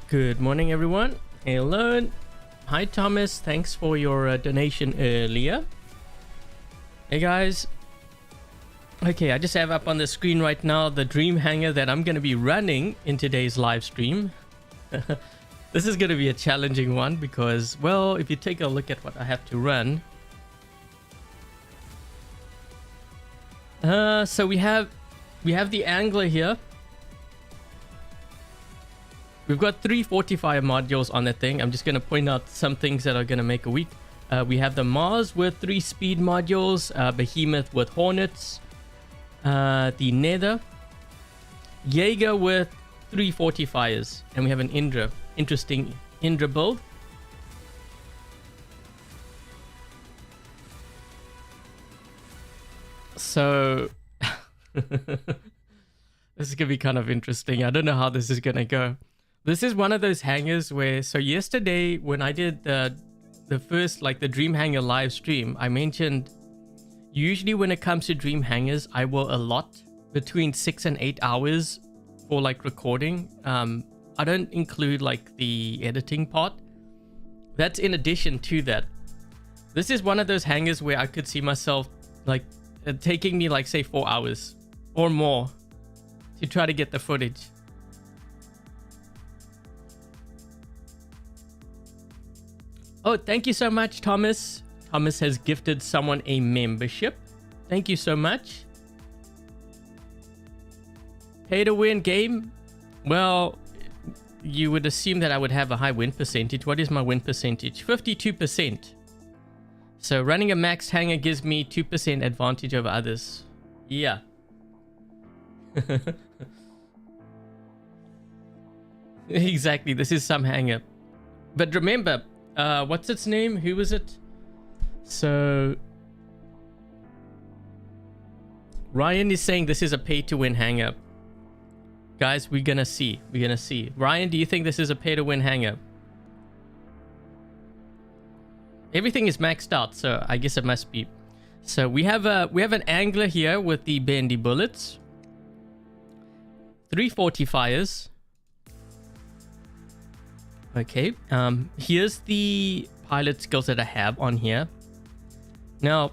Good morning, everyone. Hello. Hi, Thomas. Thanks for your donation earlier. Hey, guys. Okay, I just have up on the screen right now the Dream Hangar that I'm going to be running in today's live stream. This is going to be a challenging one because, well, if you take a look at what I have to run. So we have the angler here. We've got 3 fortifier modules on the thing. I'm just going to point out some things that are going to make a week. We have the Mars with 3 speed modules, Behemoth with Hornets, the Nether, Jaeger with 3 fortifiers, and we have an Indra. Interesting Indra build. So this is going to be kind of interesting. I don't know how this is going to go. This is one of those hangars where, so yesterday when I did the first, like the Dream Hangar live stream, I mentioned usually when it comes to Dream Hangars, I will allot between 6 and 8 hours for like recording. I don't include like the editing part. That's in addition to that. This is one of those hangars where I could see myself like taking me like say 4 hours or more to try to get the footage. Oh, thank you so much, Thomas. Thomas has gifted someone a membership. Thank you so much. Pay to win game. Well, you would assume that I would have a high win percentage. What is my win percentage? 52%. So running a maxed hangar gives me 2% advantage over others. Yeah. Exactly. This is some hangar. But remember, what's its name? Who was it? So Ryan is saying this is a pay to win hangar. Guys, we're gonna see. Ryan, do you think this is a pay to win hangar? Everything is maxed out, so I guess it must be. So we have an angler here with the bendy bullets, 3 fortifiers. Okay, here's the pilot skills that I have on here. Now,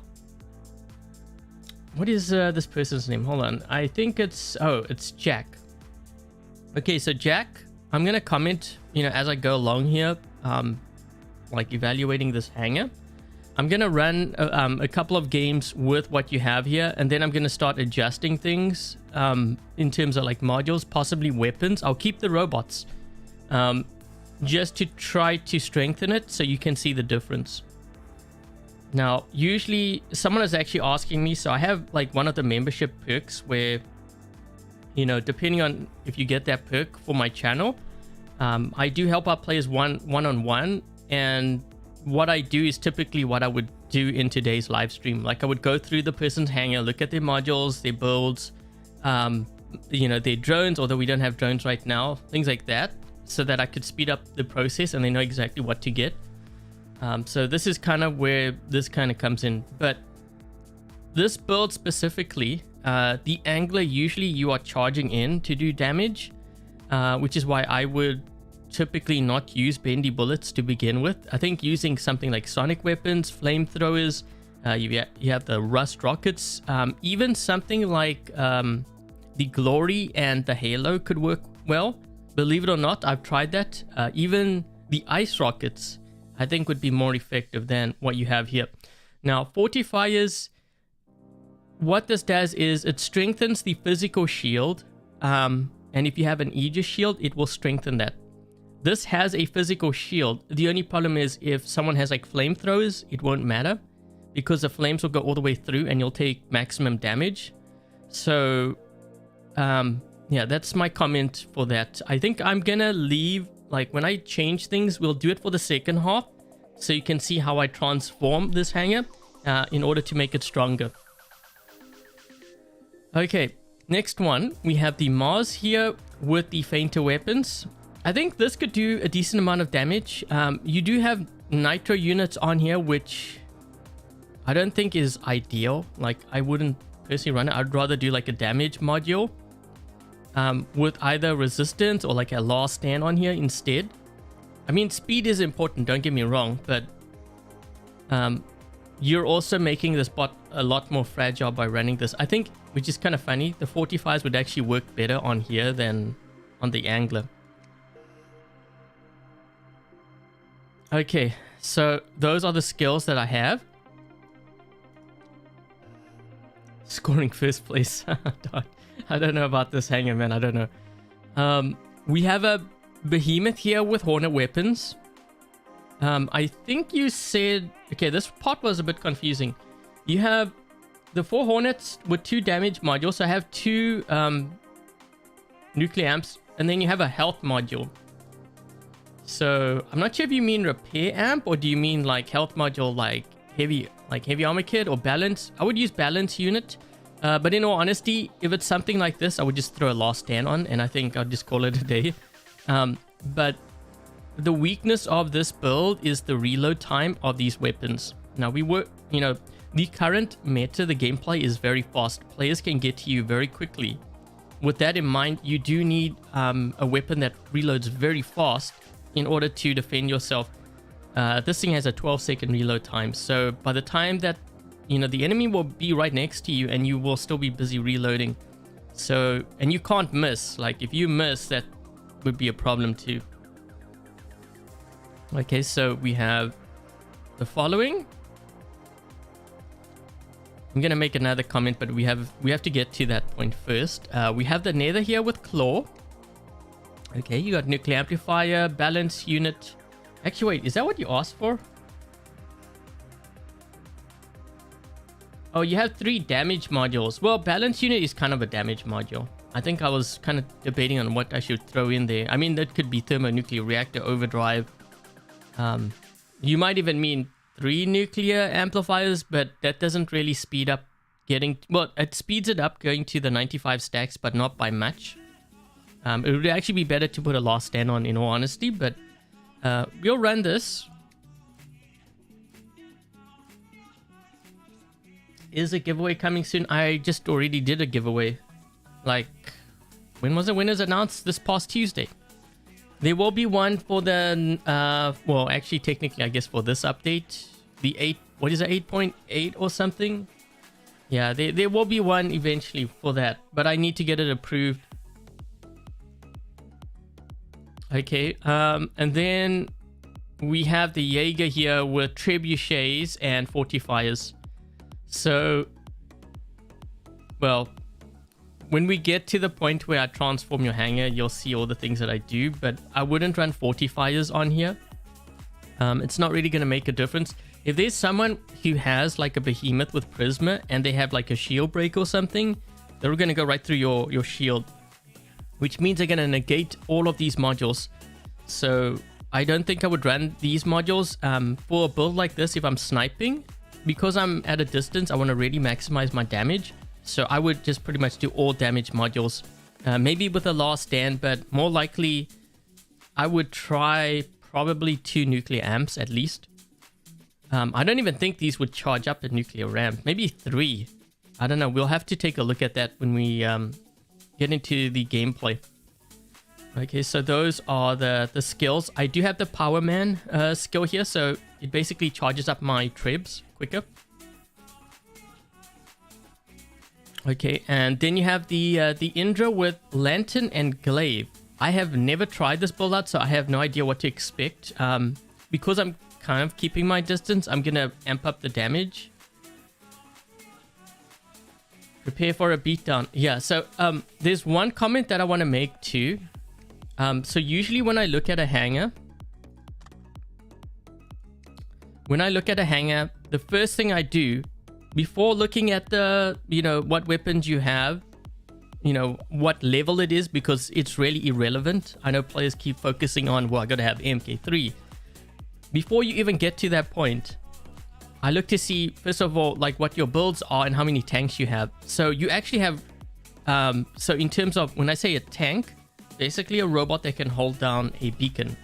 what is this person's name? Hold on, I think it's Jack. Okay, so Jack, I'm gonna comment, as I go along here, like evaluating this hangar. I'm gonna run a couple of games with what you have here, and then I'm gonna start adjusting things in terms of like modules, possibly weapons. I'll keep the robots. Just to try to strengthen it so you can see the difference. Now, usually someone is actually asking me, so I have like one of the membership perks where, depending on if you get that perk for my channel, I do help out players one-on-one, and what I do is typically what I would do in today's live stream. Like I would go through the person's hangar, look at their modules, their builds, their drones, although we don't have drones right now, things like that, so that I could speed up the process and they know exactly what to get. So this is kind of where this kind of comes in. But this build specifically, the angler, usually you are charging in to do damage, which is why I would typically not use bendy bullets to begin with. I think using something like sonic weapons, flamethrowers, you have the rust rockets, even something like the glory and the halo could work well. Believe it or not, I've tried that. Even the ice rockets, I think, would be more effective than what you have here. Now, fortifiers, what this does is it strengthens the physical shield. And if you have an Aegis shield, it will strengthen that. This has a physical shield. The only problem is if someone has like flamethrowers, it won't matter because the flames will go all the way through and you'll take maximum damage. So, yeah, that's my comment for that. I think I'm gonna leave, like when I change things, we'll do it for the second half so you can see how I transform this hangar in order to make it stronger. Okay, next one, we have the Mars here with the fainter weapons. I think this could do a decent amount of damage. You do have nitro units on here, which I don't think is ideal. Like I wouldn't personally run it. I'd rather do like a damage module. with either resistance or like a last stand on here instead. I mean, speed is important, don't get me wrong, but you're also making this bot a lot more fragile by running this. I think, which is kind of funny, the fortifiers would actually work better on here than on the angler. Okay, so those are the skills that I have. Scoring first place. I don't know about this hanger, man. I don't know. We have a Behemoth here with Hornet weapons. I think you said... Okay, this part was a bit confusing. You have the 4 Hornets with 2 damage modules. So I have 2 nuclear amps. And then you have a health module. So I'm not sure if you mean repair amp, or do you mean like health module like heavy armor kit or balance? I would use balance unit. But in all honesty, if it's something like this, I would just throw a last stand on, and I think I'll just call it a day. But the weakness of this build is the reload time of these weapons. Now the current meta, the gameplay is very fast. Players can get to you very quickly. With that in mind, you do need a weapon that reloads very fast in order to defend yourself. This thing has a 12-second reload time. So by the time that the enemy will be right next to you, and you will still be busy reloading. So, and you can't miss. Like if you miss, that would be a problem too. Okay, so we have the following. I'm gonna make another comment, but we have to get to that point first. We have the Nether here with Claw. Okay, you got nuclear amplifier, balance unit. Actually, wait, is that what you asked for? Oh, you have 3 damage modules. Well, balance unit is kind of a damage module. I think I was kind of debating on what I should throw in there. I mean, that could be thermonuclear reactor overdrive. You might even mean 3 nuclear amplifiers, but that doesn't really speed up getting... Well, it speeds it up going to the 95 stacks, but not by much. It would actually be better to put a last stand on, in all honesty, but we'll run this. Is a giveaway coming soon? I just already did a giveaway. Like, when was the winners announced? This past Tuesday. There will be one for the, well, actually, technically, I guess for this update. The 8, what is it, 8.8 or something? Yeah, there will be one eventually for that, but I need to get it approved. Okay, and then we have the Jaeger here with trebuchets and fortifiers. So, well, when we get to the point where I transform your hangar, you'll see all the things that I do, but I wouldn't run fortifiers on here. It's not really going to make a difference. If there's someone who has like a Behemoth with Prisma and they have like a shield break or something, they're going to go right through your shield, which means they're going to negate all of these modules. So I don't think I would run these modules for a build like this if I'm sniping. Because I'm at a distance, I want to really maximize my damage. So I would just pretty much do all damage modules. Maybe with a last stand, but more likely I would try probably 2 nuclear amps at least. I don't even think these would charge up a nuclear ramp. Maybe 3. I don't know. We'll have to take a look at that when we get into the gameplay. Okay, so those are the skills. I do have the Power Man skill here, so it basically charges up my trebs quicker. Okay, and then you have the Indra with Lantern and Glaive. I have never tried this build out, so I have no idea what to expect. Because I'm kind of keeping my distance, I'm gonna amp up the damage. Prepare for a beatdown. Yeah, so there's one comment that I want to make too. So usually when I look at a hangar, the first thing I do before looking at the, what weapons you have, what level it is, because it's really irrelevant. I know players keep focusing on, well, I gotta have MK3. Before you even get to that point, I look to see, first of all, like what your builds are and how many tanks you have. So you actually have, so in terms of, when I say a tank, basically a robot that can hold down a beacon.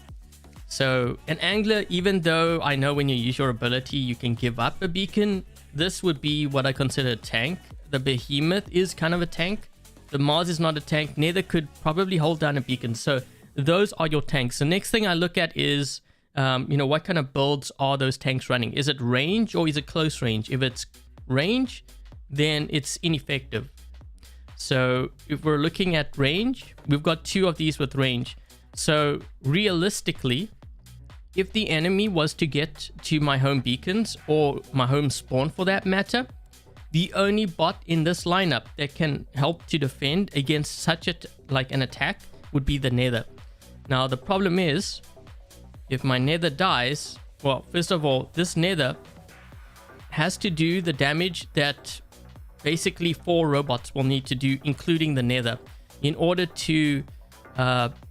So an angler, even though I know when you use your ability, you can give up a beacon, this would be what I consider a tank. The Behemoth is kind of a tank. The Mars is not a tank. Nether could probably hold down a beacon. So those are your tanks. The next thing I look at is, you know, what kind of builds are those tanks running? Is it range or is it close range? If it's range, then it's ineffective. So if we're looking at range, we've got 2 of these with range. So realistically, if the enemy was to get to my home beacons or my home spawn for that matter, the only bot in this lineup that can help to defend against such an attack would be the Nether. Now the problem is, if my Nether dies, well, first of all, this Nether has to do the damage that basically 4 robots will need to do, including the Nether, in order to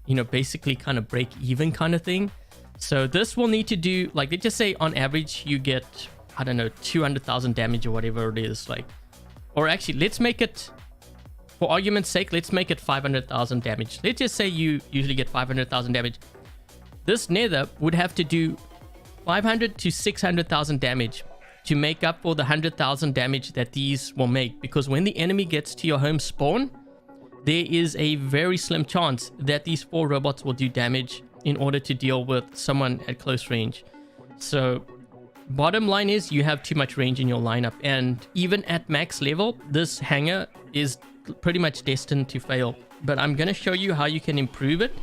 you know, basically kind of break even kind of thing. So this will need to do, like, let's just say on average you get, I don't know, 200,000 damage or whatever it is, like, or actually let's make it, for argument's sake, let's make it 500,000 damage. Let's just say you usually get 500,000 damage. This Nether would have to do 500 to 600,000 damage to make up for the 100,000 damage that these will make, because when the enemy gets to your home spawn, there is a very slim chance that these 4 robots will do damage in order to deal with someone at close range. So bottom line is, you have too much range in your lineup, and even at max level, this hangar is pretty much destined to fail. But I'm going to show you how you can improve it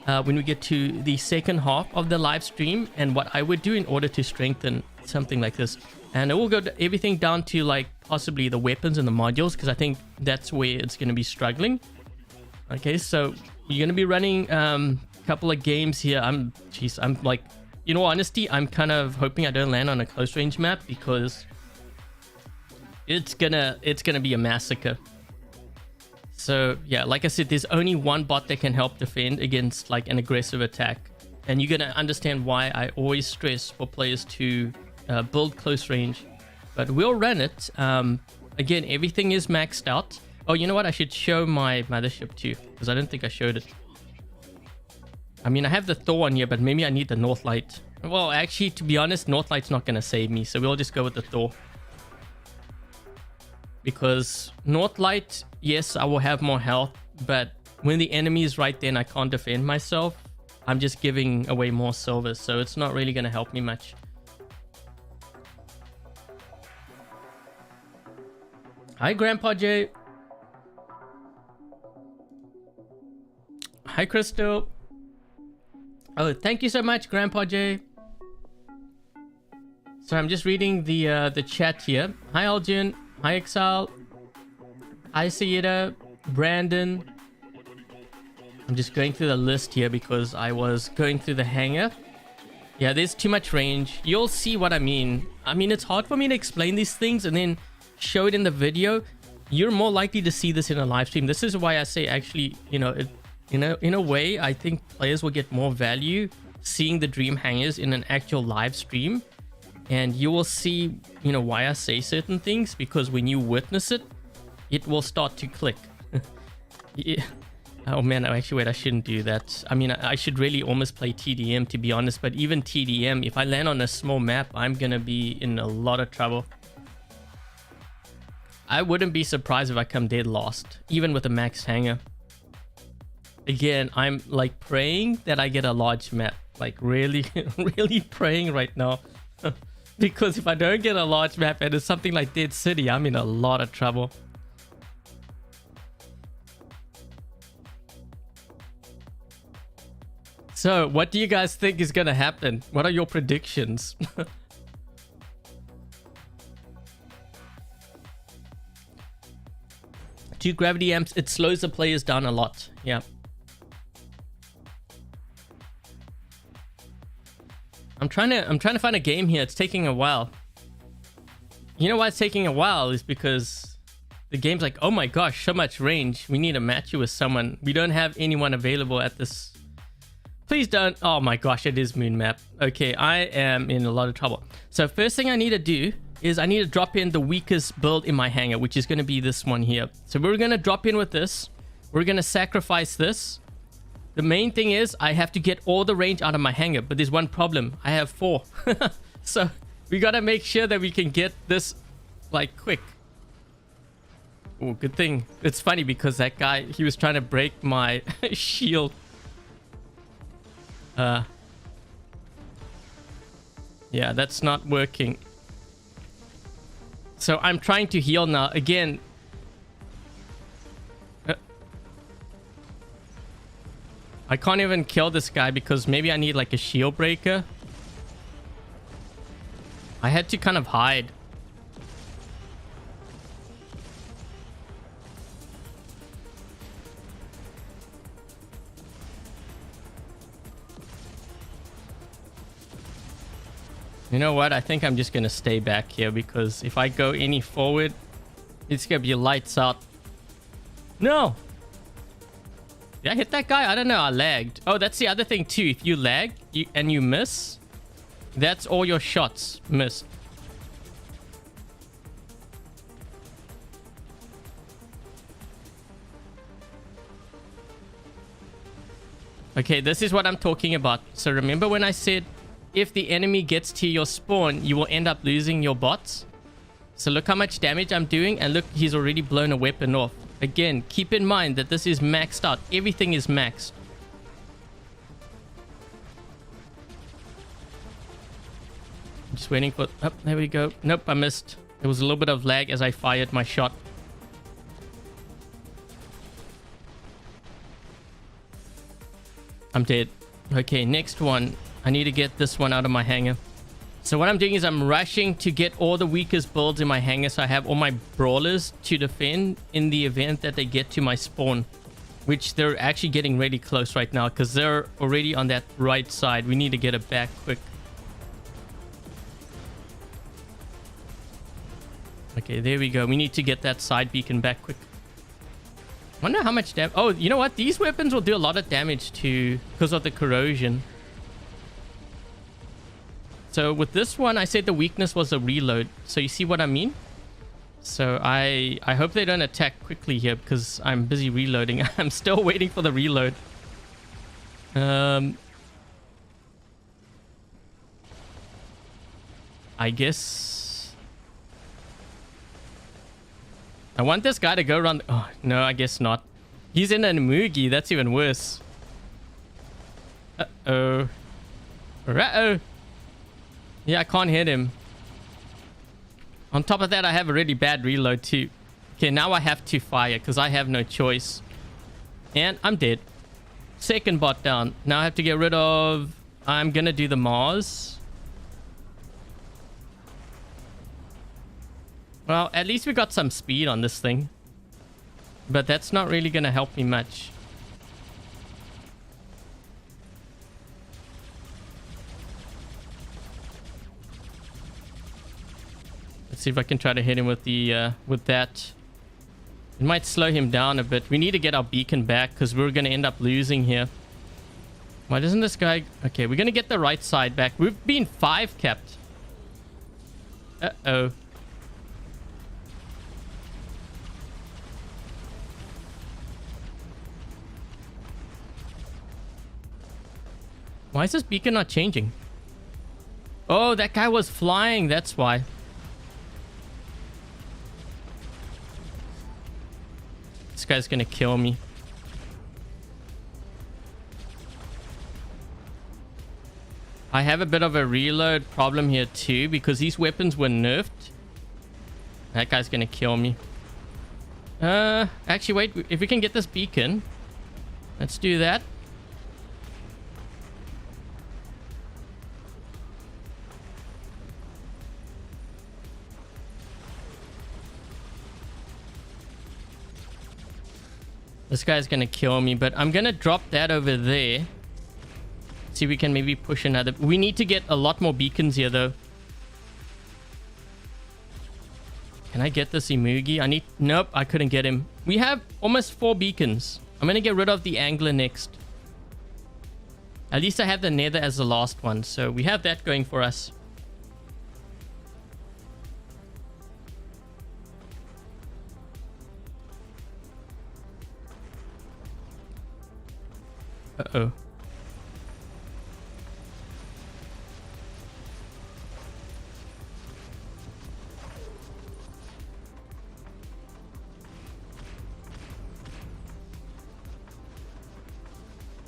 when we get to the second half of the live stream, and what I would do in order to strengthen something like this. And it will go to everything down to, like, possibly the weapons and the modules, because I think that's where it's going to be struggling. Okay, so you're going to be running couple of games here. I'm like, you know, honesty, I'm kind of hoping I don't land on a close range map, because it's gonna be a massacre. So yeah, like I said, there's only one bot that can help defend against like an aggressive attack, and you're gonna understand why I always stress for players to build close range. But we'll run it. Again, everything is maxed out. Oh, you know what, I should show my mothership too, because I don't think I showed it. I mean, I have the Thor on here, but maybe I need the Northlight. Well, actually, to be honest, Northlight's not going to save me, so we'll just go with the Thor. Because Northlight, yes, I will have more health, but when the enemy is right there and I can't defend myself, I'm just giving away more silver, so it's not really going to help me much. Hi, Grandpa Jay. Hi, Crystal. Oh, thank you so much, Grandpa Jay. So I'm just reading the chat here. Hi, Adrian. Hi, Exile. Hi, Sayeda. Brandon. I'm just going through the list here because I was going through the hangar. Yeah, there's too much range. You'll see what I mean. I mean, it's hard for me to explain these things and then show it in the video. You're more likely to see this in a live stream. This is why I say, actually, you know, in a way, I think players will get more value seeing the Dream Hangars in an actual live stream. And you will see, you know, why I say certain things, because when you witness it, it will start to click. Yeah. Oh man, actually, wait, I shouldn't do that. I mean, I should really almost play TDM, to be honest. But even TDM, if I land on a small map, I'm going to be in a lot of trouble. I wouldn't be surprised if I come dead last, even with a max hangar. Again, I'm like praying that I get a large map. Like really, really praying right now. Because if I don't get a large map and it's something like Dead City, I'm in a lot of trouble. So, what do you guys think is going to happen? What are your predictions? 2 gravity amps, it slows the players down a lot. Yeah. I'm trying to find a game here. It's taking a while. You know why it's taking a while is because the game's like, oh my gosh, so much range. We need to match you with someone. We don't have anyone available at this. Please don't. Oh my gosh, it is moon map. Okay, I am in a lot of trouble. So first thing I need to do is I need to drop in the weakest build in my hangar, which is going to be this one here. So we're going to drop in with this. We're going to sacrifice this. The main thing is I have to get all the range out of my hangar, but there's one problem. I have 4. So we got to make sure that we can get this like quick. Oh, good thing. It's funny because that guy, he was trying to break my shield. Yeah, that's not working. So I'm trying to heal now. Again. I can't even kill this guy because maybe I need like a shield breaker. I had to kind of hide. You know what? I think I'm just going to stay back here because if I go any forward, it's going to be lights out. No! Did I hit that guy? I don't know. I lagged. Oh, that's the other thing too. If you lag and you miss, that's all your shots missed. Okay, this is what I'm talking about. So remember when I said if the enemy gets to your spawn, you will end up losing your bots? So look how much damage I'm doing, and look, he's already blown a weapon off. Again, keep in mind that this is maxed out. Everything is maxed. I'm just waiting for... Oh, there we go. Nope, I missed. There was a little bit of lag as I fired my shot. I'm dead. Okay, next one. I need to get this one out of my hangar. So what I'm doing is I'm rushing to get all the weakest builds in my hangar, so I have all my brawlers to defend in the event that they get to my spawn, which they're actually getting really close right now because they're already on that right side. We need to get it back quick. Okay, there we go. We need to get that side beacon back quick. Wonder how much damage... Oh, you know what? These weapons will do a lot of damage to because of the corrosion. So with this one, I said the weakness was a reload. So you see what I mean? So I hope they don't attack quickly here because I'm busy reloading. I'm still waiting for the reload. I guess... I want this guy to go around... Oh, no, I guess not. He's in a Mugi. That's even worse. Uh-oh. Uh-oh. Yeah, I can't hit him. On top of that, I have a really bad reload too. Okay, now I have to fire because I have no choice. And I'm dead. Second bot down. Now I have to get rid of... I'm gonna do the Mars. Well, at least we got some speed on this thing. But that's not really gonna help me much. Let's see if I can try to hit him with the with that. It might slow him down a bit. We need to get our beacon back because we're going to end up losing here. Why doesn't this guy... Okay, we're going to get the right side back. We've been 5 capped. Uh-oh. Why is this beacon not changing? Oh, that guy was flying. That's why. This guy's gonna kill me. I have a bit of a reload problem here too because these weapons were nerfed. That guy's gonna kill me. Actually, wait. If we can get this beacon, let's do that. This guy's gonna kill me, but I'm gonna drop that over there. See if we can maybe push another... We need to get a lot more beacons here, though. Can I get this Imugi? I need... Nope, I couldn't get him. We have almost 4 beacons. I'm gonna get rid of the Angler next. At least I have the Nether as the last one, so we have that going for us. Uh-oh.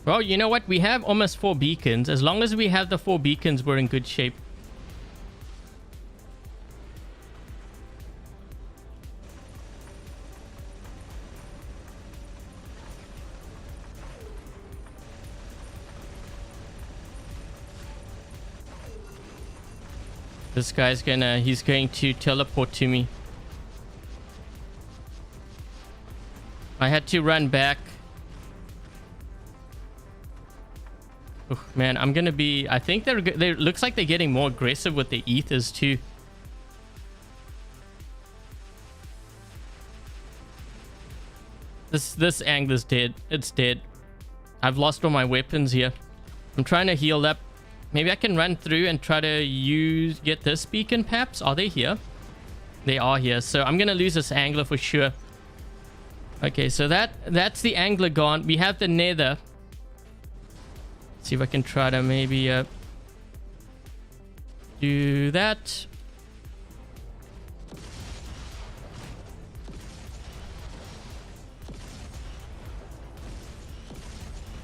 Well, you know what? We have almost 4 beacons. As long as we have the 4 beacons, we're in good shape. This guy's he's going to teleport to me. I had to run back. Oh, man, I'm gonna be... I think they looks like they're getting more aggressive with the ethers too. This angler's dead. It's dead. I've lost all my weapons here. I'm trying to heal up. Maybe I can run through and try to get this beacon, perhaps. Are they here? They are here. So I'm gonna lose this angler for sure. Okay, so that's the angler gone. We have the nether. Let's see if I can try to maybe do that.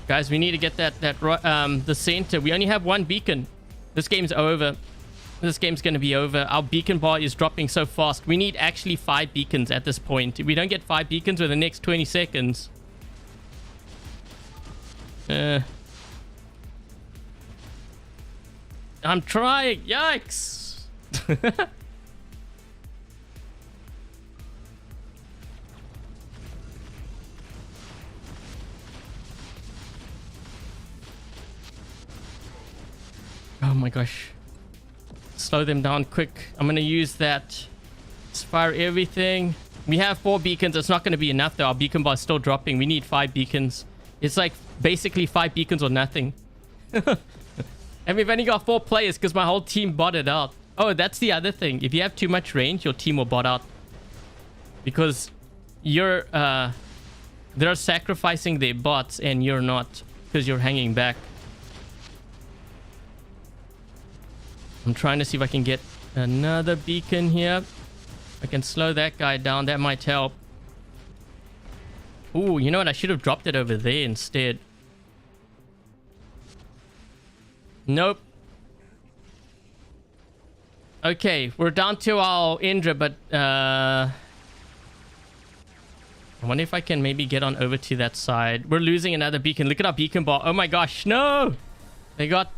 Guys, we need to get the center. We only have 1 beacon. This game's over. This game's going to be over. Our beacon bar is dropping so fast. We need actually 5 beacons at this point. If we don't get 5 beacons within the next 20 seconds. I'm trying. Yikes. Oh my gosh. Slow them down quick. I'm going to use that. Let's fire everything. We have 4 beacons. It's not going to be enough though. Our beacon bar is still dropping. We need 5 beacons. It's like basically 5 beacons or nothing. And we've only got 4 players because my whole team botted out. Oh, that's the other thing. If you have too much range, your team will bot out. Because they're sacrificing their bots and you're not. Because you're hanging back. I'm trying to see if I can get another beacon here. I can slow that guy down. That might help. Ooh, you know what? I should have dropped it over there instead. Nope. Okay, we're down to our Indra, but I wonder if I can maybe get on over to that side. We're losing another beacon. Look at our beacon bar. Oh my gosh, no! They got...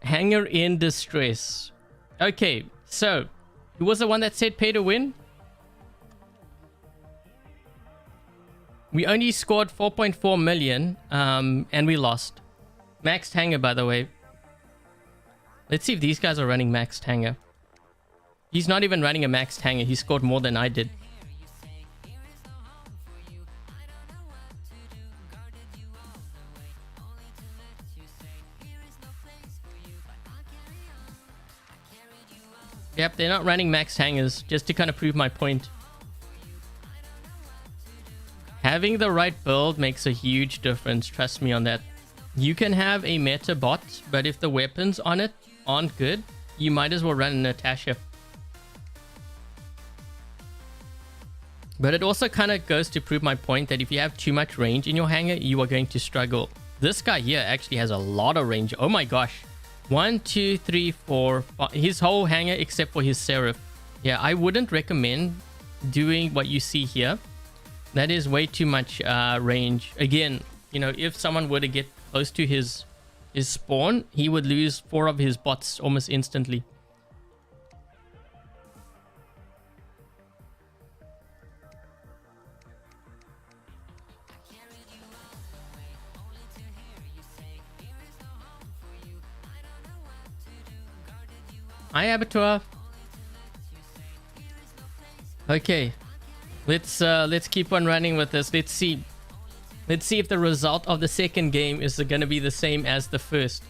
Hangar in distress. Okay, so who was the one that said pay to win? We only scored 4.4 million and we lost. Maxed Hangar, by the way. Let's see if these guys are running Maxed Hangar. He's not even running a Maxed Hangar. He scored more than I did. Yep, they're not running Maxed Hangars, just to kind of prove my point. Having the right build makes a huge difference, trust me on that. You can have a meta bot, but if the weapons on it aren't good, you might as well run a Natasha. But it also kind of goes to prove my point that if you have too much range in your hangar, you are going to struggle. This guy here actually has a lot of range. Oh my gosh. 1, 2, 3, 4, 5. His whole hangar except for his Seraph. Yeah, I wouldn't recommend doing what you see here. That is way too much range. Again, you know, if someone were to get close to his spawn, he would lose 4 of his bots almost instantly. Hi, Abattoir. Okay, let's keep on running with this. Let's see if the result of the second game is going to be the same as the first.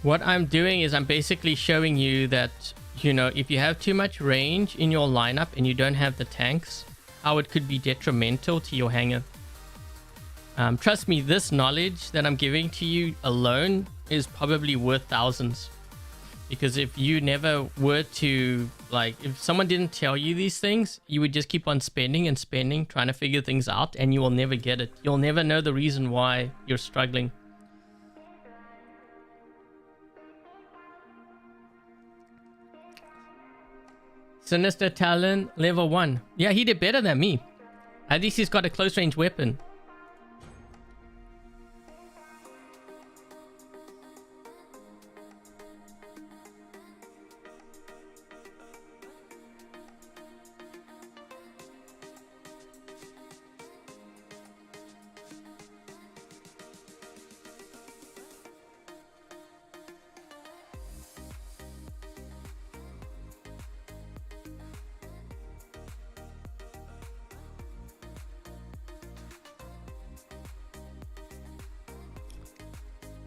What I'm doing is I'm basically showing you that, you know, if you have too much range in your lineup and you don't have the tanks, how it could be detrimental to your hangar. Trust me, this knowledge that I'm giving to you alone is probably worth thousands. Because if you never were to, like, if someone didn't tell you these things, you would just keep on spending and spending, trying to figure things out, and you will never get it. You'll never know the reason why you're struggling. Sinister Talon, level 1. Yeah, he did better than me. At least he's got a close range weapon.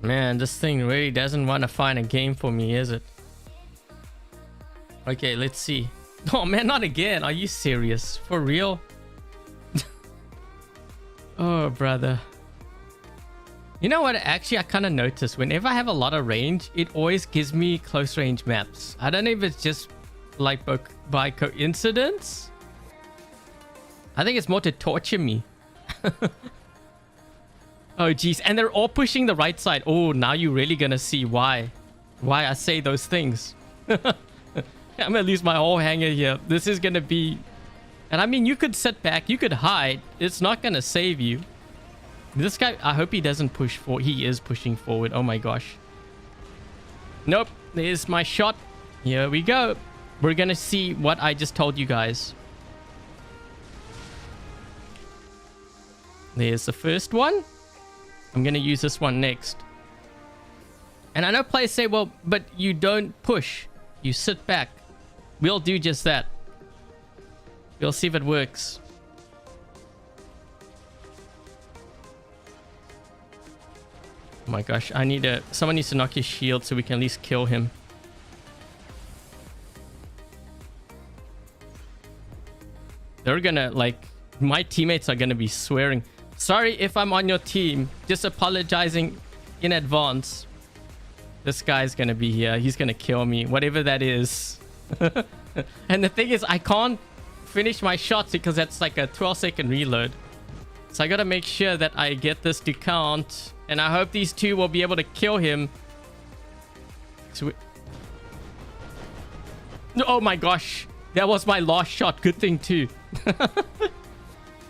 Man, this thing really doesn't want to find a game for me, is it? Okay, let's see. Oh man, not again. Are you serious? For real? Oh, brother. You know what? Actually, I kind of noticed whenever I have a lot of range, it always gives me close range maps. I don't know if it's just like by coincidence. I think it's more to torture me. Oh, geez. And they're all pushing the right side. Oh, now you're really going to see why I say those things. I'm going to lose my whole hangar here. This is going to be... And I mean, you could sit back. You could hide. It's not going to save you. This guy, I hope he doesn't push forward. He is pushing forward. Oh, my gosh. Nope. There's my shot. Here we go. We're going to see what I just told you guys. There's the first one. I'm going to use this one next. And I know players say, well, but you don't push. You sit back. We'll do just that. We'll see if it works. Oh my gosh, someone needs to knock his shield so we can at least kill him. They're gonna, like, my teammates are gonna be swearing. Sorry if I'm on your team. Just apologizing in advance. This guy's gonna be here. He's gonna kill me. Whatever that is. And the thing is, I can't finish my shots because that's like a 12-second reload. So I gotta make sure that I get this to count. And I hope these two will be able to kill him. Oh my gosh. That was my last shot. Good thing too.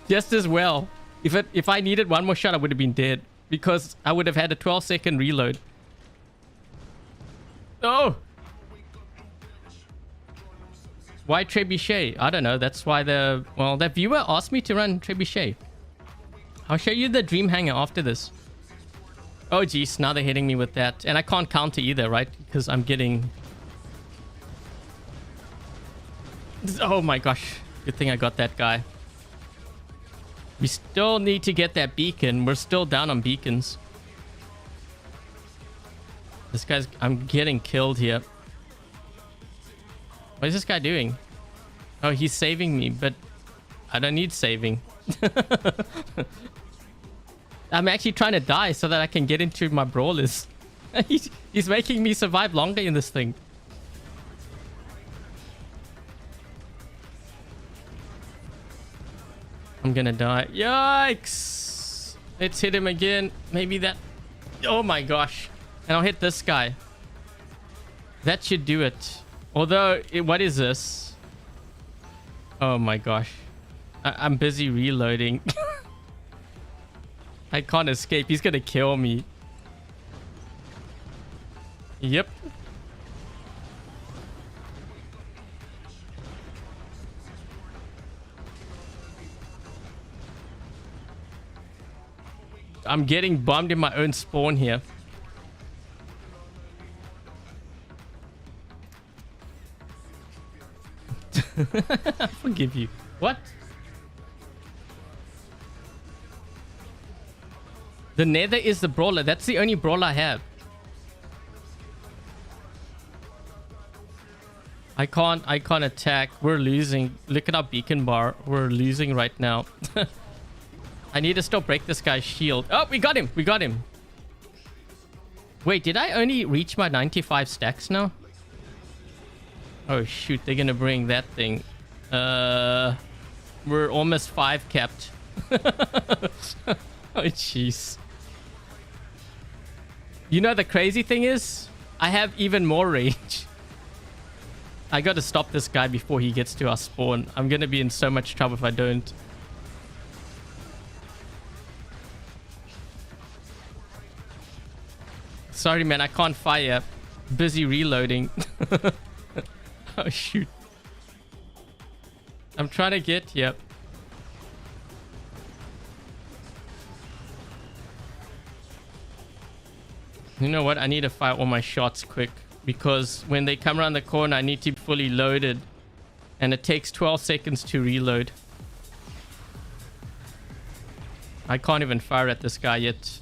Just as well. If I needed one more shot, I would have been dead. Because I would have had a 12-second reload. Oh! Why Trebuchet? I don't know. That's why that viewer asked me to run Trebuchet. I'll show you the Dream Hangar after this. Oh, geez. Now they're hitting me with that. And I can't counter either, right? Because I'm getting... Oh my gosh. Good thing I got that guy. We still need to get that beacon. We're still down on beacons. This guy's... I'm getting killed here. What is this guy doing? Oh, he's saving me, but I don't need saving. I'm actually trying to die so that I can get into my brawlers. He's making me survive longer in this thing. I'm gonna die. Yikes! Let's hit him again. Maybe that... Oh my gosh. And I'll hit this guy. That should do it. Although, what is this? Oh my gosh. I'm busy reloading. I can't escape. He's gonna kill me. Yep. I'm getting bombed in my own spawn here. I forgive you. What? The Nether is the brawler. That's the only brawler I have. I can't attack. We're losing. Look at our beacon bar. We're losing right now. I need to still break this guy's shield. Oh, we got him. We got him. Wait, did I only reach my 95 stacks now? Oh, shoot. They're going to bring that thing. We're almost 5 capped. Oh, jeez. You know, the crazy thing is, I have even more range. I got to stop this guy before he gets to our spawn. I'm going to be in so much trouble if I don't. Sorry, man. I can't fire. Busy reloading. Oh, shoot. I'm trying to get... Yep. You know what? I need to fire all my shots quick. Because when they come around the corner, I need to be fully loaded. And it takes 12 seconds to reload. I can't even fire at this guy yet.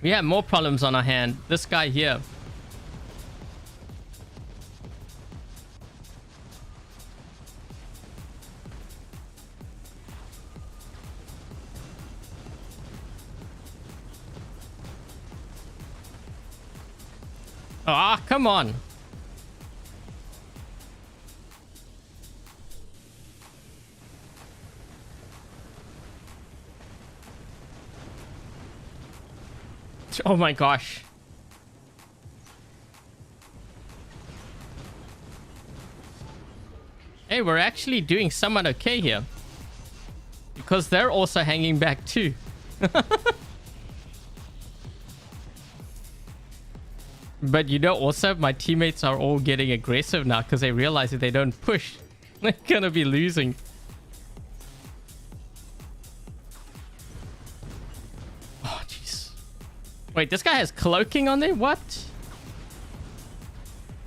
We have more problems on our hand. This guy here. Ah, come on. Oh my gosh. Hey, we're actually doing somewhat okay here. Because they're also hanging back too. But you know, also my teammates are all getting aggressive now because they realize if they don't push, they're gonna be losing. Oh, jeez. Wait, this guy has cloaking on there? What?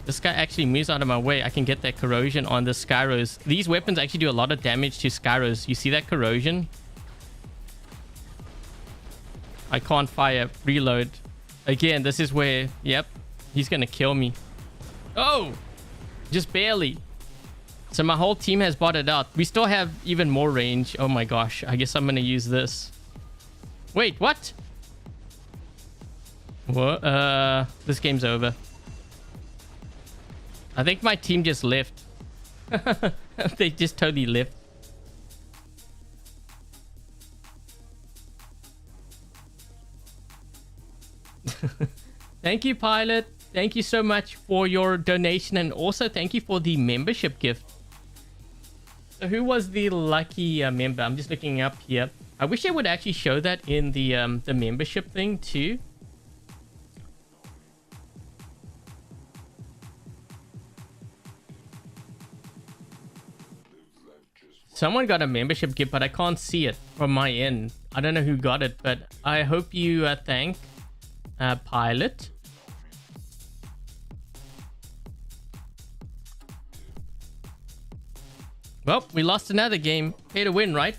This guy actually moves out of my way. I can get that corrosion on the Skyros. These weapons actually do a lot of damage to Skyros. You see that corrosion? I can't fire. Reload. Again, this is where... Yep. He's gonna kill me. Oh! Just barely. So my whole team has botted out. We still have even more range. Oh my gosh. I guess I'm gonna use this. Wait, what? What? This game's over. I think my team just left. They just totally left. Thank you, Pilot. Thank you so much for your donation, and also thank you for the membership gift. So who was the lucky member? I'm just looking up here. I wish they would actually show that in the membership thing too. Someone got a membership gift, but I can't see it from my end. I don't know who got it, but I hope you thank Pilot. Well, we lost another game. Pay to win, right?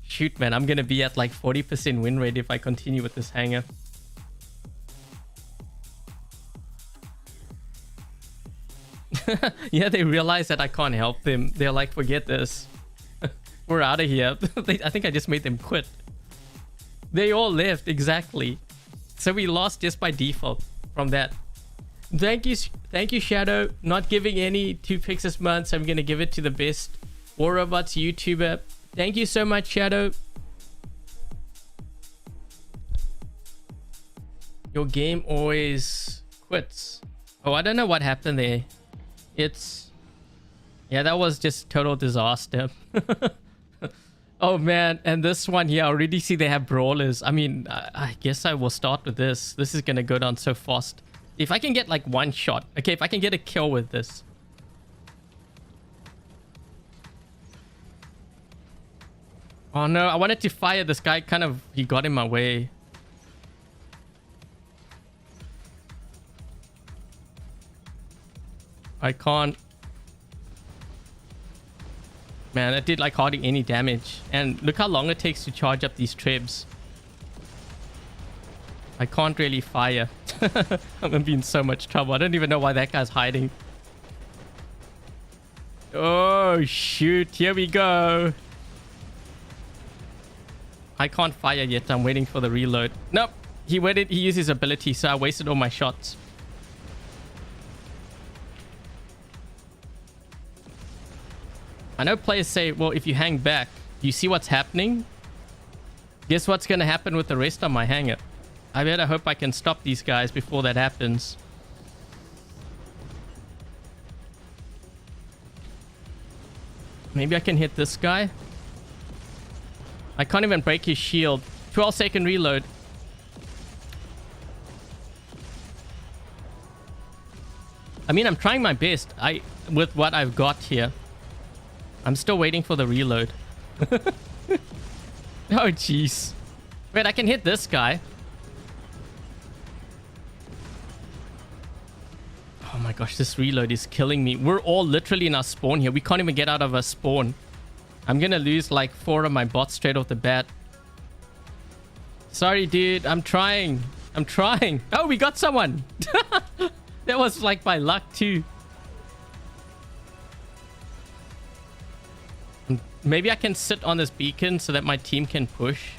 Shoot, man. I'm going to be at like 40% win rate if I continue with this hangar. Yeah, they realize that I can't help them. They're like, forget this. We're out of here. I think I just made them quit. They all left, exactly. So we lost just by default from that. Thank you, Shadow. Not giving any 2 picks this month, so I'm going to give it to the best War Robots YouTuber. Thank you so much, Shadow. Your game always quits. Oh, I don't know what happened there. Yeah, that was just total disaster. Oh man, and this one here, I already see they have brawlers. I mean, I guess I will start with this. This is gonna go down so fast. If I can get like one shot. Okay, if I can get a kill with this. Oh no, I wanted to fire this guy. He got in my way. I can't. Man, that did like hardly any damage. And look how long it takes to charge up these trebs. I can't really fire. I'm gonna be in so much trouble. I don't even know why that guy's hiding. Oh, shoot. Here we go. I can't fire yet. I'm waiting for the reload. Nope. He waited. He used his ability, so I wasted all my shots. I know players say, well, if you hang back, you see what's happening. Guess what's going to happen with the rest of my hangar? I better hope I can stop these guys before that happens. Maybe I can hit this guy. I can't even break his shield. 12-second reload. I mean, I'm trying my best with what I've got here. I'm still waiting for the reload. Oh, jeez. Wait, I can hit this guy. Oh my gosh, this reload is killing me. We're all literally in our spawn here. We can't even get out of our spawn. I'm gonna lose like 4 of my bots straight off the bat. Sorry, dude. I'm trying. I'm trying. Oh, we got someone. That was like by luck too. Maybe I can sit on this beacon so that my team can push.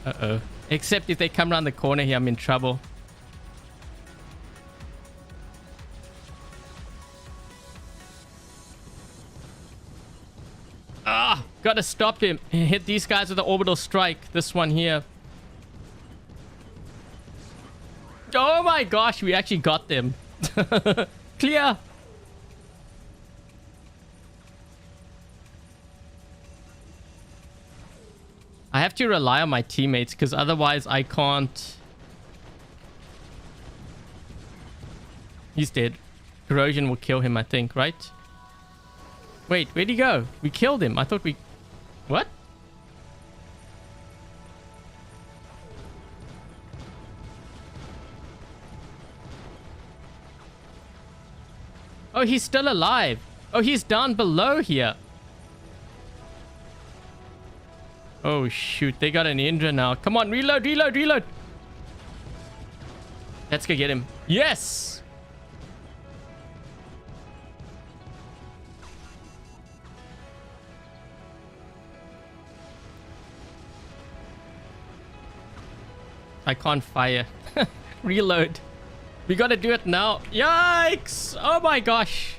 Uh-oh. Except if they come around the corner here, I'm in trouble. Ah, gotta stop him. Hit these guys with the orbital strike. This one here. Oh my gosh, we actually got them. Clear. I have to rely on my teammates because otherwise I can't. He's dead. Corrosion will kill him, I think, right? Wait, where'd he go? We killed him. I thought we... What? Oh, he's still alive. Oh, he's down below here. Oh, shoot. They got an Indra now. Come on, reload, reload, reload. Let's go get him. Yes! I can't fire. Reload. We gotta do it now. Yikes! Oh my gosh.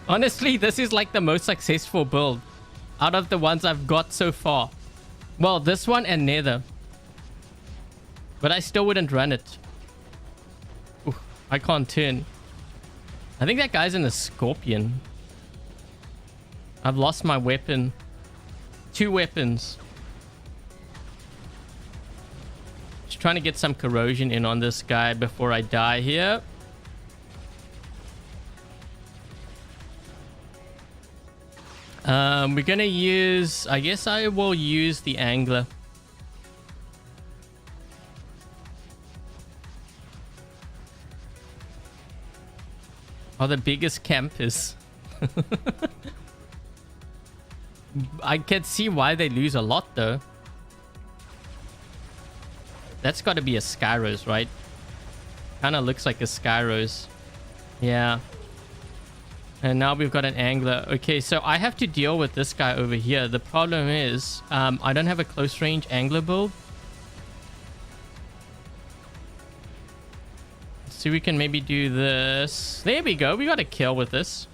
Honestly, this is like the most successful build out of the ones I've got so far. Well, this one and Nether. But I still wouldn't run it. Ooh, I can't turn. I think that guy's in a Scorpion. I've lost my weapon. 2 weapons. Just trying to get some corrosion in on this guy before I die here. We're gonna use... I guess I will use the angler. Oh, the biggest campers. I can see why they lose a lot, though. That's got to be a Skyros, right? Kind of looks like a Skyros. Yeah. And now we've got an angler. Okay, so I have to deal with this guy over here. The problem is, I don't have a close range angler build. So we can maybe do this. There we go. We got a kill with this.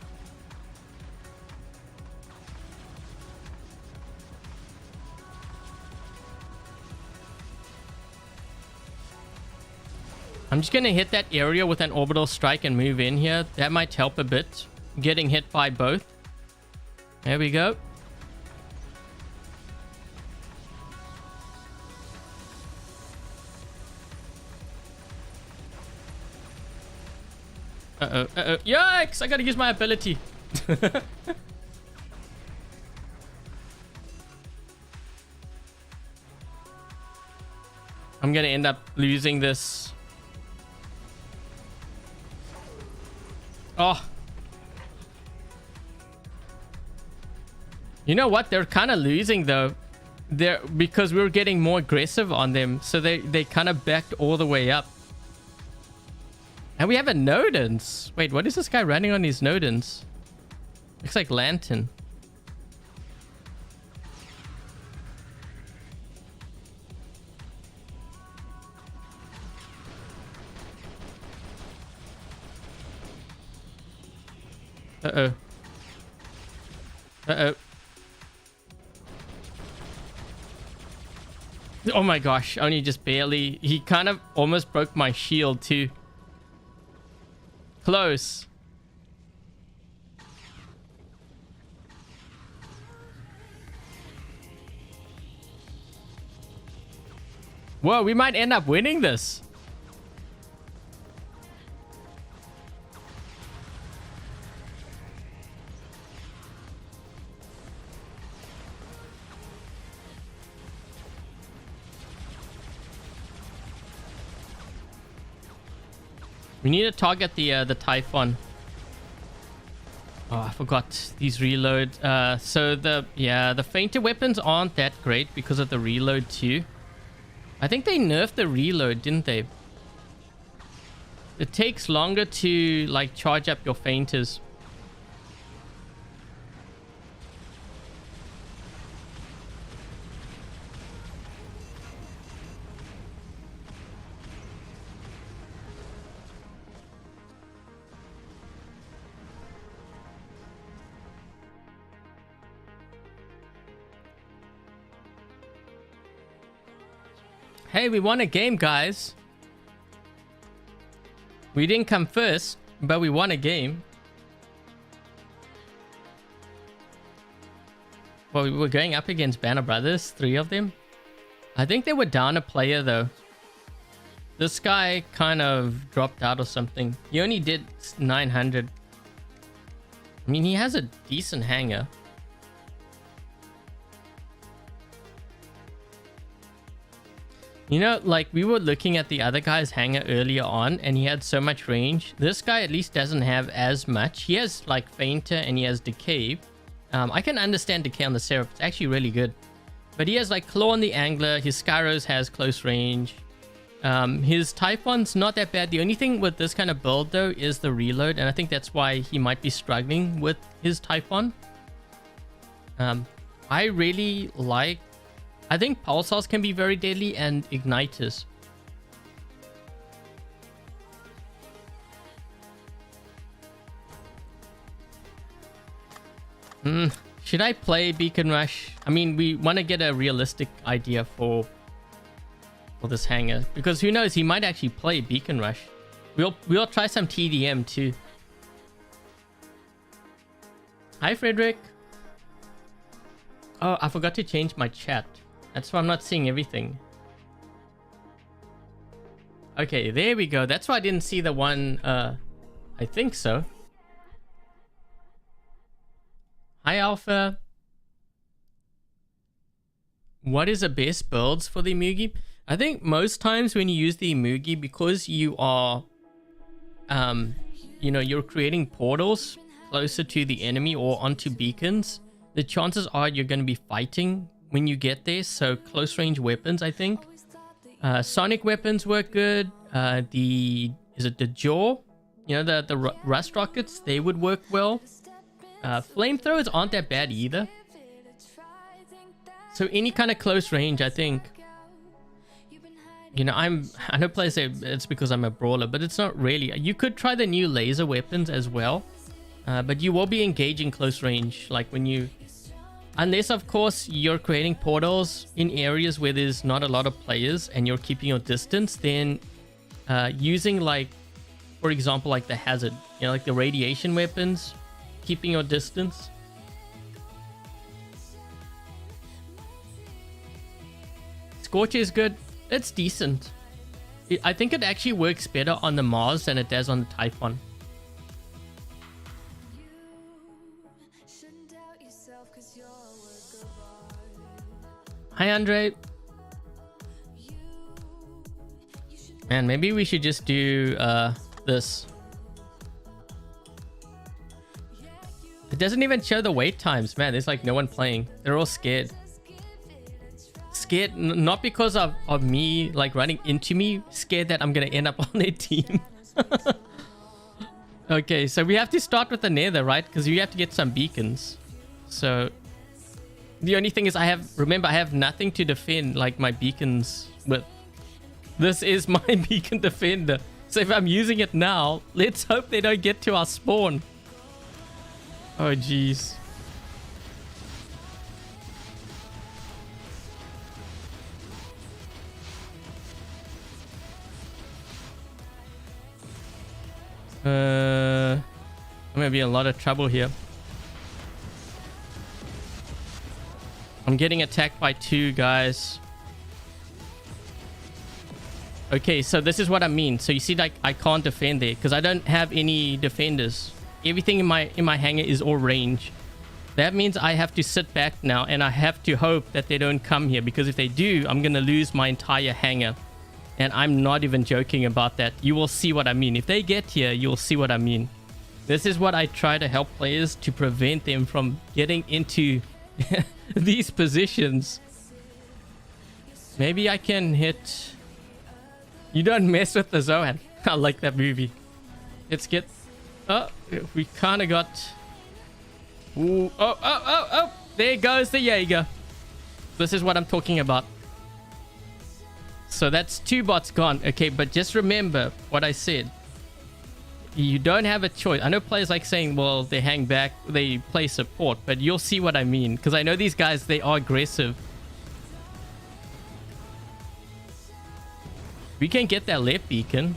I'm just going to hit that area with an orbital strike and move in here. That might help a bit. Getting hit by both. There we go. Uh-oh, uh-oh. Yikes! I gotta use my ability. I'm gonna end up losing this. Oh. You know what? They're kind of losing, though. they're because we were getting more aggressive on them, so they kind of backed all the way up. And we have a Nodens. Wait, what is this guy running on his Nodens? Looks like Lantern. Uh-oh. Uh-oh. Oh my gosh, only just barely. He kind of almost broke my shield too. Close. Whoa, we might end up winning this. We need to target the Typhon. Oh, I forgot these reload. So the fainter weapons aren't that great because of the reload too. I think they nerfed the reload, didn't they? It takes longer to like charge up your fainters. Hey, we won a game, guys. We didn't come first, but we won a game. Well, we were going up against Banner Brothers, 3 of them. I think they were down a player, though. This guy kind of dropped out or something. He only did 900. I mean, he has a decent hanger. You know, like we were looking at the other guy's hanger earlier on and he had so much range. This guy at least doesn't have as much. He has like fainter and he has decay. I can understand decay on the Seraph. It's actually really good. But he has like claw on the angler. His Skyros has close range. His Typhon's not that bad. The only thing with this kind of build though is the reload. And I think that's why he might be struggling with his Typhon. I really like... I think pulsars can be very deadly and igniters. Should I play Beacon Rush? I mean, we want to get a realistic idea for this hanger, because who knows, he might actually play Beacon Rush. We'll try some TDM too. Hi, Frederick. Oh, I forgot to change my chat. That's why I'm not seeing everything. Okay, there we go. That's why I didn't see the one. I think so. Hi, Alpha. What is the best builds for the Mugi? I think most times when you use the Mugi, because you are, you know, you're creating portals closer to the enemy or onto beacons, the chances are you're going to be fighting when you get there. So close range weapons, I think. Sonic weapons work good. Is it the jaw? You know, the rust rockets, they would work well. Flamethrowers aren't that bad either. So any kind of close range, I think. You know, I know players say it's because I'm a brawler, but it's not really. You could try the new laser weapons as well. But you will be engaging close range, like when you... Unless, of course, you're creating portals in areas where there's not a lot of players and you're keeping your distance, then using, like, for example, like the hazard, you know, like the radiation weapons, keeping your distance. Scorcher is good. It's decent. I think it actually works better on the Mars than it does on the Typhon. Hi, Andre. Man, maybe we should just do this. It doesn't even show the wait times. Man, there's like no one playing. They're all scared. Scared, not because of me like running into me. Scared that I'm gonna end up on their team. Okay, so we have to start with the Nether, right? Because we have to get some beacons. So the only thing is remember I have nothing to defend like my beacons with. This is my beacon defender. So if I'm using it now, let's hope they don't get to our spawn. Oh, jeez. I'm gonna be in a lot of trouble here. I'm getting attacked by 2 guys. Okay, so this is what I mean. So you see, like, I can't defend there because I don't have any defenders. Everything in my hangar is all range. That means I have to sit back now and I have to hope that they don't come here, because if they do, I'm gonna lose my entire hangar. And I'm not even joking about that. You will see what I mean. If they get here, you'll see what I mean. This is what I try to help players to prevent them from getting into these positions. Maybe I can hit... You don't mess with the Zoan. I like that movie. Let's get... Oh, we kind of got... Ooh. Oh. There goes the Jaeger. This is what I'm talking about. So that's 2 bots gone. Okay, but just remember what I said. You don't have a choice. I know players like saying, well, they hang back, they play support, but you'll see what I mean. Because I know these guys, they are aggressive. We can get that left beacon.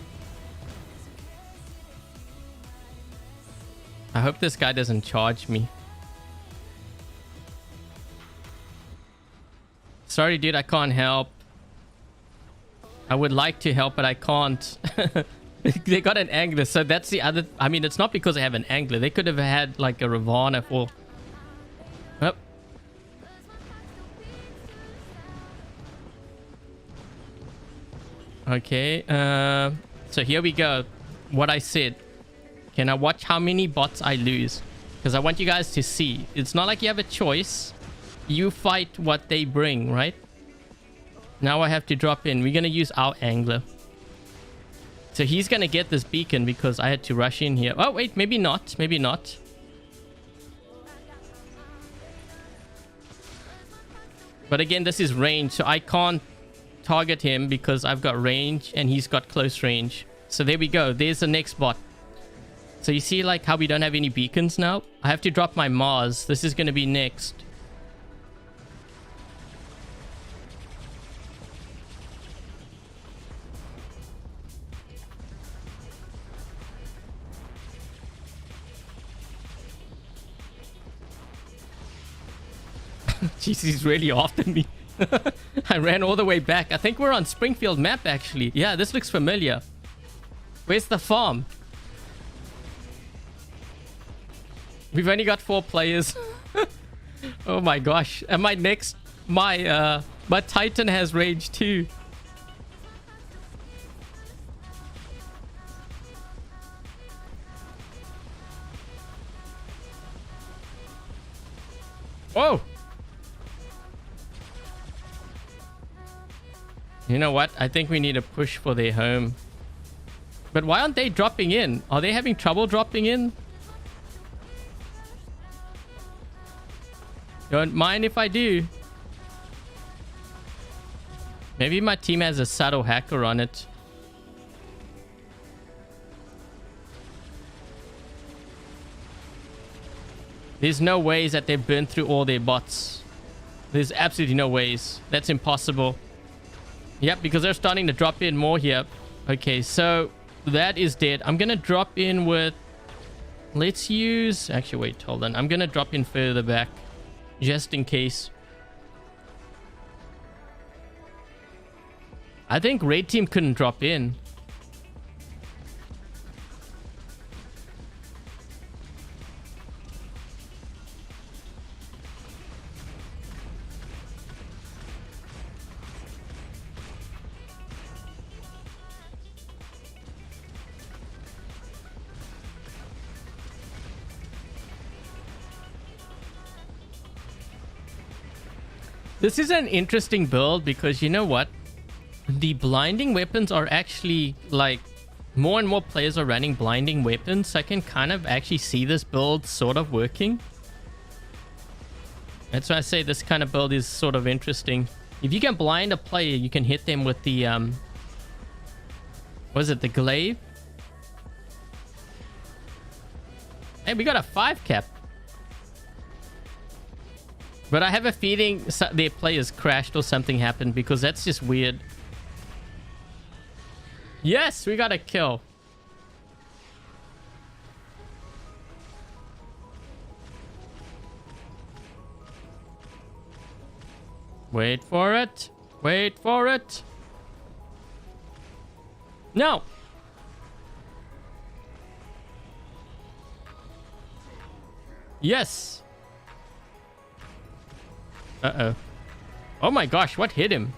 I hope this guy doesn't charge me. Sorry, dude, I can't help. I would like to help, but I can't. They got an angler, so that's the other... I mean, it's not because they have an angler. They could have had, like, a Ravana for... Oh. Okay, so here we go. What I said. Can I watch how many bots I lose? Because I want you guys to see. It's not like you have a choice. You fight what they bring, right? Now I have to drop in. We're going to use our angler. So he's going to get this beacon because I had to rush in here. Oh, wait, maybe not. Maybe not. But again, this is range, so I can't target him because I've got range and he's got close range. So there we go. There's the next bot. So you see like how we don't have any beacons now? I have to drop my Mars. This is going to be next. Jeez, he's really after me. I ran all the way back. I think we're on Springfield map, actually. Yeah, this looks familiar. Where's the farm? We've only got 4 players. Oh my gosh. And my next... My Titan has rage too. Whoa! You know what? I think we need to push for their home. But why aren't they dropping in? Are they having trouble dropping in? Don't mind if I do. Maybe my team has a subtle hacker on it. There's no ways that they've burned through all their bots. There's absolutely no ways. That's impossible. Yep, because they're starting to drop in more here. Okay, so that is dead. I'm going to drop in with... Let's use... Actually, wait, hold on. I'm going to drop in further back. Just in case. I think Red Team couldn't drop in. This is an interesting build because you know what? The blinding weapons are actually like more and more players are running blinding weapons. So I can kind of actually see this build sort of working. That's why I say this kind of build is sort of interesting. If you can blind a player, you can hit them with the what is it, the glaive? Hey, we got a 5 cap. But I have a feeling their players crashed or something happened because that's just weird. Yes, we got a kill. Wait for it. Wait for it. No. Yes. Uh-oh. Oh my gosh, what hit him?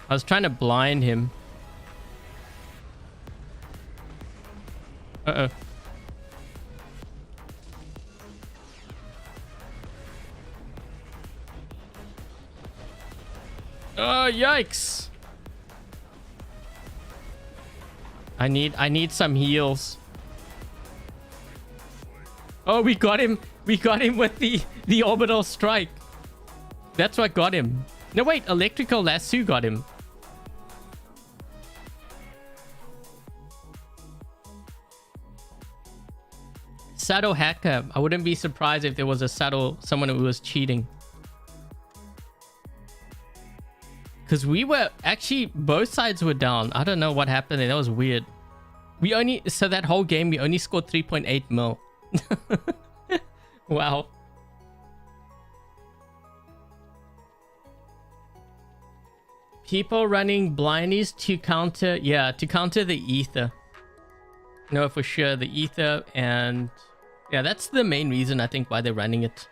I was trying to blind him. Uh-oh. Oh, yikes. I need some heals. Oh, we got him. We got him with the orbital strike. That's what got him. No, wait. Electrical lasso got him. Saddle hacker. I wouldn't be surprised if there was a saddle, someone who was cheating. Because we were actually, both sides were down. I don't know what happened there. That was weird. We only, so that whole game, we only scored 3.8 mil. Wow. People running blindies to counter, yeah, to counter the ether. No, for sure, the ether, and yeah, that's the main reason I think why they're running it.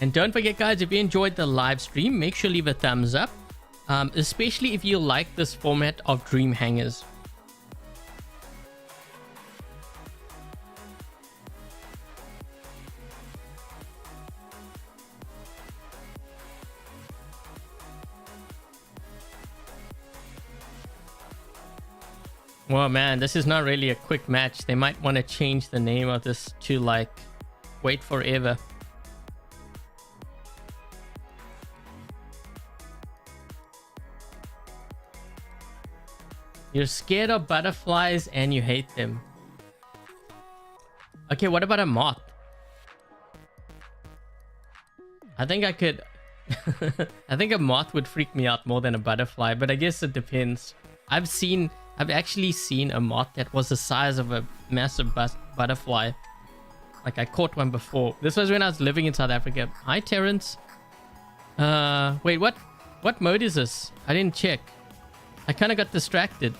And don't forget, guys, if you enjoyed the live stream, make sure to leave a thumbs up, especially if you like this format of Dream Hangars. Well, man, this is not really a quick match. They might want to change the name of this to, like, Wait Forever. You're scared of butterflies and you hate them. Okay, what about a moth? I think I could... I think a moth would freak me out more than a butterfly, but I guess it depends. I've actually seen a moth that was the size of a massive butterfly. Like, I caught one before. This was when I was living in South Africa. Hi, Terrence. Wait, what mode is this? I didn't check. I kind of got distracted.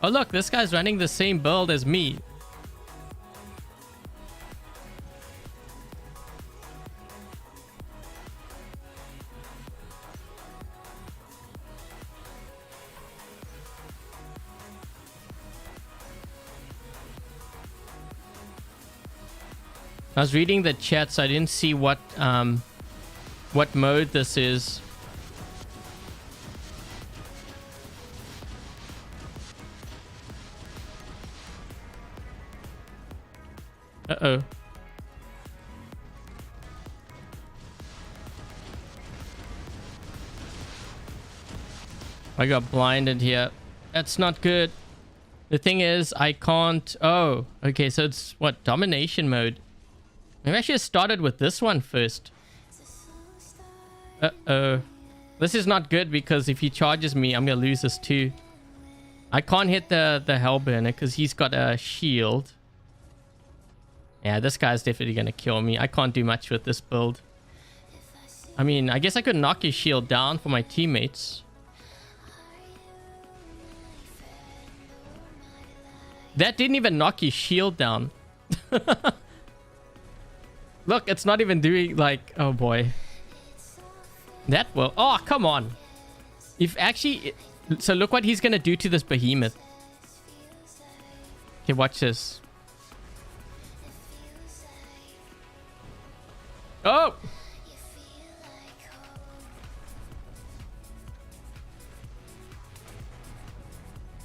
Oh, look, this guy's running the same build as me. I was reading the chat, so I didn't see what mode this is. Uh-oh. I got blinded here. That's not good. The thing is, I can't... Oh, okay, so it's, what, domination mode? Maybe I should have started with this one first. Uh-oh. This is not good because if he charges me, I'm going to lose this too. I can't hit the Hellburner because he's got a shield. Yeah, this guy's definitely going to kill me. I can't do much with this build. I mean, I guess I could knock his shield down for my teammates. That didn't even knock his shield down. Look, it's not even doing like... Oh boy. That will... Oh, come on. If actually... So look what he's gonna do to this behemoth. Okay, watch this. Oh!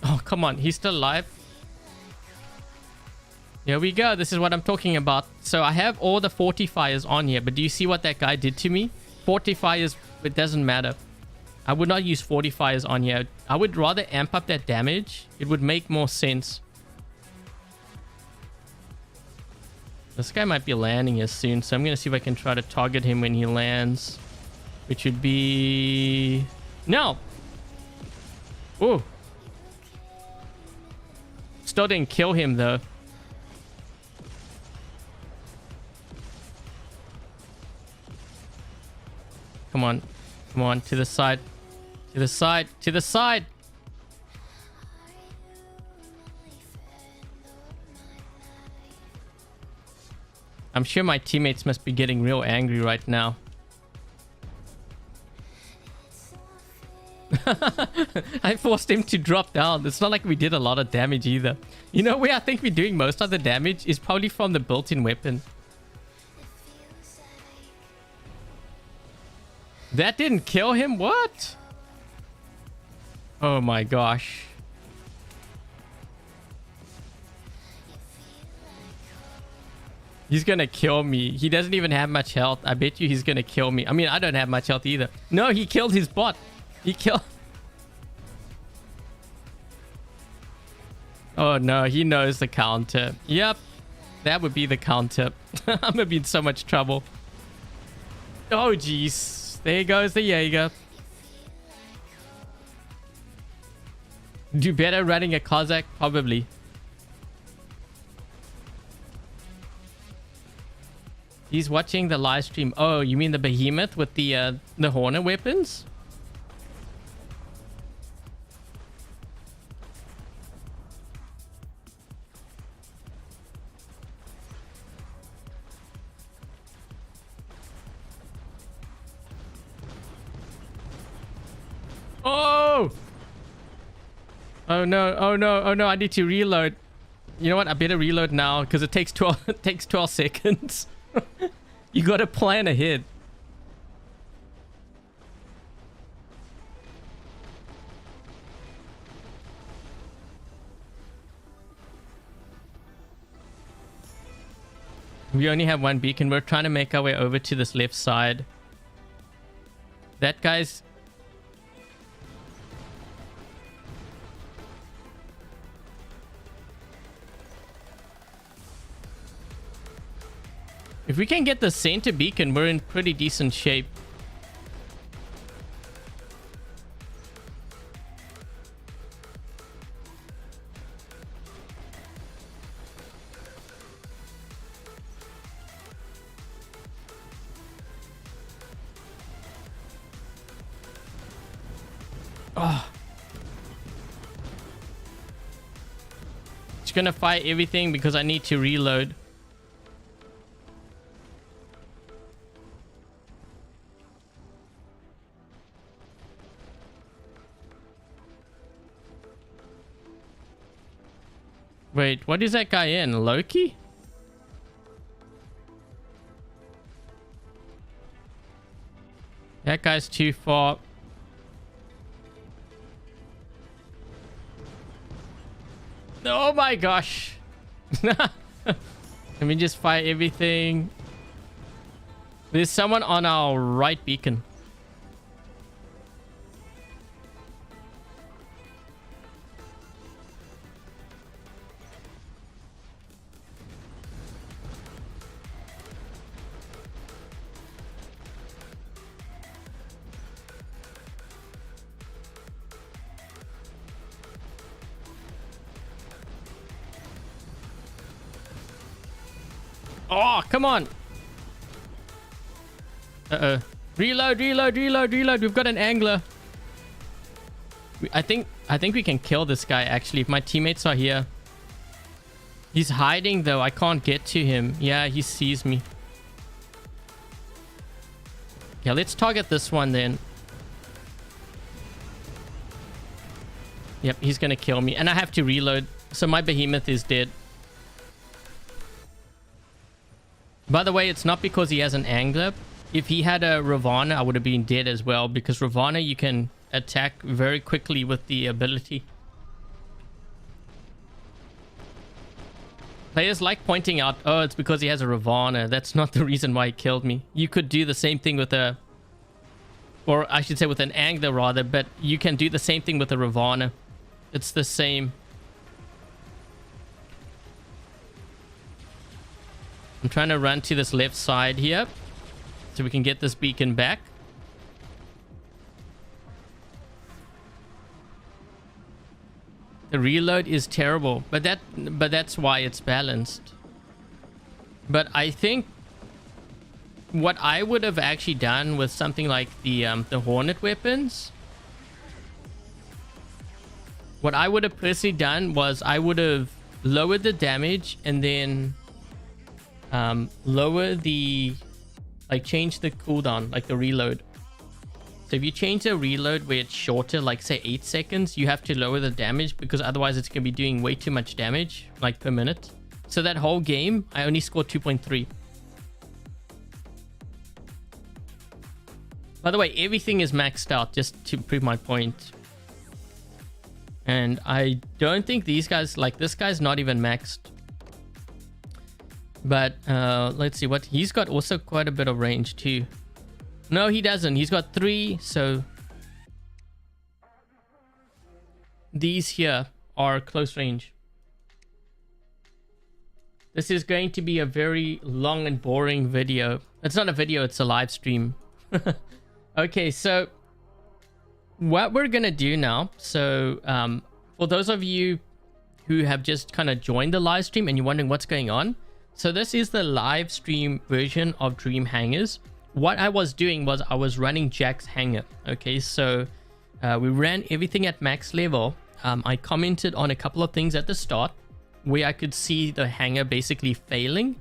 Oh, come on. He's still alive. Here we go. This is what I'm talking about. So I have all the fortifiers on here, but do you see what that guy did to me? Fortifiers, it doesn't matter. I would not use fortifiers on here. I would rather amp up that damage. It would make more sense. This guy might be landing here soon, so I'm going to see if I can try to target him when he lands. Which would be... No! Oh! Still didn't kill him, though. Come on. Come on. To the side. To the side. To the side. I'm sure my teammates must be getting real angry right now. I forced him to drop down. It's not like we did a lot of damage either. You know where I think we're doing most of the damage is probably from the built-in weapon. That didn't kill him? What? Oh my gosh. He's gonna kill me. He doesn't even have much health. I bet you he's gonna kill me. I mean, I don't have much health either. No, he killed his bot. He killed... Oh no, he knows the counter. Yep, that would be the counter. I'm gonna be in so much trouble. Oh jeez. There goes the Jaeger. Do better running a Cossack? Probably. He's watching the live stream. Oh, you mean the Behemoth with the Hornet weapons? Oh! Oh no, oh no, oh no, I need to reload. You know what? I better reload now because it takes 12 it takes 12 seconds. You gotta plan ahead. We only have one beacon. We're trying to make our way over to this left side. That guy's... If we can get the center beacon, we're in pretty decent shape. Oh. It's gonna fire everything because I need to reload. Wait, what is that guy in? Loki? That guy's too far. Oh my gosh. Let me just fire everything. There's someone on our right beacon. Oh, come on. Uh-oh. Reload, reload, reload, reload. We've got an angler. I think we can kill this guy, actually, if my teammates are here. He's hiding, though. I can't get to him. Yeah, he sees me. Yeah, let's target this one then. Yep, he's gonna kill me. And I have to reload. So my behemoth is dead. By the way, it's not because he has an angler. If he had a Ravana, I would have been dead as well. Because Ravana, you can attack very quickly with the ability. Players like pointing out, oh, it's because he has a Ravana. That's not the reason why he killed me. You could do the same thing with a... Or I should say with an angler rather. But you can do the same thing with a Ravana. It's the same. I'm trying to run to this left side here. So we can get this beacon back. The reload is terrible. But that's why it's balanced. But I think... what I would have actually done with something like the Hornet weapons... what I would have personally done was I would have lowered the damage and then lower the... like change the cooldown, like the reload. So if you change the reload where it's shorter, like say 8 seconds, you have to lower the damage because otherwise it's going to be doing way too much damage, like per minute. So that whole game, I only scored 2.3. By the way, everything is maxed out, just to prove my point. And I don't think these guys, like this guy's not even maxed. But let's see what he's got. Also quite a bit of range too. No, he doesn't. He's got 3. So these here are close range. This is going to be a very long and boring video. It's not a video, it's a live stream. Okay, so what we're gonna do now, so for those of you who have just kind of joined the live stream and you're wondering what's going on, so this is the live stream version of Dream Hangars. What I was doing was I was running Jack's hangar. Okay, so we ran everything at max level. I commented on a couple of things at the start where I could see the hangar basically failing.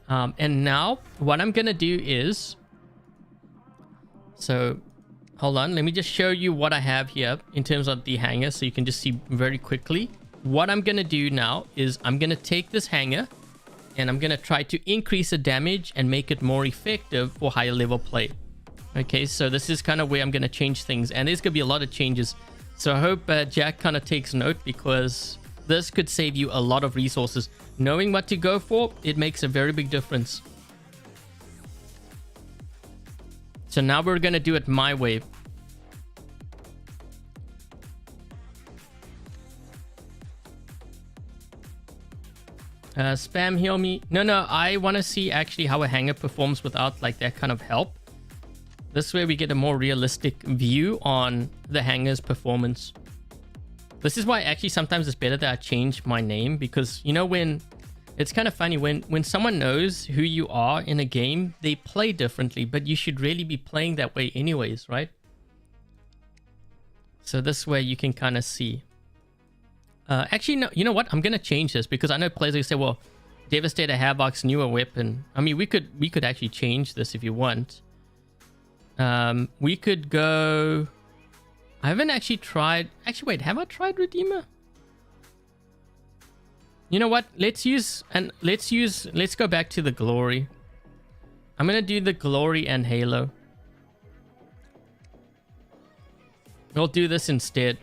And now what I'm gonna do is, so hold on, let me just show you what I have here in terms of the hangar so you can just see very quickly. What I'm gonna do now is I'm gonna take this hangar and I'm gonna try to increase the damage and make it more effective for higher level play. Okay, so this is kind of where I'm gonna change things, and there's gonna be a lot of changes. So I hope Jack kind of takes note, because this could save you a lot of resources. Knowing what to go for, it makes a very big difference. So now we're gonna do it my way. Spam heal me. No, I want to see actually how a hangar performs without like that kind of help. This way we get a more realistic view on the hangar's performance. This is why actually sometimes it's better that I change my name, because you know, when it's kind of funny when someone knows who you are in a game, they play differently, but you should really be playing that way anyways, right? So this way you can kind of see. Actually, no, you know what? I'm gonna change this because I know players will say, "Well, Devastator Havok's newer weapon." I mean, we could actually change this if you want. We could go. I haven't actually tried. Actually, wait, have I tried Redeemer? You know what? Let's go back to the Glory. I'm gonna do the Glory and Halo. We'll do this instead.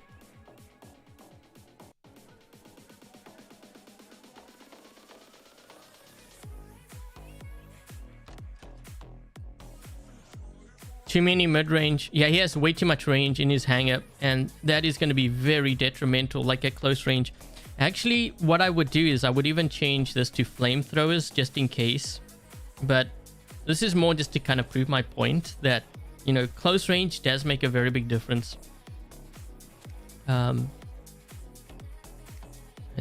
Too many mid-range. Yeah, he has way too much range in his hangar, and that is going to be very detrimental, like at close range. Actually, what I would do is I would even change this to flamethrowers just in case. But this is more just to kind of prove my point that, you know, close range does make a very big difference. Let's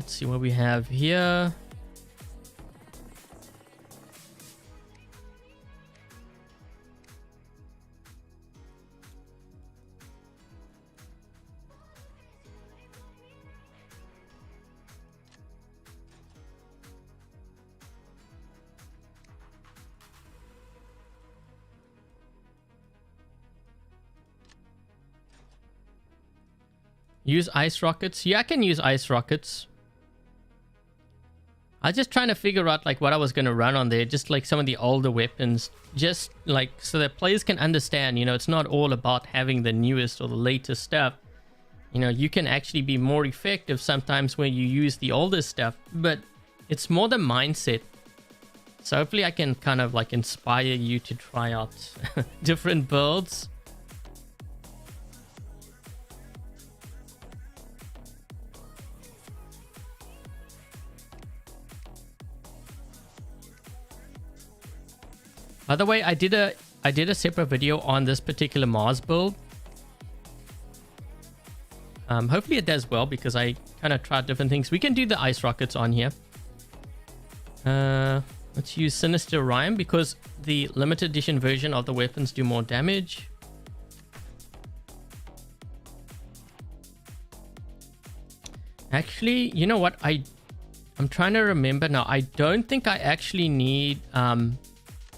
see what we have here. Use ice rockets. Yeah, I can use ice rockets. I was just trying to figure out like what I was going to run on there. Just like some of the older weapons. Just like so that players can understand, you know, it's not all about having the newest or the latest stuff. You know, you can actually be more effective sometimes when you use the older stuff. But it's more the mindset. So hopefully I can kind of like inspire you to try out different builds. By the way, I did a separate video on this particular Mars build. Hopefully it does well because I kind of tried different things. We can do the ice rockets on here. Let's use Sinister Rhyme because the limited edition version of the weapons do more damage. Actually, you know what? I'm trying to remember now. I don't think I actually need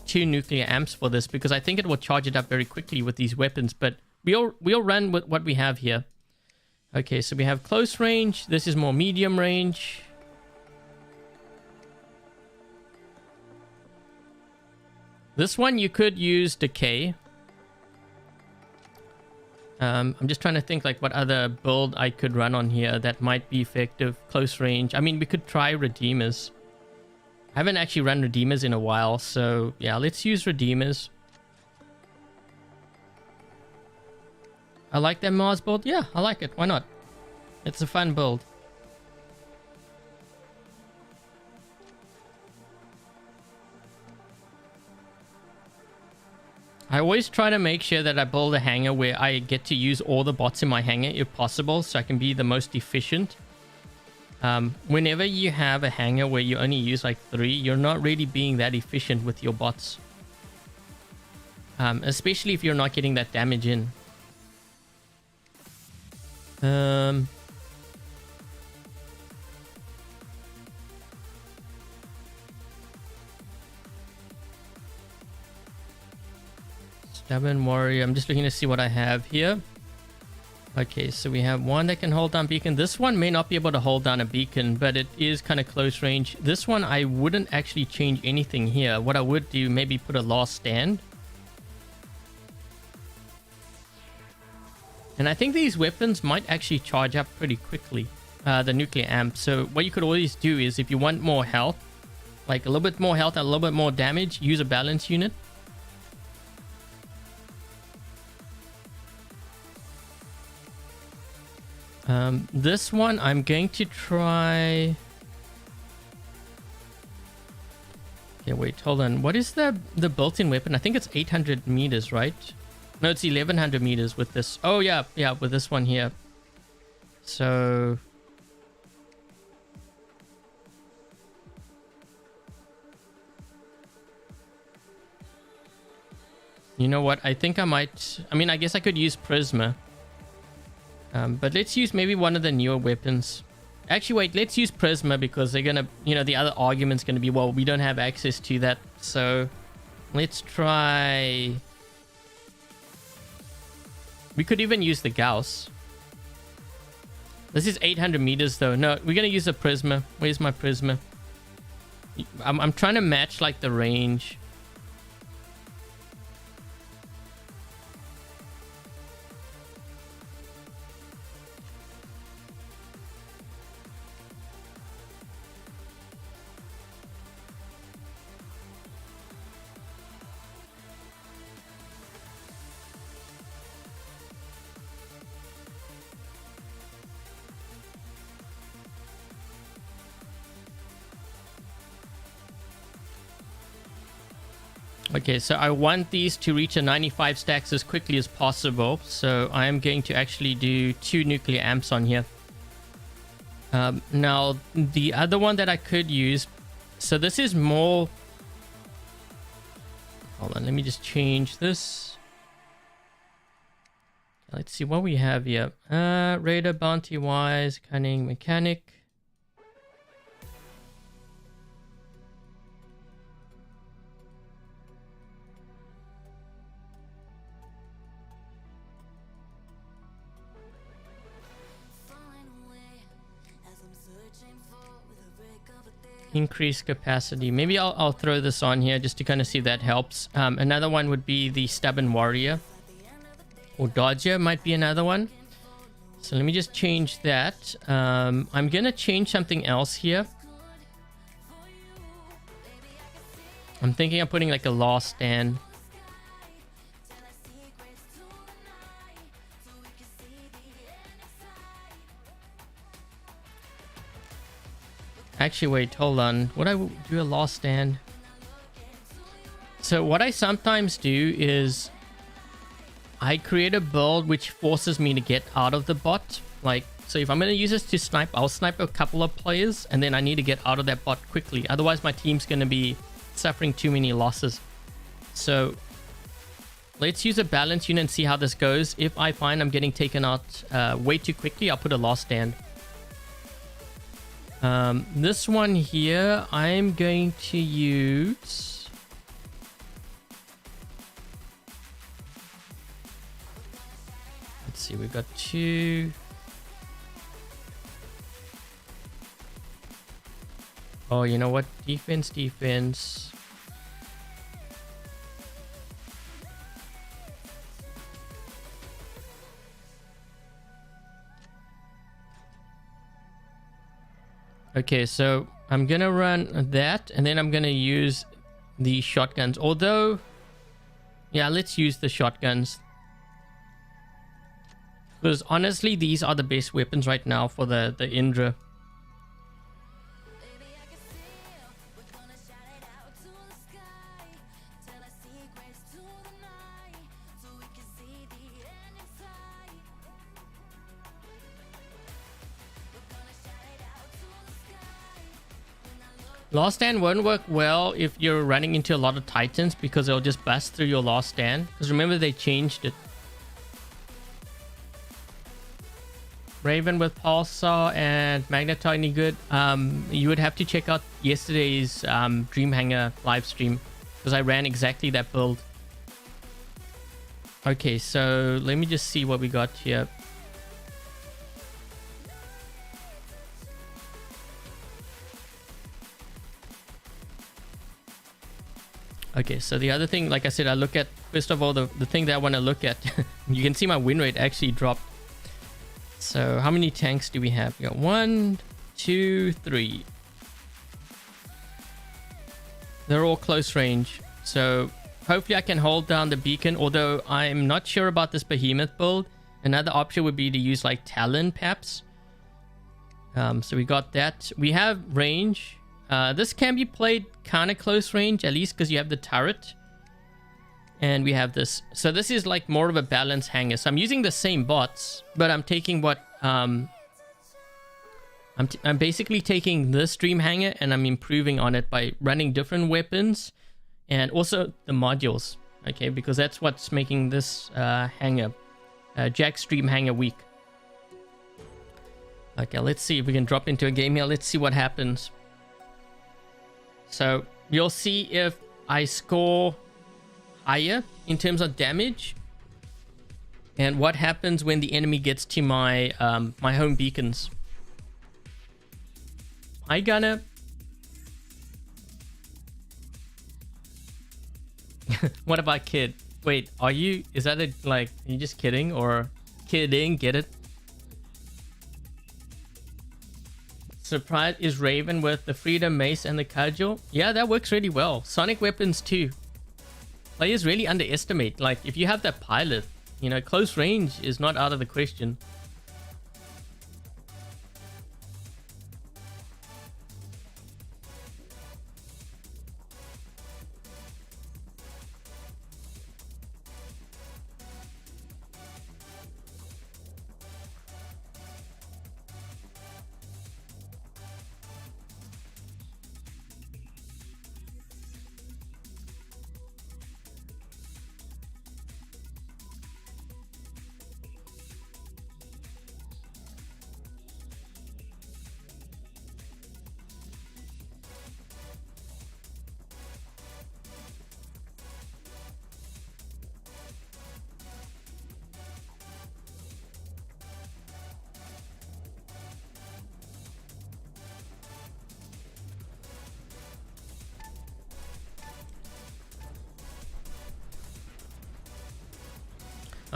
2 nuclear amps for this because I think it will charge it up very quickly with these weapons. But we'll run with what we have here. Okay, so we have close range. This is more medium range. This one you could use Decay. I'm just trying to think like what other build I could run on here that might be effective. Close range. I mean, we could try Redeemers. I haven't actually run Redeemers in a while, so yeah, let's use Redeemers. I like that Mars build. Yeah, I like it. Why not? It's a fun build. I always try to make sure that I build a hangar where I get to use all the bots in my hangar if possible, so I can be the most efficient. Whenever you have a hangar where you only use like 3, you're not really being that efficient with your bots. Especially if you're not getting that damage in. Stubborn Warrior. I'm just looking to see what I have here. Okay, so we have one that can hold down beacon. This one may not be able to hold down a beacon, but it is kind of close range. This one, I wouldn't actually change anything here. What I would do, maybe put a last stand. And I think these weapons might actually charge up pretty quickly, the nuclear amp. So what you could always do is if you want more health, like a little bit more health and a little bit more damage, use a balance unit. This one I'm going to try. Okay, wait, hold on. What is the built-in weapon? I think it's 800 meters, right? No, it's 1100 meters with this. Oh yeah, with this one here. So you know what? I think I might. I mean, I guess I could use Prisma. But let's use maybe one of the newer weapons. Actually, wait, let's use Prisma because they're going to, you know, the other argument's going to be, well, we don't have access to that. So let's try. We could even use the Gauss. This is 800 meters though. No, we're going to use a Prisma. Where's my Prisma? I'm trying to match like the range. Okay, so I want these to reach a 95 stacks as quickly as possible. So I am going to actually do 2 nuclear amps on here. Now, the other one that I could use... So this is more... Hold on, let me just change this. Let's see what we have here. Raider, Bounty-wise, Cunning, Mechanic. Increase capacity. Maybe I'll throw this on here just to kind of see if that helps. Another one would be the Stubborn Warrior. Or Dodger might be another one. So let me just change that. I'm going to change something else here. I'm thinking of putting like a last stand. Actually, wait, hold on. Would I do a last stand? So what I sometimes do is I create a build which forces me to get out of the bot. Like, so if I'm going to use this to snipe, I'll snipe a couple of players and then I need to get out of that bot quickly. Otherwise, my team's going to be suffering too many losses. So let's use a balance unit and see how this goes. If I find I'm getting taken out way too quickly, I'll put a last stand. This one here, I'm going to use... Let's see, we've got 2. Oh, you know what? Defense. Okay, so I'm gonna run that, and then I'm gonna use the shotguns. Although, yeah, let's use the shotguns. Because honestly, these are the best weapons right now for the Indra. Last stand won't work well if you're running into a lot of titans because they'll just bust through your last stand. Because remember, they changed it. Raven with Pulsar and Magnetar any good? You would have to check out yesterday's Dream Hangar live stream because I ran exactly that build. Okay, so let me just see what we got here. Okay, so the other thing, like I said, I look at, first of all, the thing that I want to look at. You can see my win rate actually dropped. So how many tanks do we have? We got 1, 2, 3. They're all close range. So hopefully I can hold down the beacon, although I'm not sure about this Behemoth build. Another option would be to use like Talon perhaps. So we got that. We have range. This can be played kind of close range, at least because you have the turret. And we have this. So this is like more of a balanced hangar. So I'm using the same bots, but I'm taking what... I'm basically taking this Dream Hangar and I'm improving on it by running different weapons. And also the modules. Okay, because that's what's making this hangar, Jack's Dream Hangar, weak. Okay, let's see if we can drop into a game here. Let's see what happens. So you'll see if I score higher in terms of damage and what happens when the enemy gets to my my home beacons. Hi Gunner. What about kid? Wait, are you, is that a, like, are you just kidding or kidding? Get it? Surprise is Raven with the Freedom Mace and the Cudgel. Yeah, that works really well. Sonic weapons too. Players really underestimate. Like, if you have that pilot, you know, close range is not out of the question.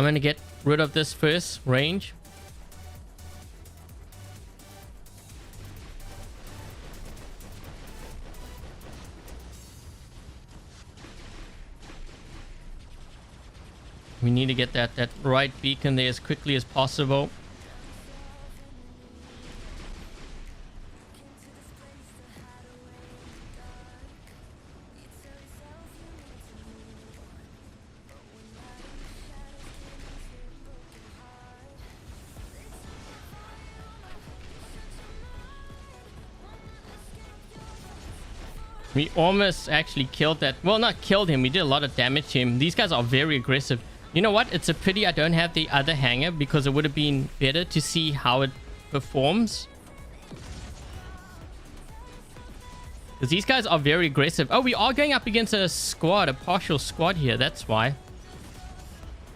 I'm going to get rid of this first range. We need to get that right beacon there as quickly as possible. We almost actually killed that. Well, not killed him. We did a lot of damage to him. These guys are very aggressive. You know what? It's a pity I don't have the other hangar, because it would have been better to see how it performs. Because these guys are very aggressive. Oh, we are going up against a squad, a partial squad here. That's why.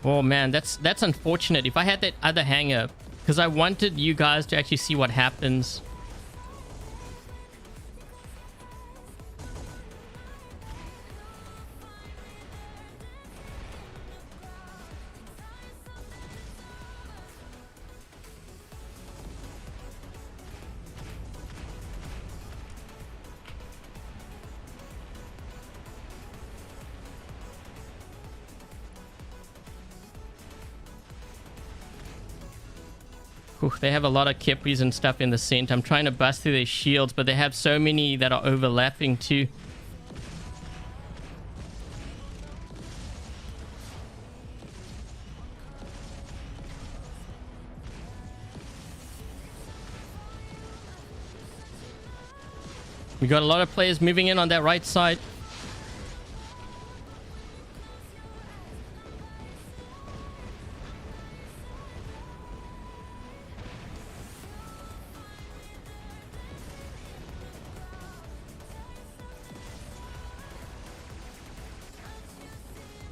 Oh, man. That's unfortunate. If I had that other hangar, because I wanted you guys to actually see what happens. They have a lot of Kepris and stuff in the center. I'm trying to bust through their shields, but they have so many that are overlapping too. We got a lot of players moving in on that right side.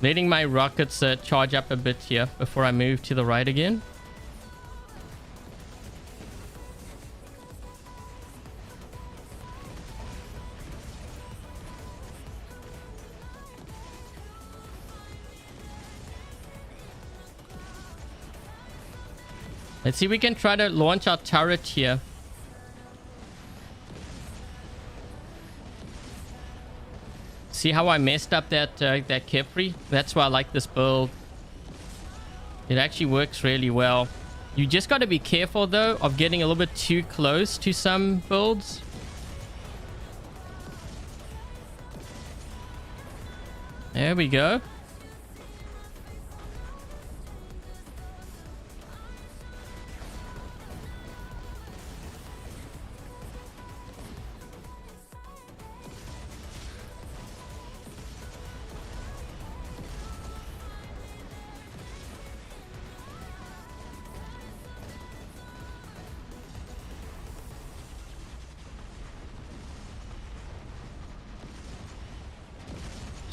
Letting my rockets charge up a bit here before I move to the right again. Let's see if we can try to launch our turret here. See how I messed up that Kepri? That's why I like this build. It actually works really well. You just got to be careful though of getting a little bit too close to some builds. There we go.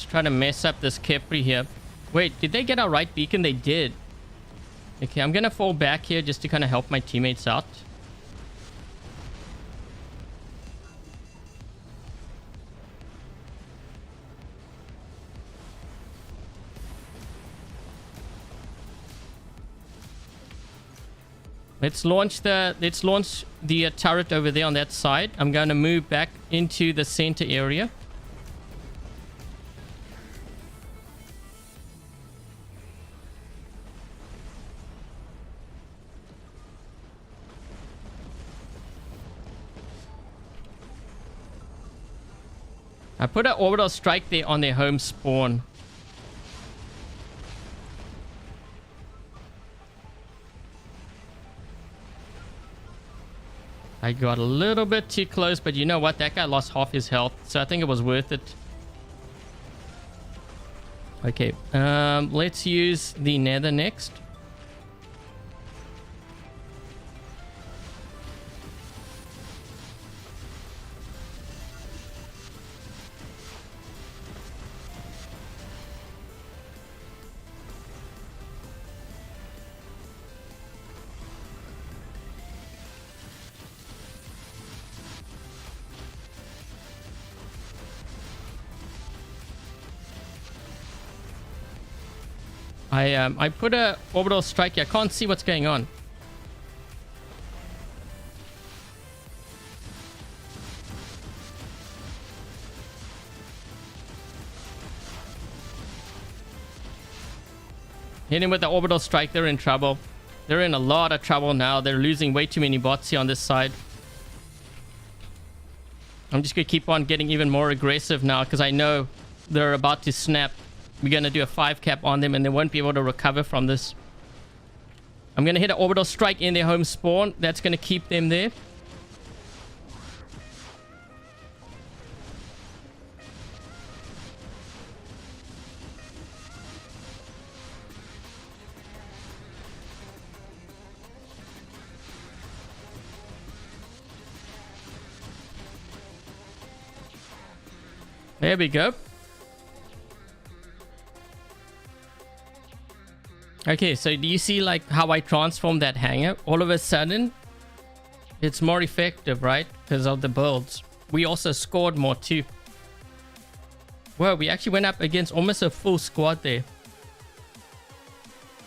Trying to mess up this Kepri here. Wait, did they get our right beacon? They did. Okay, I'm gonna fall back here just to kind of help my teammates out. Let's launch the turret over there on that side. I'm gonna move back into the center area. I put an orbital strike there on their home spawn. I got a little bit too close, but you know what? That guy lost half his health, so I think it was worth it. Okay, let's use the Nether next. I put a orbital strike here. I can't see what's going on. Hit him with the orbital strike. They're in trouble. They're in a lot of trouble now. They're losing way too many bots here on this side. I'm just going to keep on getting even more aggressive now because I know they're about to snap. We're going to do a 5 cap on them and they won't be able to recover from this. I'm going to hit an orbital strike in their home spawn. That's going to keep them there. There we go. Okay, so do you see like how I transformed that hangar? All of a sudden, it's more effective, right? Because of the builds. We also scored more too. Well, we actually went up against almost a full squad there.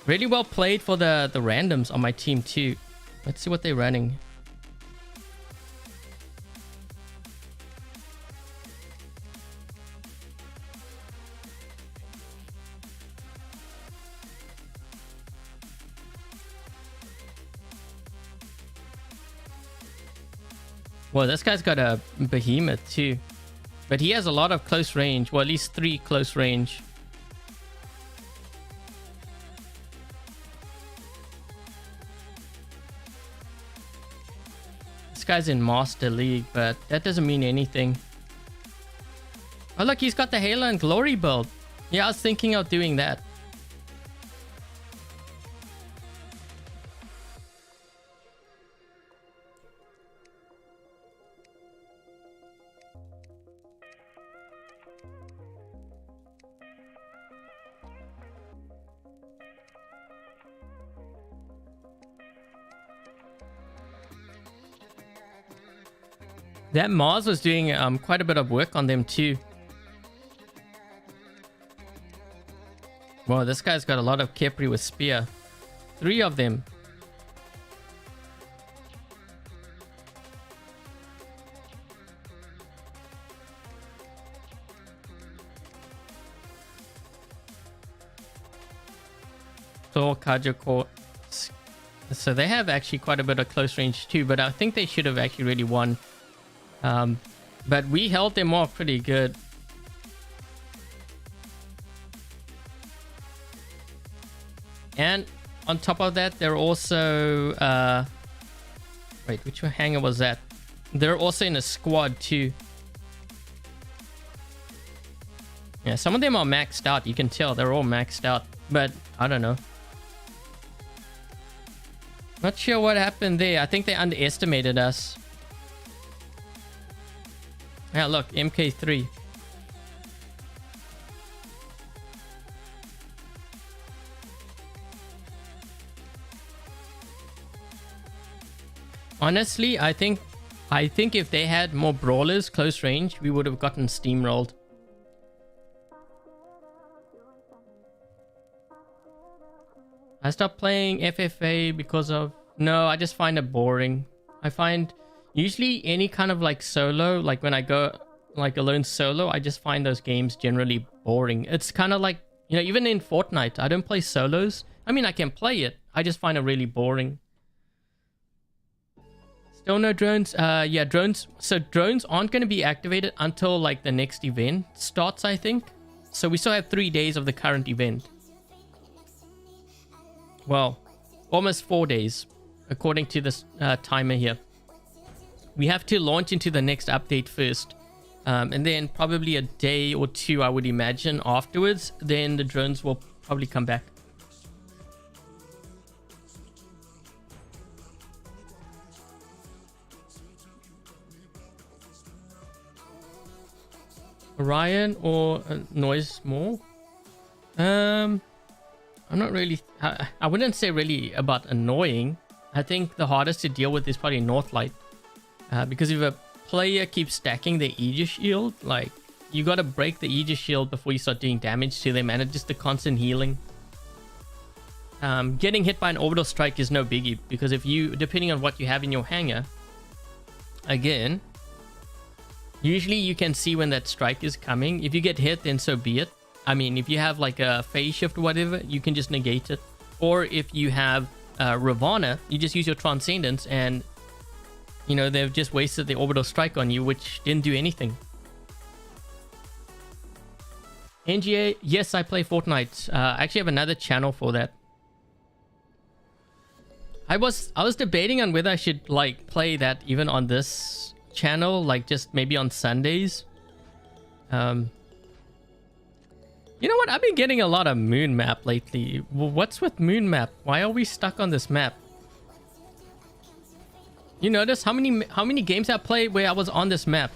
Really well played for the randoms on my team too. Let's see what they're running. Well, this guy's got a Behemoth too. But he has a lot of close range. Well, at least 3 close range. This guy's in Master League, but that doesn't mean anything. Oh, look, he's got the Halo and Glory build. Yeah, I was thinking of doing that. That Mars was doing quite a bit of work on them too. Wow, this guy's got a lot of Kepri with spear. 3 of them. So Kajako. So they have actually quite a bit of close range too, but I think they should have actually really won. But we held them off pretty good. And on top of that, they're also wait, which hangar was that? They're also in a squad too. Yeah, some of them are maxed out. You can tell they're all maxed out, but I don't know. Not sure what happened there. I think they underestimated us. Yeah, look, MK3. Honestly, I think if they had more brawlers close range, we would have gotten steamrolled. I stopped playing FFA because of... No, I just find it boring. I find... Usually any kind of like solo, like when I go like alone solo, I just find those games generally boring. It's kind of like, you know, even in Fortnite, I don't play solos. I mean, I can play it. I just find it really boring. Still no drones? Yeah, drones. So drones aren't going to be activated until like the next event starts, I think. So we still have 3 days of the current event. Well, almost 4 days, according to this timer here. We have to launch into the next update first. And then probably a day or 2, I would imagine, afterwards. Then the drones will probably come back. Orion or Noise more? I'm not really... I wouldn't say really about annoying. I think the hardest to deal with is probably Northlight. Because if a player keeps stacking their Aegis shield, like, you gotta break the Aegis shield before you start doing damage to them, and it's just the constant healing. getting hit by an orbital strike is no biggie, because if you, depending on what you have in your hangar, again, usually you can see when that strike is coming. If you get hit, then so be it. I mean, if you have like a phase shift or whatever, you can just negate it. Or if you have Ravana, you just use your Transcendence and, you know, they've just wasted the orbital strike on you, which didn't do anything. NGA, yes, I play Fortnite. I actually have another channel for that. I was debating on whether I should like play that even on this channel, like just maybe on Sundays. You know what? I've been getting a lot of moon map lately. Well, what's with moon map? Why are we stuck on this map? You notice how many games I played where I was on this map?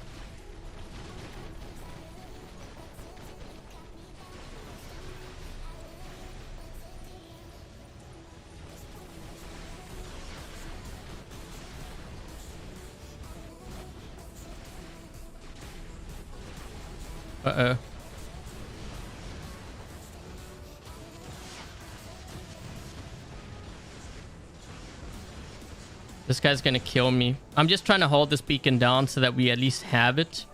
Uh-oh. This guy's gonna kill me. I'm just trying to hold this beacon down so that we at least have it.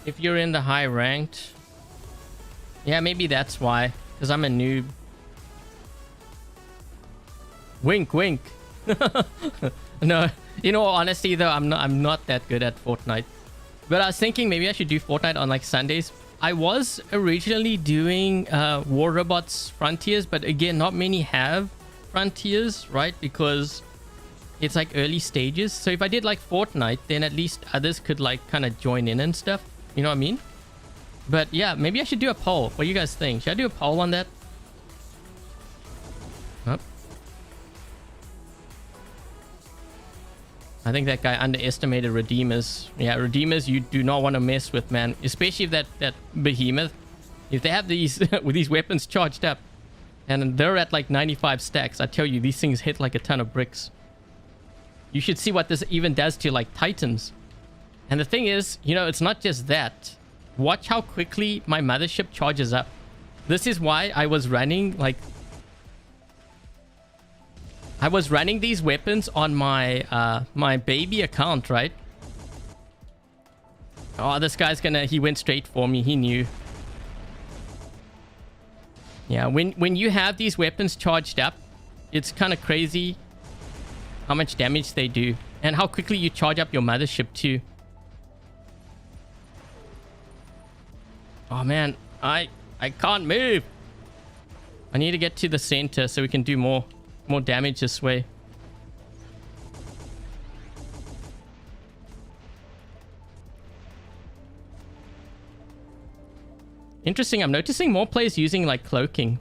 If you're in the high ranked. Yeah, maybe that's why. Because I'm a noob. Wink, wink. No, in all honesty though, I'm not that good at Fortnite. But I was thinking maybe I should do Fortnite on like Sundays. I was originally doing War Robots Frontiers, but again, not many have Frontiers, right? Because it's like early stages. So if I did like Fortnite, then at least others could like kind of join in and stuff. You know what I mean? But yeah, maybe I should do a poll. What do you guys think? Should I do a poll on that? Oh. I think that guy underestimated Redeemers. Yeah, Redeemers you do not want to mess with, man. Especially if that Behemoth. If they have these with these weapons charged up and they're at like 95 stacks, I tell you, these things hit like a ton of bricks. You should see what this even does to like Titans. And the thing is, you know, it's not just that. Watch how quickly my mothership charges up. This is why I was running like... I was running these weapons on my my baby account, right? Oh, this guy's gonna... He went straight for me. He knew. Yeah, when you have these weapons charged up, it's kind of crazy how much damage they do. And how quickly you charge up your mothership too. Oh man, I can't move. I need to get to the center so we can do more damage this way. Interesting, I'm noticing more players using like cloaking.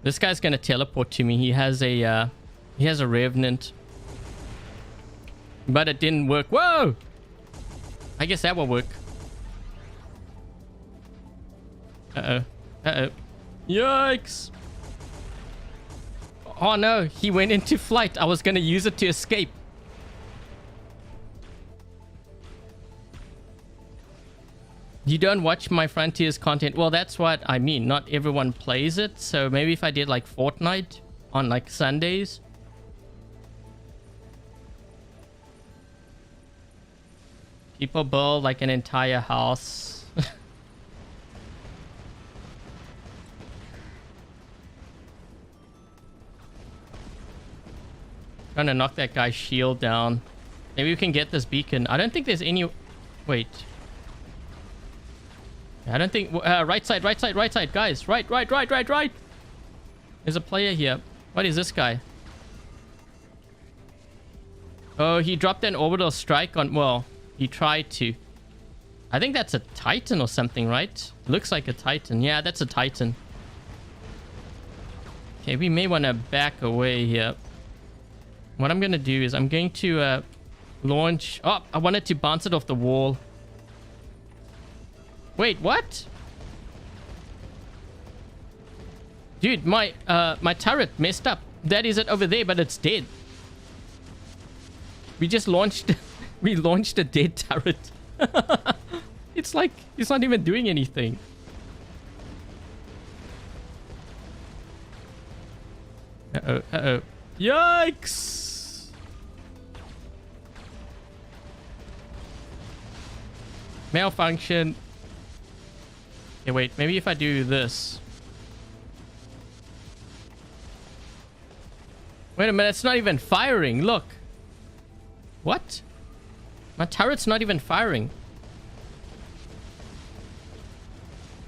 This guy's gonna teleport to me. He has a revenant. But it didn't work. Whoa! I guess that will work. Uh-oh. Uh-oh. Yikes! Oh no, he went into flight. I was gonna use it to escape. You don't watch my Frontiers content. Well, that's what I mean. Not everyone plays it. So maybe if I did like Fortnite on like Sundays. People build like an entire house. Trying to knock that guy's shield down. Maybe we can get this beacon. I don't think there's any... Wait. I don't think... right side, right side, right side. Guys, right. There's a player here. What is this guy? Oh, he dropped an orbital strike on... Well, he tried to. I think that's a Titan or something, right? Looks like a Titan. Yeah, that's a Titan. Okay, we may want to back away here. What I'm going to do is I'm going to launch... Oh, I wanted to bounce it off the wall. Wait, what? Dude, my turret messed up. That is it over there, but it's dead. We just launched... we launched a dead turret. It's like... it's not even doing anything. Uh-oh, uh-oh. Yikes! Malfunction. Okay, wait. Maybe if I do this. Wait a minute. It's not even firing. Look. What? My turret's not even firing.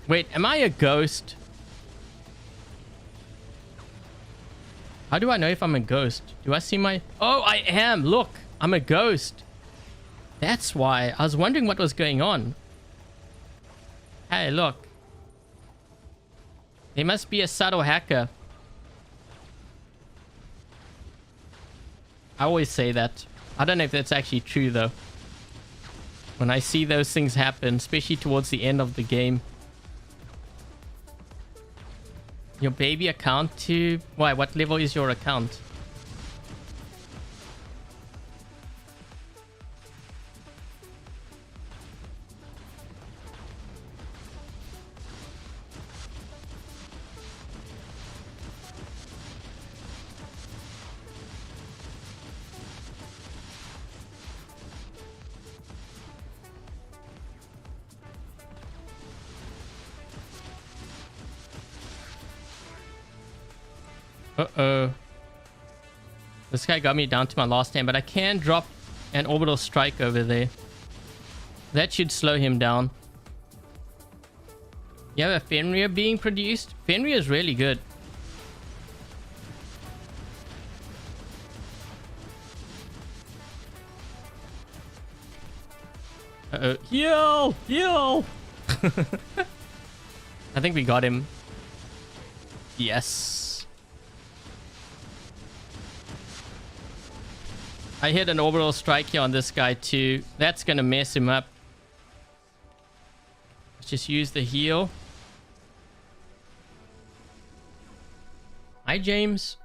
Wait, am I a ghost? How do I know if I'm a ghost? Do I see my... Oh, I am. Look, I'm a ghost. That's why. I was wondering what was going on. Hey, look. There must be a subtle hacker. I always say that. I don't know if that's actually true, though. When I see those things happen, especially towards the end of the game. Your baby account to... Why? What level is your account? Uh-oh. This guy got me down to my last name, but I can drop an orbital strike over there. That should slow him down. You have a Fenrir being produced? Fenrir is really good. Uh-oh. Heal! Heal! I think we got him. Yes. I hit an orbital strike here on this guy too. That's gonna mess him up. Let's just use the heal. Hi, James.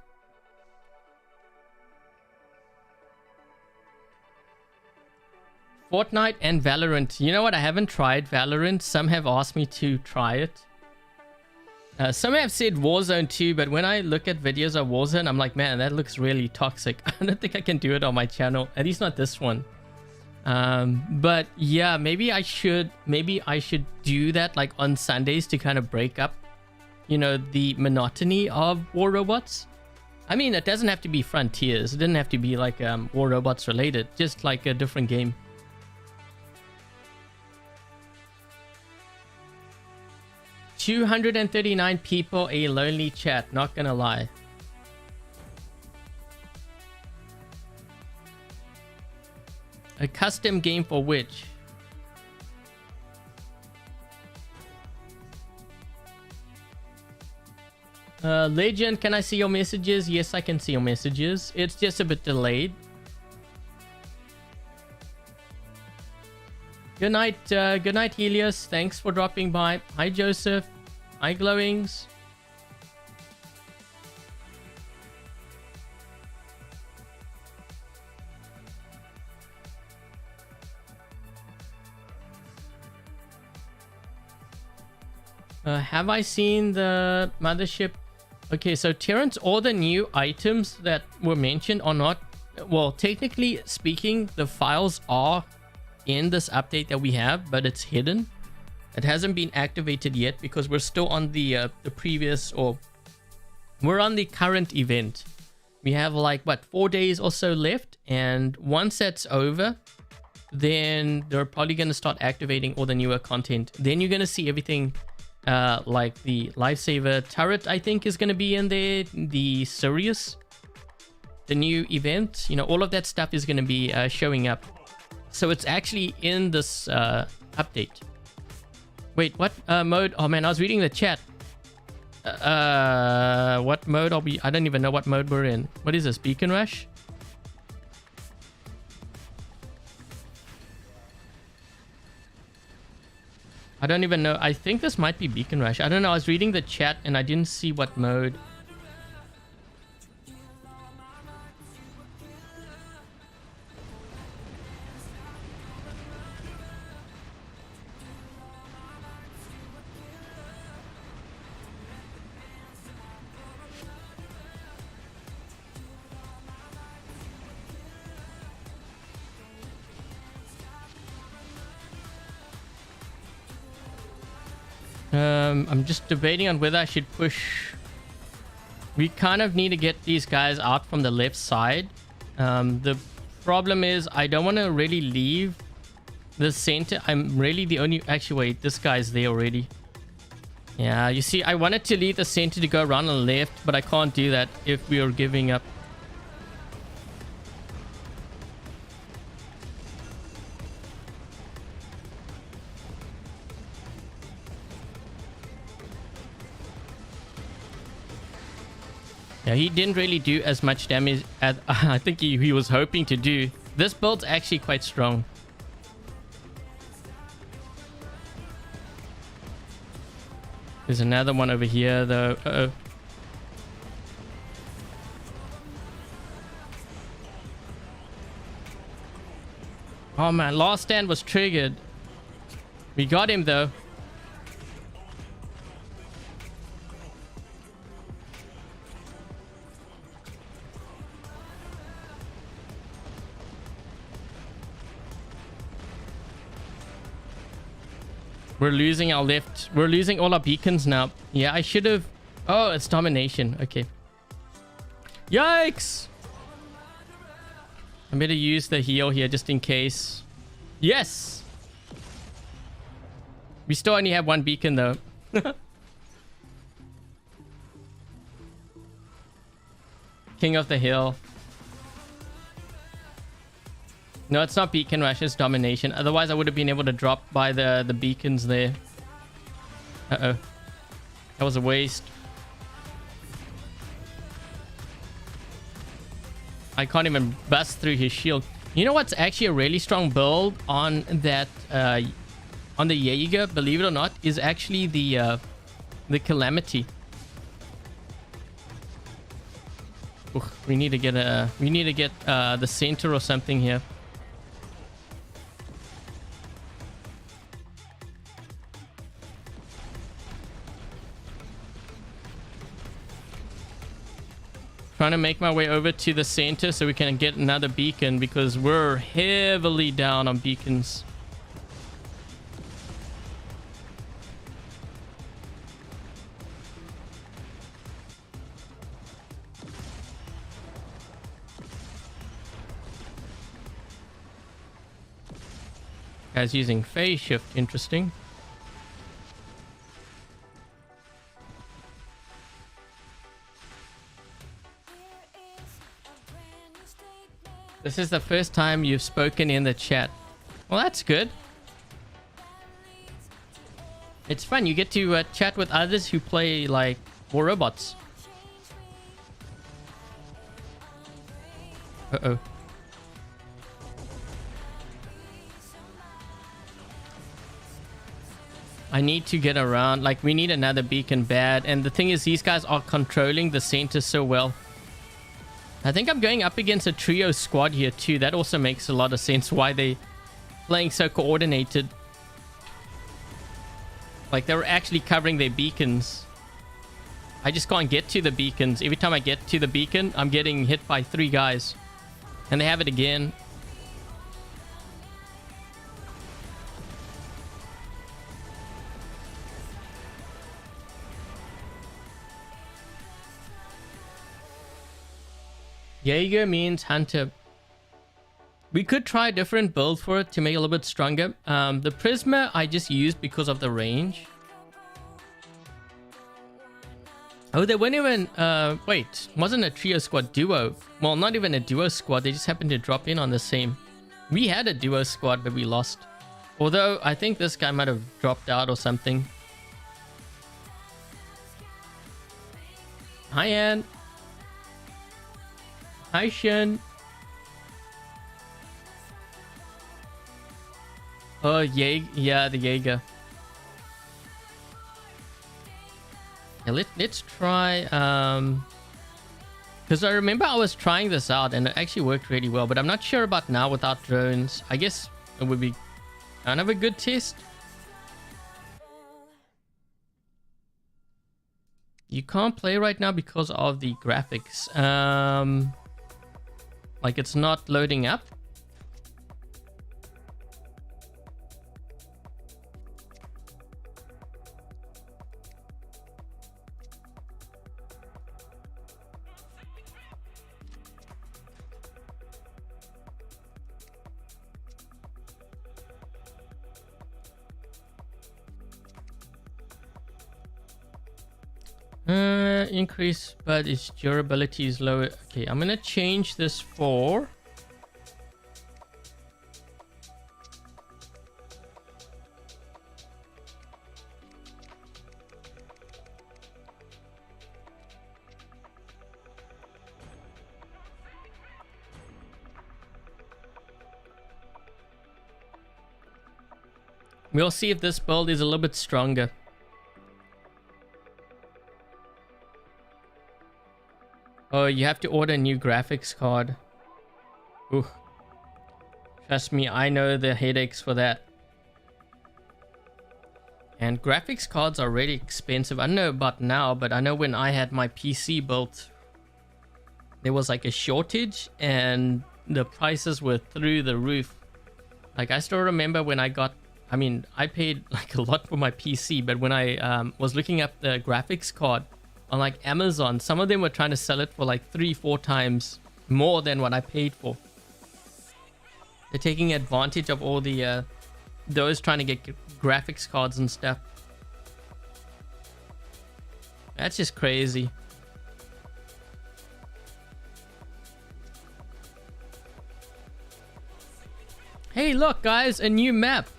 Fortnite and Valorant. You know what? I haven't tried Valorant. Some have asked me to try it. Some have said Warzone too, but when I look at videos of Warzone, I'm like, man, that looks really toxic. I don't think I can do it on my channel. At least not this one. But yeah, maybe I should do that like on Sundays to kind of break up, you know, the monotony of War Robots. I mean, it doesn't have to be Frontiers. It doesn't have to be like War Robots related. Just like a different game. $239 people, a lonely chat, not gonna lie. A custom game for which? Legend, can I see your messages? Yes, I can see your messages. It's just a bit delayed. Good night, Helios. Thanks for dropping by. Hi, Joseph. Hi, Glowings. Have I seen the mothership? Okay, so Terrence, all the new items that were mentioned are not... Well, technically speaking, the files are in this update that we have, but it's hidden. It hasn't been activated yet because we're still on the previous, or we're on the current event. We have like, what, 4 days or so left, and once that's over, then they're probably going to start activating all the newer content. Then you're going to see everything like the Lifesaver turret, I think, is going to be in there, the Sirius, the new event, you know, all of that stuff is going to be showing up. So it's actually in this update. Wait, what mode? Oh man, I was reading the chat. What mode are we? I don't even know what mode we're in. What is this? Beacon Rush? I don't even know. I think this might be Beacon Rush. I don't know. I was reading the chat and I didn't see what mode. I'm just debating on whether I should push. We kind of need to get these guys out from the left side. The problem is I don't want to really leave the center. I'm really the only... Actually, wait. This guy's there already. Yeah, you see, I wanted to leave the center to go around on the left, but I can't do that if we are giving up. Yeah, he didn't really do as much damage as I think he was hoping to do. This build's actually quite strong. There's another one over here, though. Uh-oh. Oh, man. Last stand was triggered. We got him, though. We're losing our left. We're losing all our beacons now. Yeah, I should have... Oh, it's domination. Okay. Yikes! I better use the heal here just in case. Yes! We still only have one beacon, though. King of the hill. No, it's not beacon rush, it's domination. Otherwise, I would have been able to drop by the beacons there. Uh-oh. That was a waste. I can't even bust through his shield. You know what's actually a really strong build on that, on the Jaeger, believe it or not, is actually the Calamity. Ooh, we need to get the center or something here. Trying to make my way over to the center so we can get another beacon because we're heavily down on beacons. Guys using phase shift, interesting. This is the first time you've spoken in the chat. Well, that's good. It's fun. You get to chat with others who play, like, War Robots. Uh-oh. I need to get around. Like, we need another beacon bad. And the thing is, these guys are controlling the center so well. I think I'm going up against a trio squad here too. That also makes a lot of sense why they playing so coordinated. Like, they're actually covering their beacons. I just can't get to the beacons. Every time I get to the beacon, I'm getting hit by 3 guys. And they have it again. Jaeger means hunter. We could try a different build for it to make it a little bit stronger. The Prisma I just used because of the range. Oh, they weren't even... wait, wasn't a trio squad duo. Well, not even a duo squad. They just happened to drop in on the same. We had a duo squad, but we lost. Although, I think this guy might have dropped out or something. Hi, Ann. Hi, Shen. Oh, yeah, the Jaeger. Yeah, let's try, because I remember I was trying this out and it actually worked really well, but I'm not sure about now without drones. I guess it would be kind of a good test. You can't play right now because of the graphics. Like, it's not loading up. Increase, but its durability is lower. Okay, I'm gonna change this for... We'll see if this build is a little bit stronger. Oh, you have to order a new graphics card. Ooh. Trust me, I know the headaches for that. And graphics cards are really expensive. I don't know about now, but I know when I had my PC built, there was like a shortage and the prices were through the roof. Like, I still remember when I got... I mean, I paid like a lot for my PC, but when I was looking up the graphics card on like Amazon, some of them were trying to sell it for like 3-4 times more than what I paid for. They're taking advantage of all the those trying to get graphics cards and stuff. That's just crazy. Hey, look guys, a new map.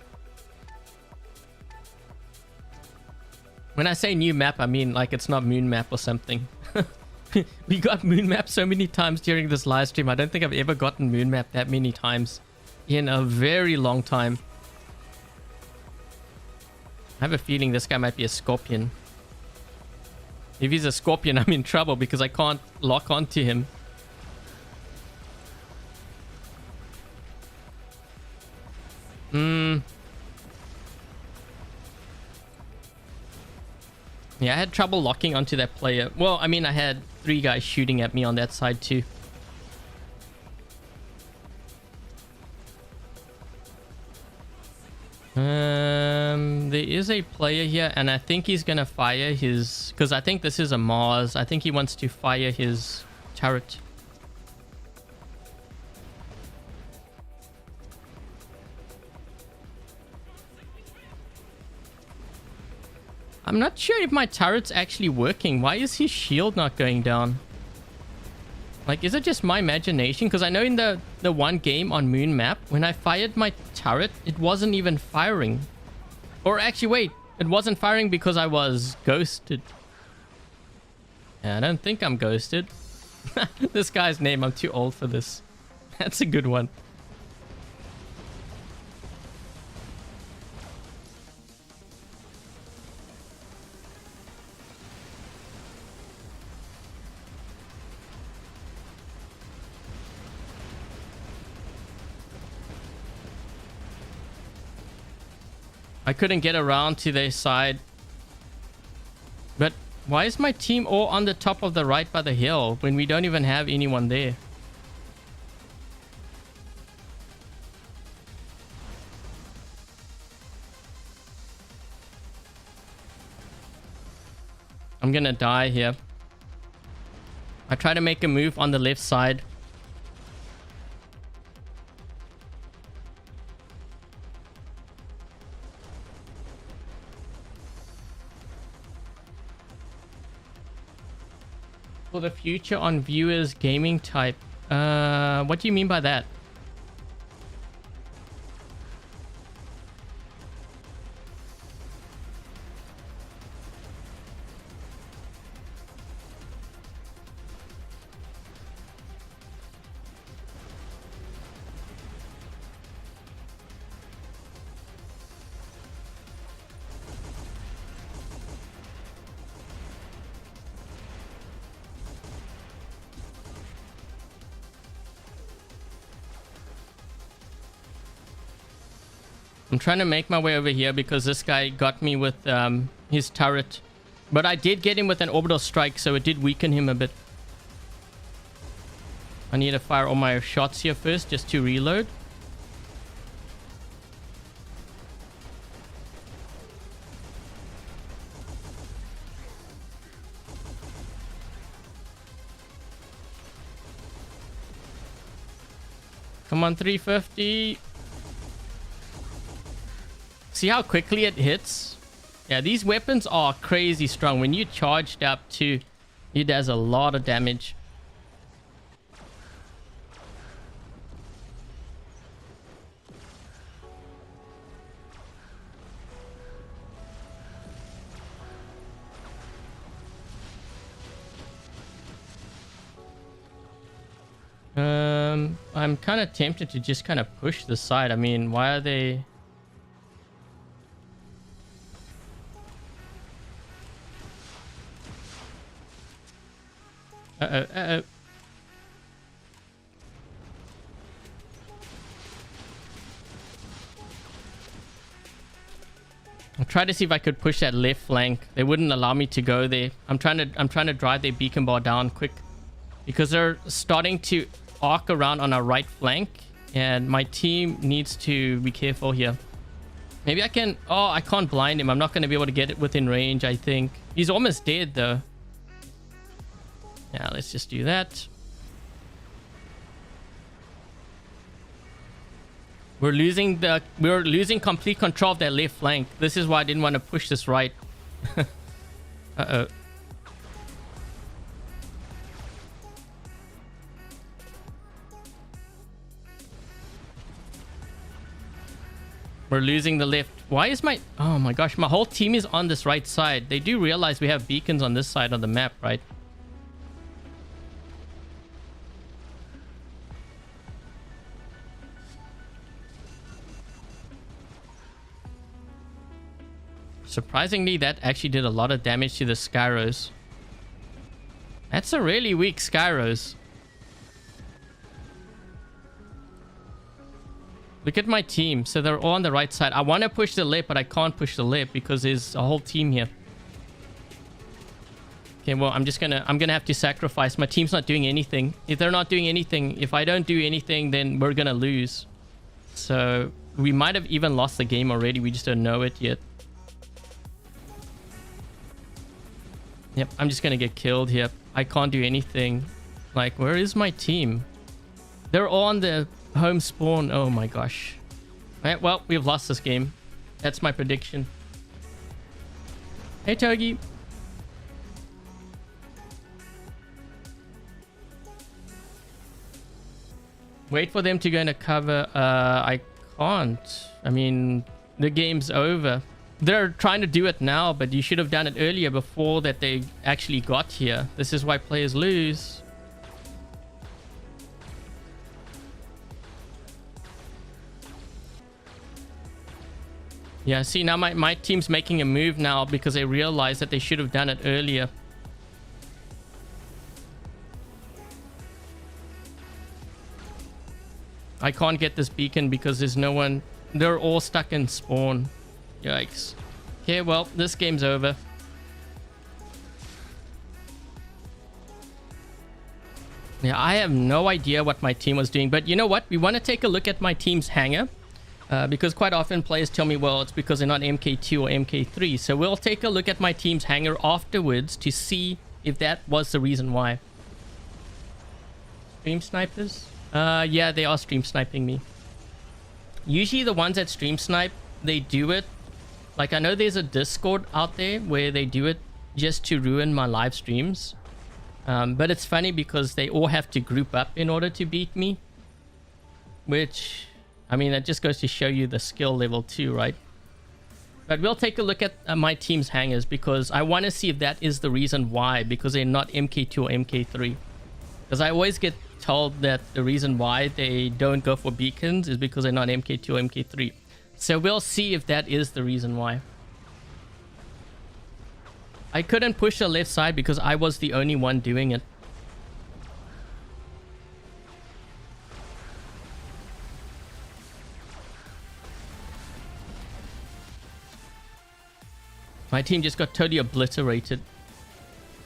When I say new map, I mean like it's not moon map or something. We got moon map so many times during this live stream. I don't think I've ever gotten moon map that many times in a very long time. I have a feeling this guy might be a scorpion. If he's a scorpion, I'm in trouble because I can't lock onto him. Yeah, I had trouble locking onto that player. Well, I mean, I had 3 guys shooting at me on that side too. There is a player here, and I think he's gonna fire his... Because I think this is a Mars. I think he wants to fire his turret. I'm not sure if my turret's actually working. Why is his shield not going down? Like, is it just my imagination? Because I know in the one game on Moon Map, when I fired my turret, it wasn't even firing. Or actually, wait. It wasn't firing because I was ghosted. Yeah, I don't think I'm ghosted. This guy's name, I'm too old for this. That's a good one. I couldn't get around to their side. But why is my team all on the top of the right by the hill when we don't even have anyone there? I'm gonna die here. I try to make a move on the left side. For the future on viewers gaming type. What do you mean by that? I'm trying to make my way over here because this guy got me with his turret. But I did get him with an orbital strike, so it did weaken him a bit. I need to fire all my shots here first just to reload. Come on, 350. See how quickly it hits? Yeah, these weapons are crazy strong. When you charged up too, it does a lot of damage. I'm kind of tempted to just kind of push the side. I mean, why are they... Uh-oh. I'll try to see if I could push that left flank. They wouldn't allow me to go there. I'm trying to drive their beacon bar down quick because they're starting to arc around on our right flank, and my team needs to be careful here. Maybe I can... Oh, I can't blind him. I'm not going to be able to get it within range, I think. He's almost dead though. Yeah, let's just do that. We're losing complete control of that left flank. This is why I didn't want to push this right. Uh-oh. We're losing the left. Why is my... Oh my gosh, my whole team is on this right side. They do realize we have beacons on this side of the map, right? Surprisingly, that actually did a lot of damage to the Skyros. That's a really weak Skyros. Look at my team. So they're all on the right side. I want to push the left, but I can't push the left because there's a whole team here. Okay, well, I'm gonna have to sacrifice. My team's not doing anything. If they're not doing anything, if I don't do anything, then we're gonna lose. So we might have even lost the game already. We just don't know it yet. Yep, I'm just gonna get killed here. I can't do anything. Like, where is my team? They're all on the home spawn. Oh my gosh. Alright, well, we've lost this game. That's my prediction. Hey, Togi. Wait for them to go into cover. I can't. I mean, the game's over. They're trying to do it now, but you should have done it earlier before that they actually got here. This is why players lose. Yeah, see, now my team's making a move now because they realize that they should have done it earlier. I can't get this beacon because there's no one. They're all stuck in spawn. Yikes. Okay, well, this game's over. Yeah, I have no idea what my team was doing, but you know what? We want to take a look at my team's hangar. Because quite often players tell me, well, it's because they're not MK2 or MK3. So we'll take a look at my team's hangar afterwards to see if that was the reason why. Stream snipers? Yeah, they are stream sniping me. Usually the ones that stream snipe, they do it. Like, I know there's a Discord out there where they do it just to ruin my live streams. But it's funny because they all have to group up in order to beat me. Which... I mean, that just goes to show you the skill level too, right? But we'll take a look at my team's hangars because I want to see if that is the reason why, because they're not MK2 or MK3. Because I always get told that the reason why they don't go for beacons is because they're not MK2 or MK3. So we'll see if that is the reason why. I couldn't push the left side because I was the only one doing it. My team just got totally obliterated.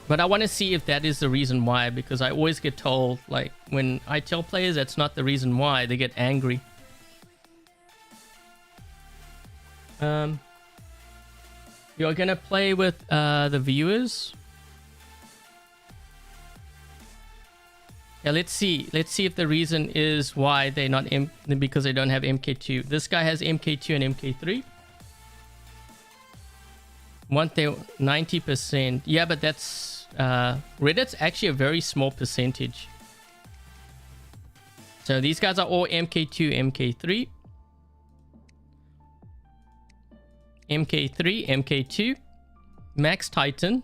But I want to see if that is the reason why, because I always get told, like, when I tell players that's not the reason why, they get angry. You're gonna play with the viewers. Yeah, let's see. Let's see if the reason is why they're not because they don't have MK2. This guy has MK2 and MK3. Want their 90%. Yeah, but that's Reddit's actually a very small percentage. So these guys are all MK2, MK3. MK3, MK2. Max Titan.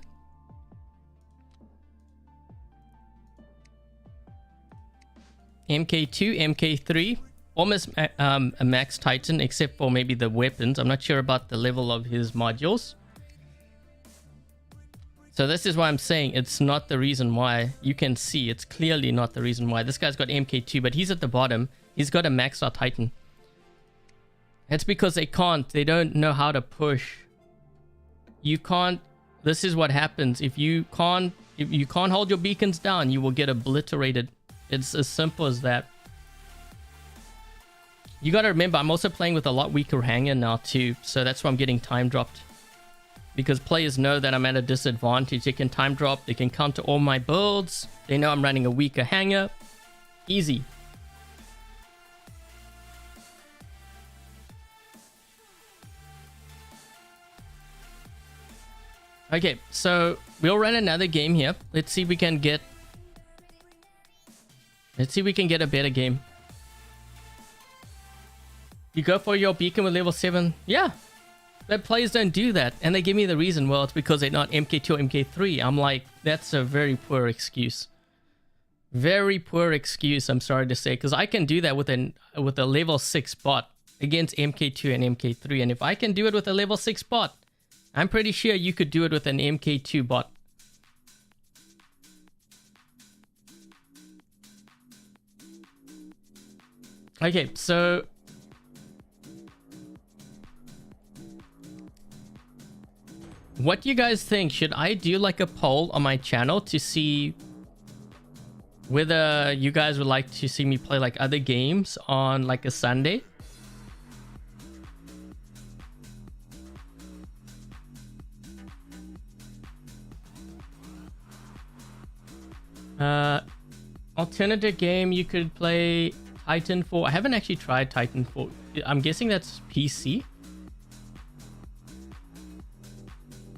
MK2, MK3. Almost a Max Titan, except for maybe the weapons. I'm not sure about the level of his modules. So this is why I'm saying it's not the reason why. You can see it's clearly not the reason why. This guy's got MK2, but he's at the bottom. He's got a maxed out Titan. It's because they don't know how to push. You can't. This is what happens. If you can't hold your beacons down, you will get obliterated. It's as simple as that. You gotta remember, I'm also playing with a lot weaker hanger now too. So that's why I'm getting time dropped. Because players know that I'm at a disadvantage. They can time drop. They can counter all my builds. They know I'm running a weaker hanger. Easy. Okay, so we'll run another game here. Let's see if we can get a better game. You go for your beacon with level 7? Yeah. But players don't do that. And they give me the reason, well, it's because they're not MK2 or MK3. I'm like, that's a very poor excuse. Very poor excuse, I'm sorry to say. Because I can do that with a level 6 bot against MK2 and MK3. And if I can do it with a level 6 bot, I'm pretty sure you could do it with an MK2 bot. Okay, so what do you guys think? Should I do like a poll on my channel to see whether you guys would like to see me play like other games on like a Sunday? Alternative game, you could play Titanfall. I haven't actually tried Titanfall. I'm guessing that's PC.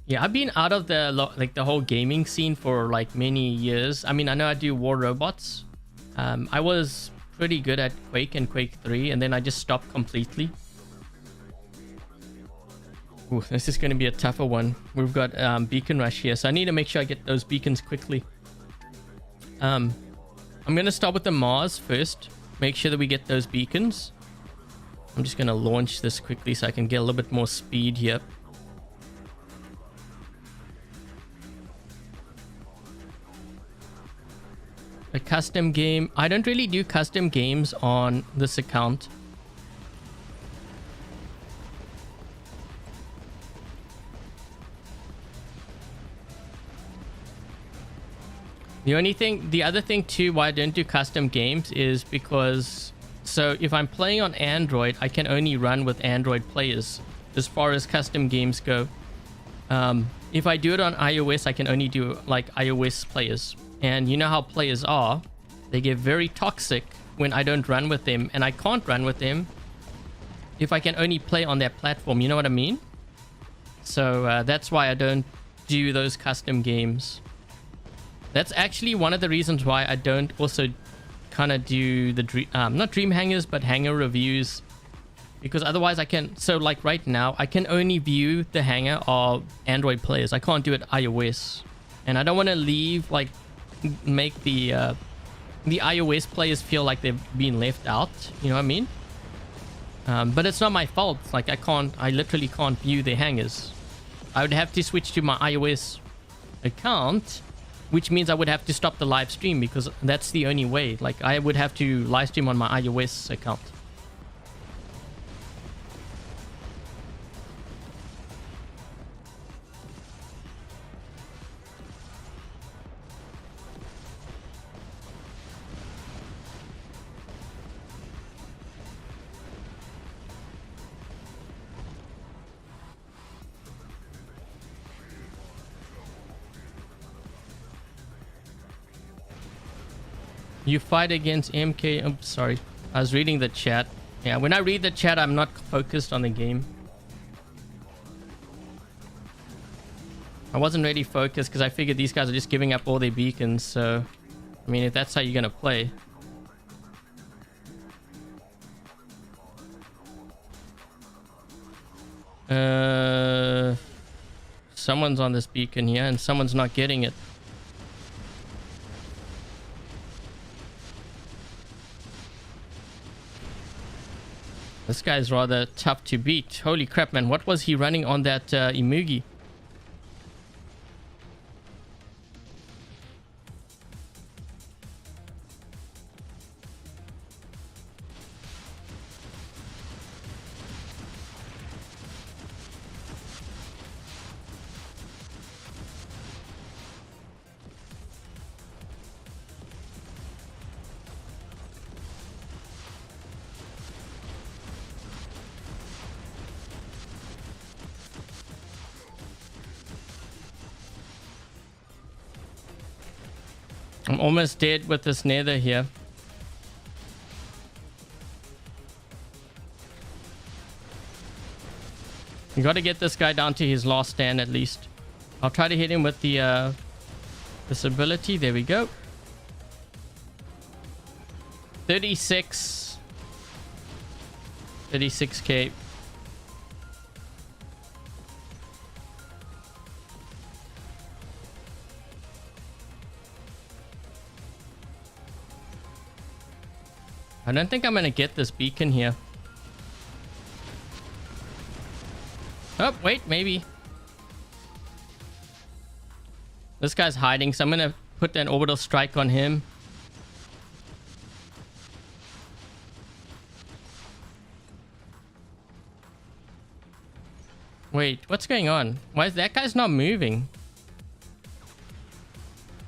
Yeah, I've been out of the whole gaming scene for like many years. I mean, I know I do War Robots. I was pretty good at Quake and Quake 3, and then I just stopped completely. Ooh, this is going to be a tougher one. We've got Beacon Rush here, so I need to make sure I get those beacons quickly. I'm going to start with the Mars first. Make sure that we get those beacons. I'm just going to launch this quickly so I can get a little bit more speed here. A custom game. I don't really do custom games on this account. The other thing too why I don't do custom games is because, so if I'm playing on Android, I can only run with Android players as far as custom games go. If I do it on iOS, I can only do like iOS players. And you know how players are. They get very toxic when I don't run with them, and I can't run with them if I can only play on their platform. You know what I mean? So that's why I don't do those custom games. That's actually one of the reasons why I don't also kind of do the not Dream Hangars, but Hangar reviews. Because otherwise I can, so like right now, I can only view the Hangar of Android players. I can't do it iOS. And I don't want to make the iOS players feel like they've been left out. You know what I mean? But it's not my fault. Like I literally can't view the Hangars. I would have to switch to my iOS account, which means I would have to stop the live stream because that's the only way. Like I would have to live stream on my iOS account. You fight against MK. I'm sorry. I was reading the chat. Yeah, when I read the chat, I'm not focused on the game. I wasn't really focused because I figured these guys are just giving up all their beacons. So, I mean, if that's how you're going to play. Someone's on this beacon here and someone's not getting it. This guy's rather tough to beat. Holy crap, man. What was he running on that Imugi? I'm almost dead with this Nether here. You got to get this guy down to his last stand at least. I'll try to hit him with the this ability. There we go. 36k. I don't think I'm going to get this beacon here. Oh, wait, maybe. This guy's hiding, so I'm going to put an orbital strike on him. Wait, what's going on? Why is that guy's not moving?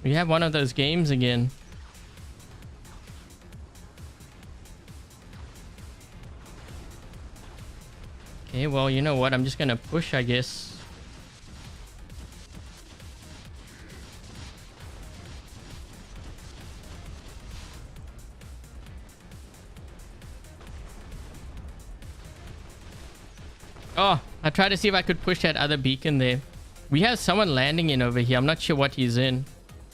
We have one of those games again. Okay, well, you know what? I'm just gonna push, I guess. Oh, I tried to see if I could push that other beacon there. We have someone landing in over here. I'm not sure what he's in.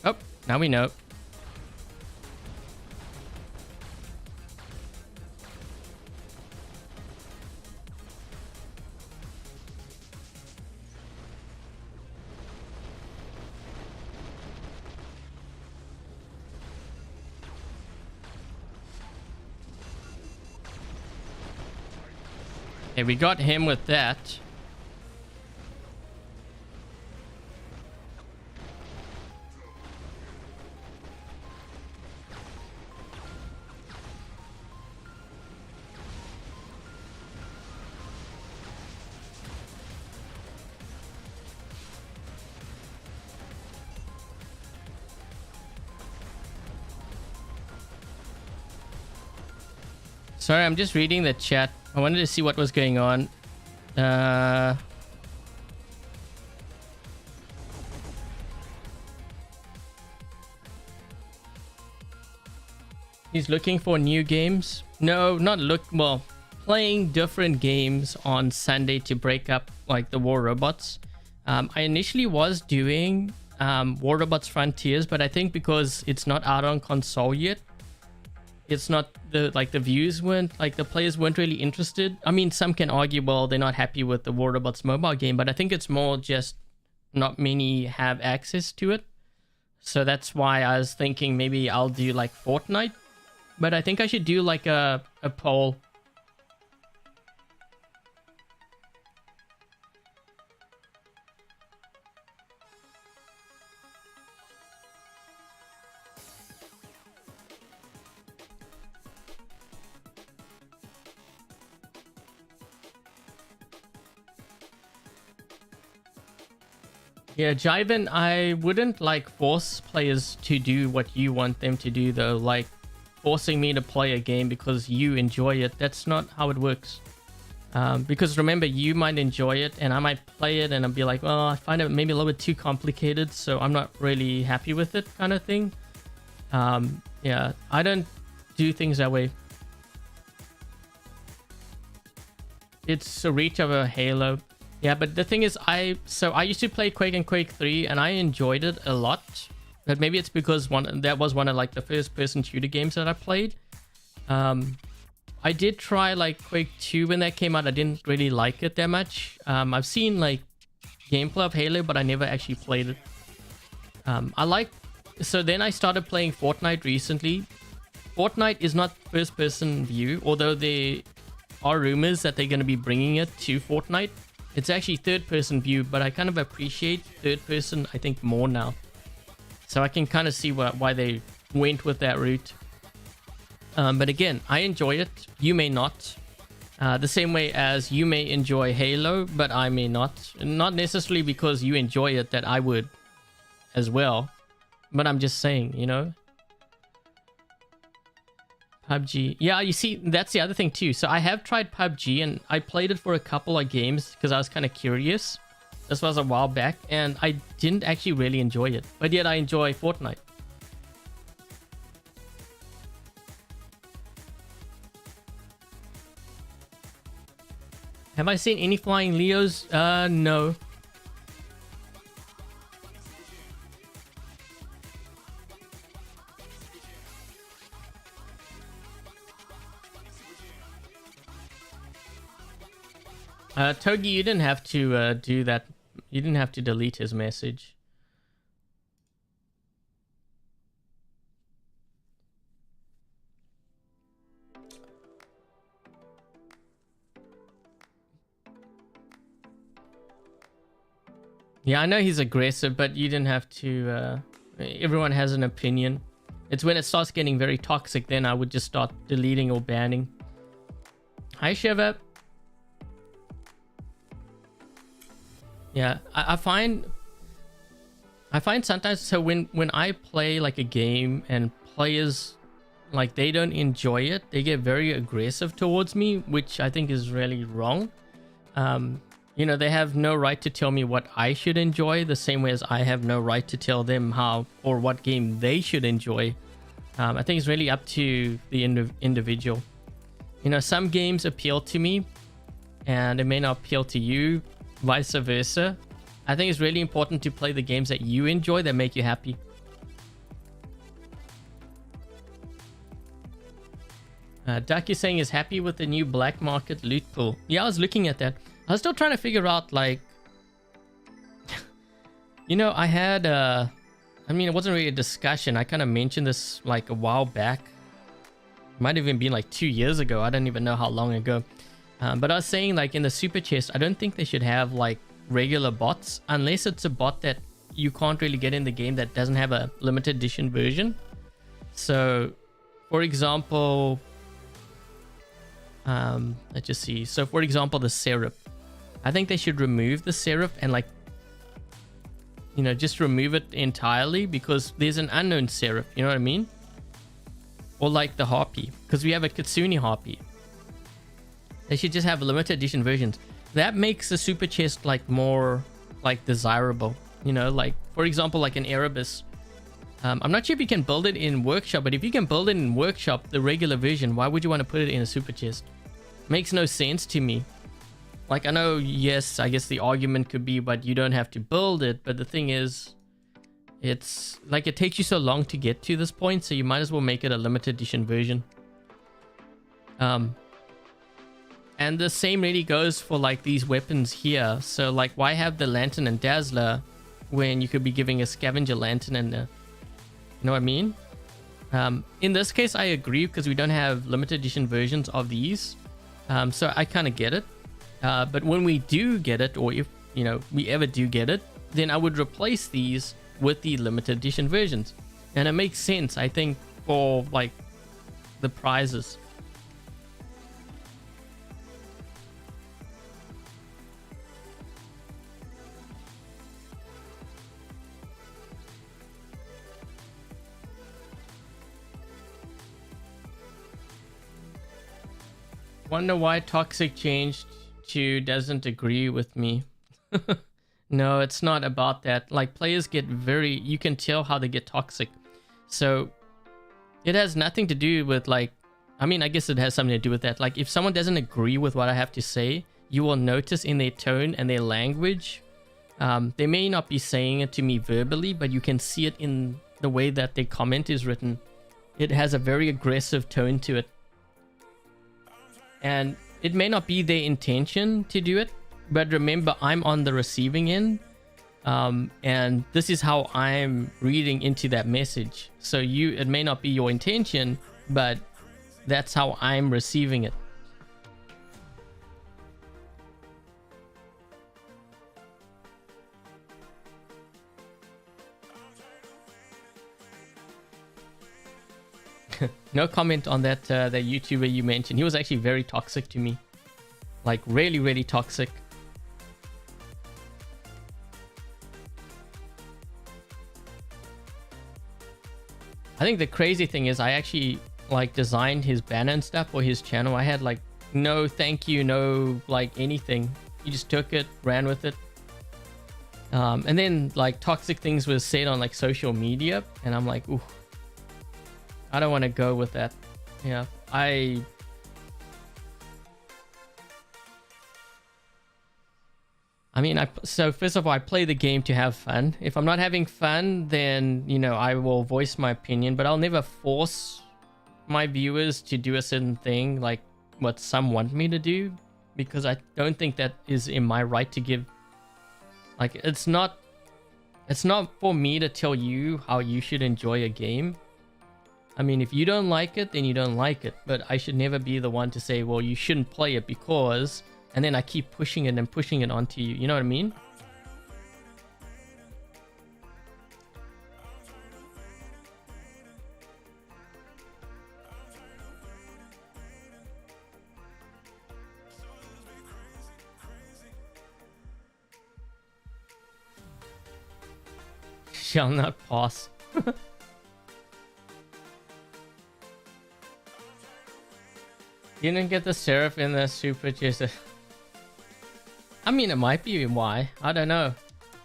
Oh, now we know. Okay, we got him with that. Sorry, I'm just reading the chat. I wanted to see what was going on. He's looking for new games. No, not well, playing different games on Sunday to break up like the War Robots. I initially was doing War Robots Frontiers, but I think because it's not out on console yet, it's not the views weren't like the players weren't really interested. I mean, some can argue, well, they're not happy with the War Robots mobile game, but I think it's more just not many have access to it. So that's why I was thinking maybe I'll do like Fortnite, but I think I should do like a poll. Yeah, Jiven, I wouldn't like force players to do what you want them to do though, like forcing me to play a game because you enjoy it. That's not how it works. Because remember, you might enjoy it and I might play it and I'll be like, well, I find it maybe a little bit too complicated, so I'm not really happy with it kind of thing. Yeah, I don't do things that way. It's a reach of a Halo. Yeah, but the thing is, I used to play Quake and Quake 3, and I enjoyed it a lot. But maybe it's because that was one of like the first person shooter games that I played. I did try like Quake 2 when that came out. I didn't really like it that much. I've seen like gameplay of Halo, but I never actually played it. So then I started playing Fortnite recently. Fortnite is not first person view, although there are rumors that they're going to be bringing it to Fortnite. It's actually third person view, but I kind of appreciate third person, I think, more now. So I can kind of see why they went with that route. But again, I enjoy it. You may not. The same way as you may enjoy Halo, but I may not. Not necessarily because you enjoy it that I would as well. But I'm just saying, you know. PUBG. Yeah, you see, that's the other thing too. So I have tried PUBG and I played it for a couple of games because I was kind of curious. This was a while back and I didn't actually really enjoy it. But yet I enjoy Fortnite. Have I seen any flying Leos? No. Togi, you didn't have to do that. You didn't have to delete his message. Yeah, I know he's aggressive, but you didn't have to... everyone has an opinion. It's when it starts getting very toxic, then I would just start deleting or banning. Hi, Shiva. Yeah, I find sometimes, so when I play like a game and players, like, they don't enjoy it, they get very aggressive towards me, which I think is really wrong. You know, they have no right to tell me what I should enjoy, the same way as I have no right to tell them how or what game they should enjoy. I think it's really up to the individual. You know, some games appeal to me and it may not appeal to you, vice versa. I think it's really important to play the games that you enjoy, that make you happy. Duck is saying is happy with the new black market loot pool. Yeah, I was looking at that. I was still trying to figure out, like, you know, I had I mean, it wasn't really a discussion. I kind of mentioned this like a while back. Might have even been like 2 years ago. I don't even know how long ago. But I was saying, like, in the super chest, I don't think they should have like regular bots unless it's a bot that you can't really get in the game that doesn't have a limited edition version. So, for example, let's just see. So, for example, the syrup. I think they should remove the syrup and, like, you know, just remove it entirely because there's an unknown syrup. You know what I mean? Or like the harpy, because we have a Kitsune harpy. They should just have limited edition versions. That makes the super chest like more like desirable. You know, like, for example, like an Erebus. I'm not sure if you can build it in Workshop, but if you can build it in Workshop, the regular version, why would you want to put it in a super chest? Makes no sense to me. Like, I know, yes, I guess the argument could be, but you don't have to build it. But the thing is, it's like it takes you so long to get to this point, so you might as well make it a limited edition version. And the same really goes for like these weapons here. So like, why have the Lantern and Dazzler when you could be giving a Scavenger Lantern and you know what I mean? In this case, I agree because we don't have limited edition versions of these. So I kind of get it. But when we do get it, or if, you know, we ever do get it, then I would replace these with the limited edition versions. And it makes sense, I think, for like the prizes. Wonder why Toxic changed to doesn't agree with me. No, it's not about that. Like, players get very... You can tell how they get toxic. So, it has nothing to do with, like... I mean, I guess it has something to do with that. Like, if someone doesn't agree with what I have to say, you will notice in their tone and their language, they may not be saying it to me verbally, but you can see it in the way that their comment is written. It has a very aggressive tone to it. And it may not be their intention to do it, but remember, I'm on the receiving end. And this is how I'm reading into that message. So it may not be your intention, but that's how I'm receiving it. No comment on that that YouTuber you mentioned. He was actually very toxic to me. Like really, really toxic. I think the crazy thing is I actually like designed his banner and stuff for his channel. I had like no thank you, no like anything. He just took it, ran with it. And then like toxic things were said on like social media, and I'm like, ooh, I don't want to go with that. Yeah, I mean, so first of all, I play the game to have fun. If I'm not having fun, then, you know, I will voice my opinion, but I'll never force my viewers to do a certain thing like what some want me to do, because I don't think that is in my right to give. Like, it's not for me to tell you how you should enjoy a game. I mean, if you don't like it, then you don't like it, but I should never be the one to say, well, you shouldn't play it because... And then I keep pushing it and pushing it onto you. You know what I mean? Shall not pass. You didn't get the serif in the super chase. I mean, it might be why. I don't know.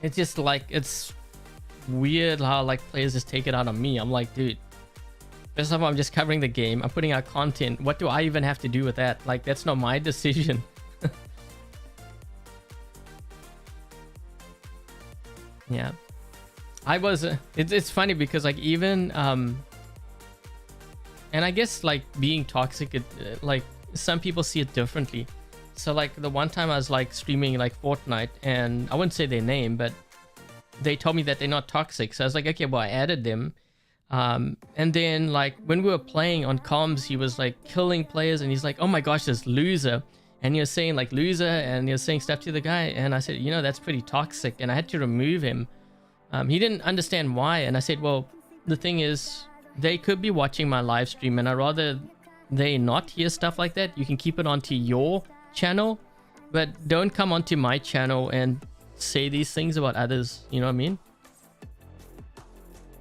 It's just like, it's weird how like players just take it out on me. I'm like, dude, first of all, I'm just covering the game. I'm putting out content. What do I even have to do with that? Like, that's not my decision. Yeah. I was, it's funny because like even, and I guess like being toxic, like some people see it differently. So like the one time I was like streaming like Fortnite, and I wouldn't say their name, but they told me that they're not toxic. So I was like, okay, well, I added them. And then like when we were playing on comms, he was like killing players, and he's like, oh my gosh, this loser. And he was saying like loser, and he was saying stuff to the guy. And I said, you know, that's pretty toxic. And I had to remove him. He didn't understand why. And I said, well, the thing is, they could be watching my live stream, and I'd rather they not hear stuff like that. You can keep it onto your channel, but don't come onto my channel and say these things about others. You know what I mean?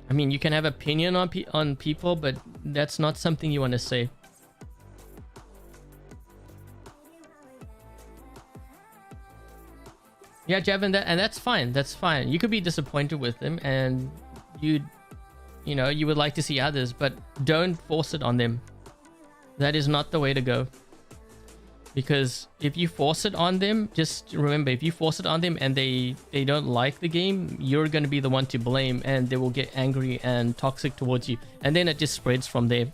I mean, you can have opinion on people, but that's not something you want to say. Yeah, Javin, and that's fine. That's fine. You could be disappointed with them, and you know, you would like to see others, but don't force it on them. That is not the way to go. Because if you force it on them, just remember, if you force it on them and they don't like the game, you're going to be the one to blame, and they will get angry and toxic towards you. And then it just spreads from there.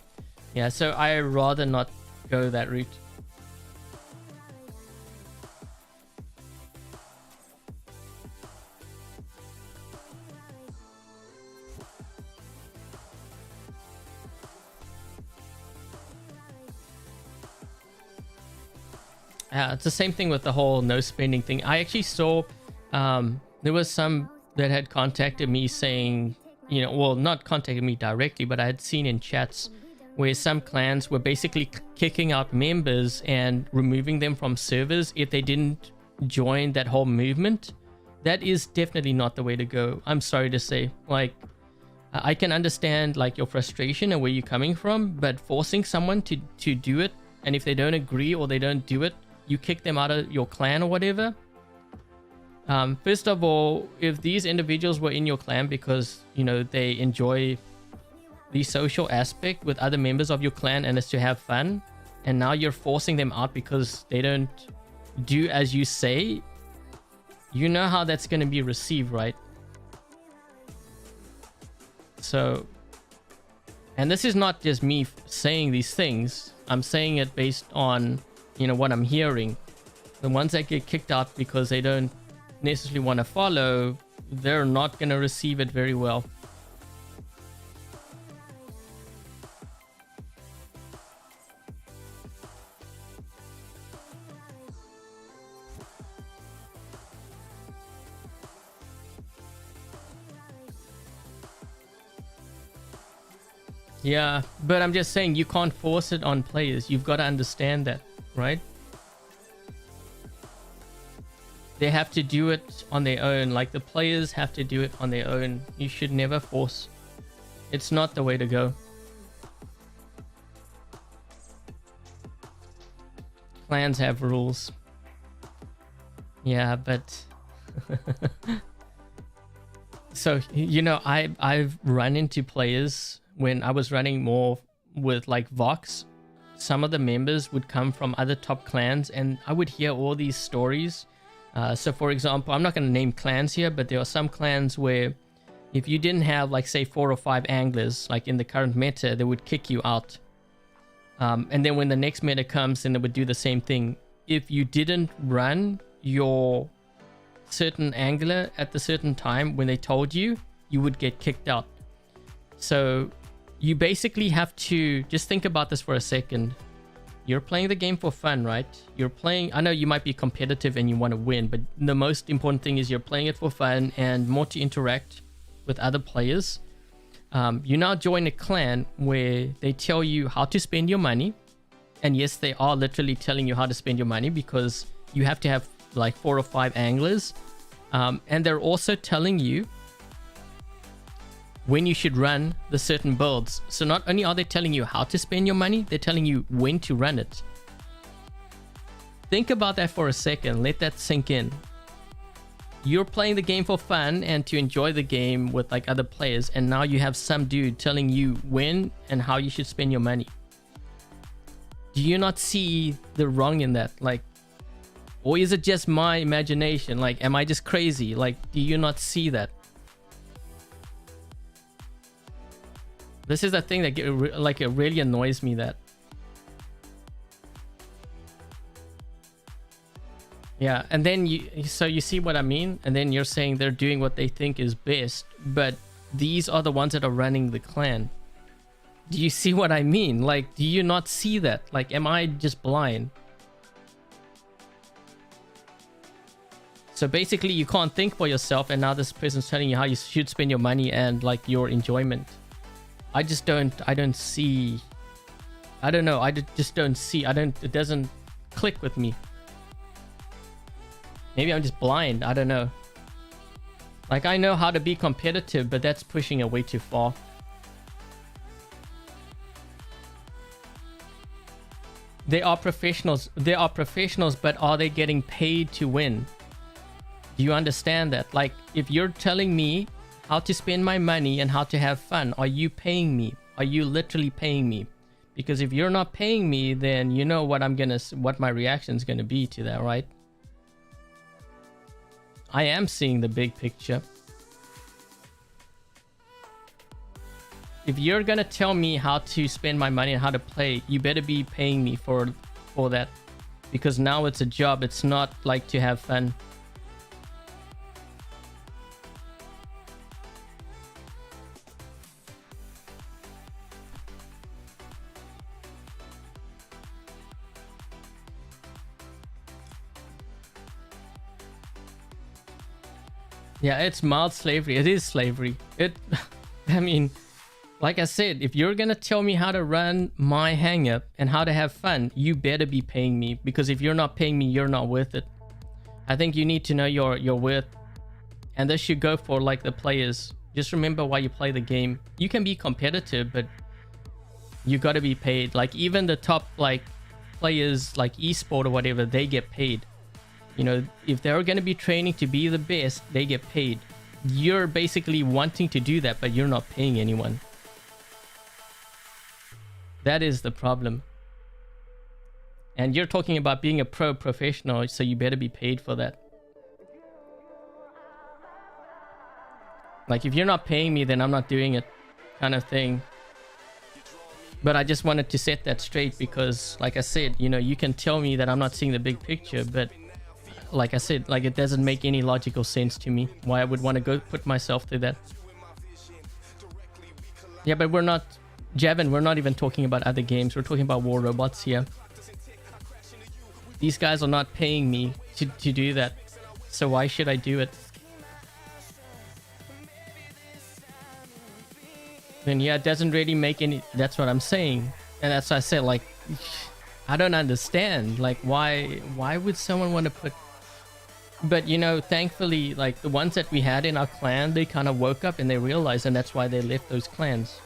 Yeah, so I rather not go that route. It's the same thing with the whole no spending thing. I actually saw there was some that had contacted me saying, you know, well, not contacted me directly, but I had seen in chats where some clans were basically kicking out members and removing them from servers if they didn't join that whole movement. That is definitely not the way to go. I'm sorry to say. Like, I can understand like your frustration and where you're coming from, but forcing someone to do it, and if they don't agree or they don't do it, you kick them out of your clan or whatever. First of all, if these individuals were in your clan because, you know, they enjoy the social aspect with other members of your clan and it's to have fun, and now you're forcing them out because they don't do as you say, you know how that's going to be received, right? So, and this is not just me saying these things. I'm saying it based on, you know, what I'm hearing. The ones that get kicked out because they don't necessarily want to follow, they're not going to receive it very well. Yeah, but I'm just saying you can't force it on players. You've got to understand that, right? They have to do it on their own. Like the players have to do it on their own. You should never force. It's not the way to go. Clans have rules. Yeah, but so, you know, I've run into players when I was running more with like Vox. Some of the members would come from other top clans and I would hear all these stories. So for example, I'm not going to name clans here, but there are some clans where if you didn't have like say 4 or 5 anglers, like in the current meta, they would kick you out. And then when the next meta comes, then they would do the same thing. If you didn't run your certain angler at the certain time when they told you, you would get kicked out. So you basically have to just think about this for a second. You're playing the game for fun, right? You're playing, I know you might be competitive and you want to win, but the most important thing is you're playing it for fun and more to interact with other players. You now join a clan where they tell you how to spend your money. And yes, they are literally telling you how to spend your money because you have to have like 4 or 5 anglers. And they're also telling you when you should run the certain builds. So not only are they telling you how to spend your money, they're telling you when to run it. Think about that for a second. Let that sink in. You're playing the game for fun and to enjoy the game with like other players, and now you have some dude telling you when and how you should spend your money. Do you not see the wrong in that? Like, or is it just my imagination? Like, am I just crazy? Like, do you not see that? This is the thing that it really annoys me, that yeah, and then you see what I mean, and then you're saying they're doing what they think is best, but these are the ones that are running the clan. Do you see what I mean? Like, do you not see that? Like, am I just blind? So basically you can't think for yourself, and now this person's telling you how you should spend your money and like your enjoyment. I don't see, I don't know, just don't see, it doesn't click with me. Maybe I'm just blind, I don't know. Like, I know how to be competitive, but that's pushing it way too far. They are professionals, but are they getting paid to win? Do you understand that? Like, if you're telling me how to spend my money and how to have fun, are you paying me? Are you literally paying me? Because if you're not paying me, then you know what what my reaction is gonna be to that, right? I am seeing the big picture. If you're gonna tell me how to spend my money and how to play, you better be paying me for that, because now it's a job. It's not like to have fun. Yeah, it's mild slavery. It is slavery. I mean, like I said, if you're gonna tell me how to run my hang-up and how to have fun, you better be paying me, because if you're not paying me, you're not worth it. I think you need to know your worth, and this should go for like the players. Just remember why you play the game. You can be competitive, but you got to be paid. Like, even the top like players like esport or whatever, they get paid. You know, if they're going to be training to be the best, they get paid. You're basically wanting to do that, but you're not paying anyone. That is the problem. And you're talking about being a professional, so you better be paid for that. Like, if you're not paying me, then I'm not doing it, kind of thing. But I just wanted to set that straight because, like I said, you know, you can tell me that I'm not seeing the big picture, but like I said, like, it doesn't make any logical sense to me why I would want to go put myself through that. Yeah, but we're not, Javin, we're not even talking about other games. We're talking about War Robots here. These guys are not paying me to do that. So why should I do it? Then yeah, it doesn't really make any, that's what I'm saying. And that's why I said, like, I don't understand. Like, why would someone want to put... But, you know, thankfully, like, the ones that we had in our clan, they kind of woke up and they realized, and that's why they left those clans.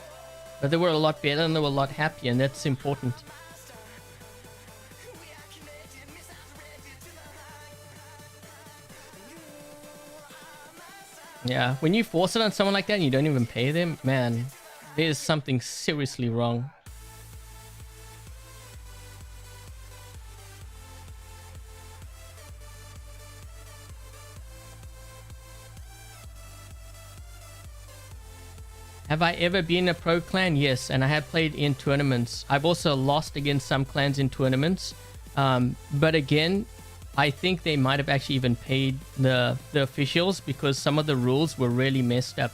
But they were a lot better and they were a lot happier, and that's important. Yeah, when you force it on someone like that and you don't even pay them, man, there's something seriously wrong. Have I ever been a pro clan? Yes, and I have played in tournaments. I've also lost against some clans in tournaments. But again, I think they might have actually even paid the officials because some of the rules were really messed up.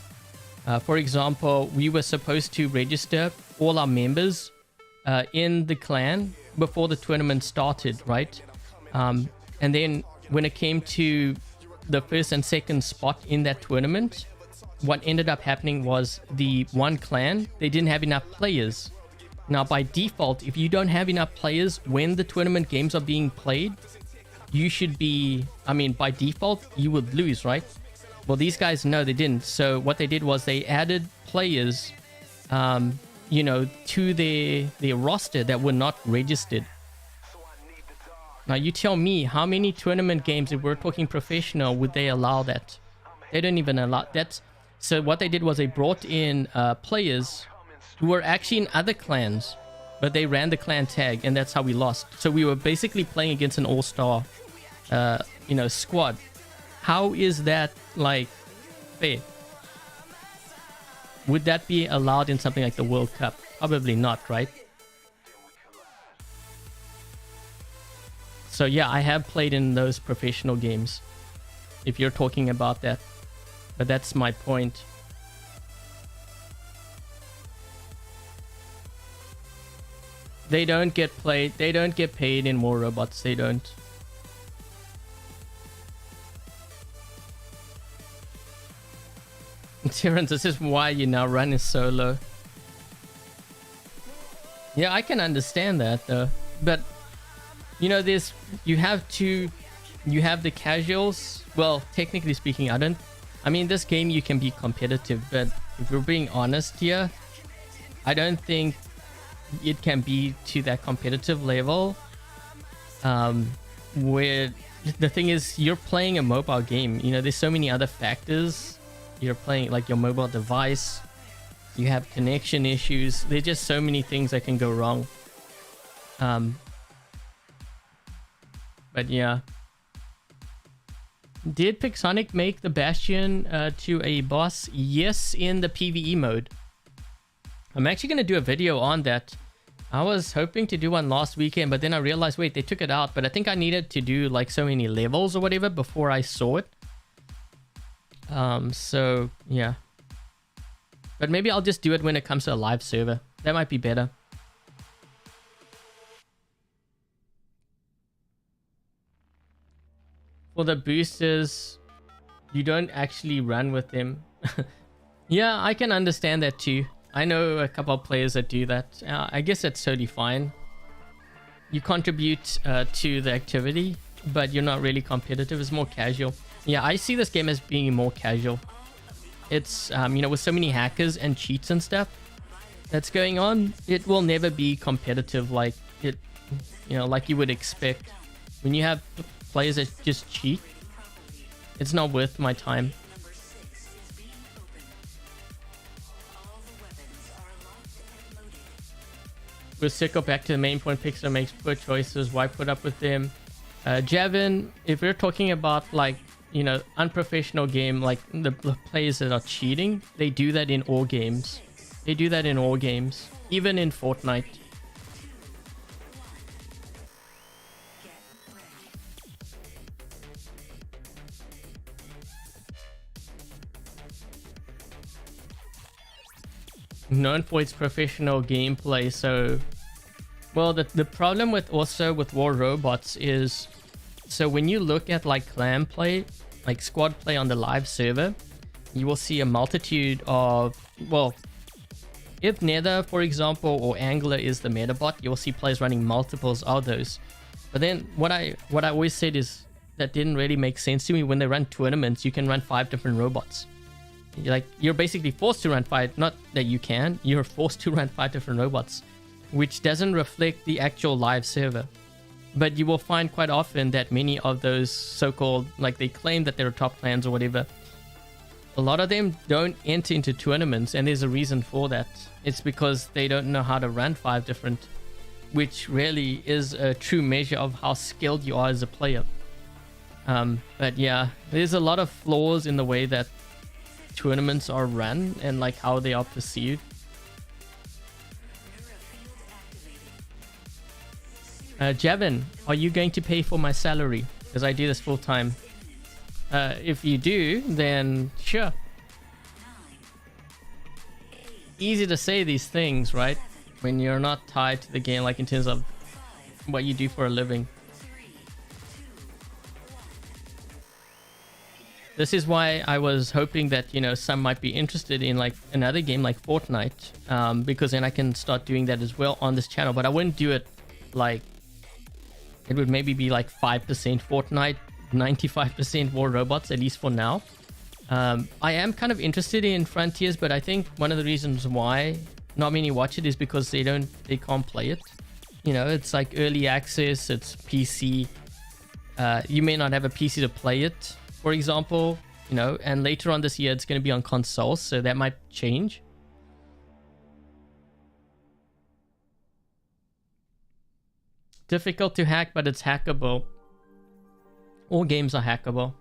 For example, we were supposed to register all our members in the clan before the tournament started, right? And then when it came to the first and second spot in that tournament, what ended up happening was the one clan, they didn't have enough players. Now, by default, if you don't have enough players when the tournament games are being played, you should be, I mean, by default, you would lose, right? Well, these guys, no, they didn't. So what they did was they added players, you know, to their roster that were not registered. Now, you tell me, how many tournament games, if we're talking professional, would they allow that? They don't even allow that. So what they did was they brought in players who were actually in other clans, but they ran the clan tag, and that's how we lost. So we were basically playing against an all-star, you know, squad. How is that, like, fair? Would that be allowed in something like the World Cup? Probably not, right? So yeah, I have played in those professional games, if you're talking about that. But that's my point. They don't get played. They don't get paid in War Robots. They don't. Terrence, this is why you now run solo. Yeah, I can understand that though. But you know, you have the casuals. Well, technically speaking, I mean, this game you can be competitive, but if we're being honest here, I don't think it can be to that competitive level. Where the thing is, you're playing a mobile game. You know, there's so many other factors. You're playing like your mobile device. You have connection issues. There's just so many things that can go wrong. But yeah. Did Pixonic make the Bastion to a boss? Yes, in the PvE mode. I'm actually going to do a video on that. I was hoping to do one last weekend, but then I realized, wait, they took it out. But I think I needed to do like so many levels or whatever before I saw it. So, yeah. But maybe I'll just do it when it comes to a live server. That might be better. For the boosters, you don't actually run with them. Yeah, I can understand that too. I know a couple of players that do that. I guess that's totally fine. You contribute to the activity, but you're not really competitive. It's more casual. Yeah, I see this game as being more casual. It's, you know, with so many hackers and cheats and stuff that's going on, it will never be competitive like it, you know, like you would expect. When you have players that just cheat, it's not worth my time. we'll circle back to the main point. Pixar makes poor choices. Why put up with them? Javin, if we're talking about like, you know, unprofessional game, like the players that are cheating, they do that in all games. They do that in all games, even in Fortnite. Known for its professional gameplay. So, well, the problem with War Robots is, so when you look at like clan play, like squad play on the live server, you will see a multitude of, well, if Nether, for example, or Angler is the metabot, you'll see players running multiples of those. But then what I always said is that didn't really make sense to me. When they run tournaments, you can run 5 different robots. You're basically forced to run 5, not that you can, you're forced to run 5 different robots, which doesn't reflect the actual live server. But you will find quite often that many of those so-called, like they claim that they're top clans or whatever, a lot of them don't enter into tournaments, and there's a reason for that. It's because they don't know how to run 5 different, which really is a true measure of how skilled you are as a player. But yeah, there's a lot of flaws in the way that tournaments are run and like how they are perceived. Javin, are you going to pay for my salary? Because I do this full time. If you do, then sure. Easy to say these things, right? When you're not tied to the game, like in terms of what you do for a living. This is why I was hoping that, you know, some might be interested in like another game like Fortnite, because then I can start doing that as well on this channel. But I wouldn't do it like, it would maybe be like 5% Fortnite, 95% War Robots, at least for now. I am kind of interested in Frontiers, but I think one of the reasons why not many watch it is because they can't play it. You know, it's like early access, it's PC. You may not have a PC to play it, for example, you know, and later on this year it's going to be on consoles, so that might change. Difficult to hack, but it's hackable. All games are hackable.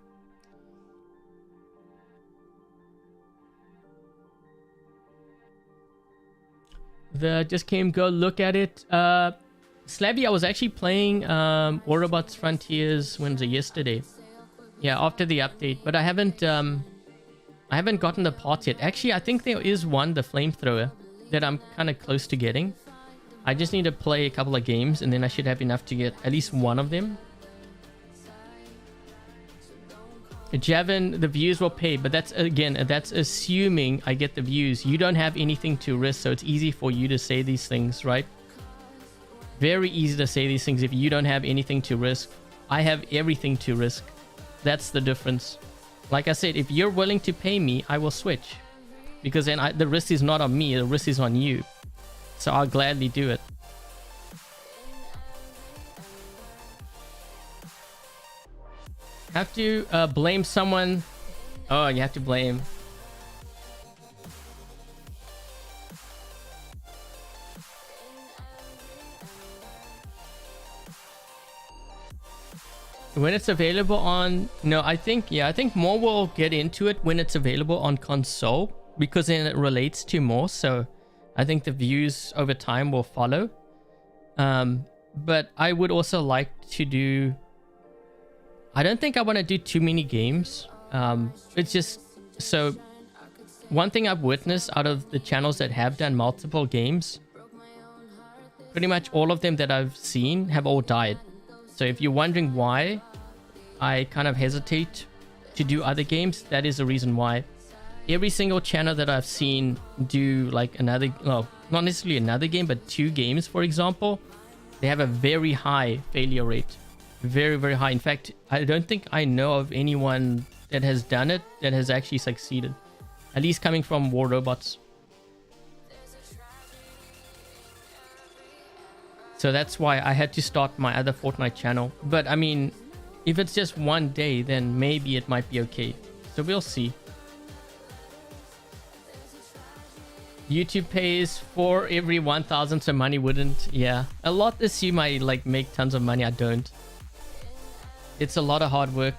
Just came, go look at it. Slabby, I was actually playing War Robots Frontiers, when was it, yesterday? Yeah, after the update, but I haven't gotten the parts yet. Actually, I think there is one, the flamethrower, that I'm kind of close to getting. I just need to play a couple of games and then I should have enough to get at least one of them. Javin, the views will pay, but that's, again, that's assuming I get the views. You don't have anything to risk, so it's easy for you to say these things, right? Very easy to say these things if you don't have anything to risk. I have everything to risk. That's the difference. Like I said, if you're willing to pay me, I will switch. Because then the risk is not on me, the risk is on you. So I'll gladly do it. Have to blame someone. Oh, you have to blame. When it's available on... No, I think more will get into it when it's available on console, because then it relates to more, so I think the views over time will follow. But I would also like to do... I don't think I want to do too many games. It's just... So, one thing I've witnessed out of the channels that have done multiple games, pretty much all of them that I've seen have all died. So if you're wondering why I kind of hesitate to do other games, that is the reason why. Every single channel that I've seen do like another, well, not necessarily another game, but 2 games, for example, they have a very high failure rate. Very, very high. In fact, I don't think I know of anyone that has done it that has actually succeeded. At least coming from War Robots. So that's why I had to start my other Fortnite channel. But I mean, if it's just one day, then maybe it might be okay. So we'll see. YouTube pays for every 1,000, so money wouldn't. Yeah, a lot assume I like make tons of money. I don't. It's a lot of hard work.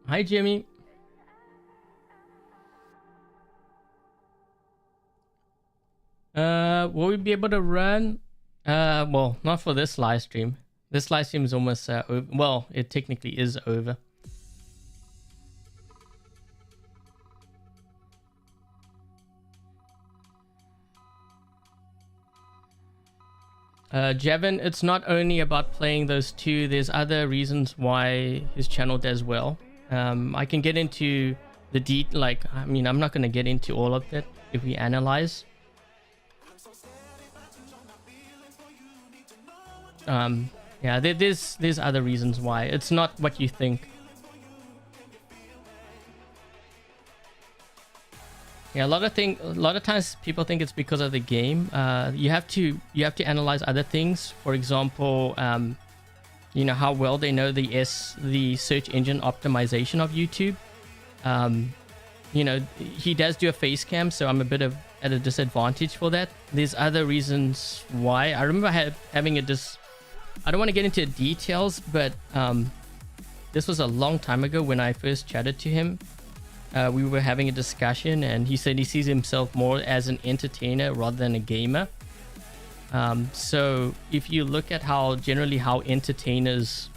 Hi, Jimmy. Will we be able to run? Well, not for this live stream. This live stream is almost over. Well, it technically is over. Jevin, it's not only about playing those two. There's other reasons why his channel does well. I can get into the I mean, I'm not going to get into all of it if we analyze. Yeah, there's other reasons why. It's not what you think. Yeah, a lot of times people think it's because of the game. You have to analyze other things. For example, you know, how well they know the search engine optimization of YouTube. You know, he does do a face cam, so I'm a bit at a disadvantage for that. There's other reasons why. I remember having I don't want to get into details, but this was a long time ago when I first chatted to him. We were having a discussion, and he said he sees himself more as an entertainer rather than a gamer. So if you look at how entertainers,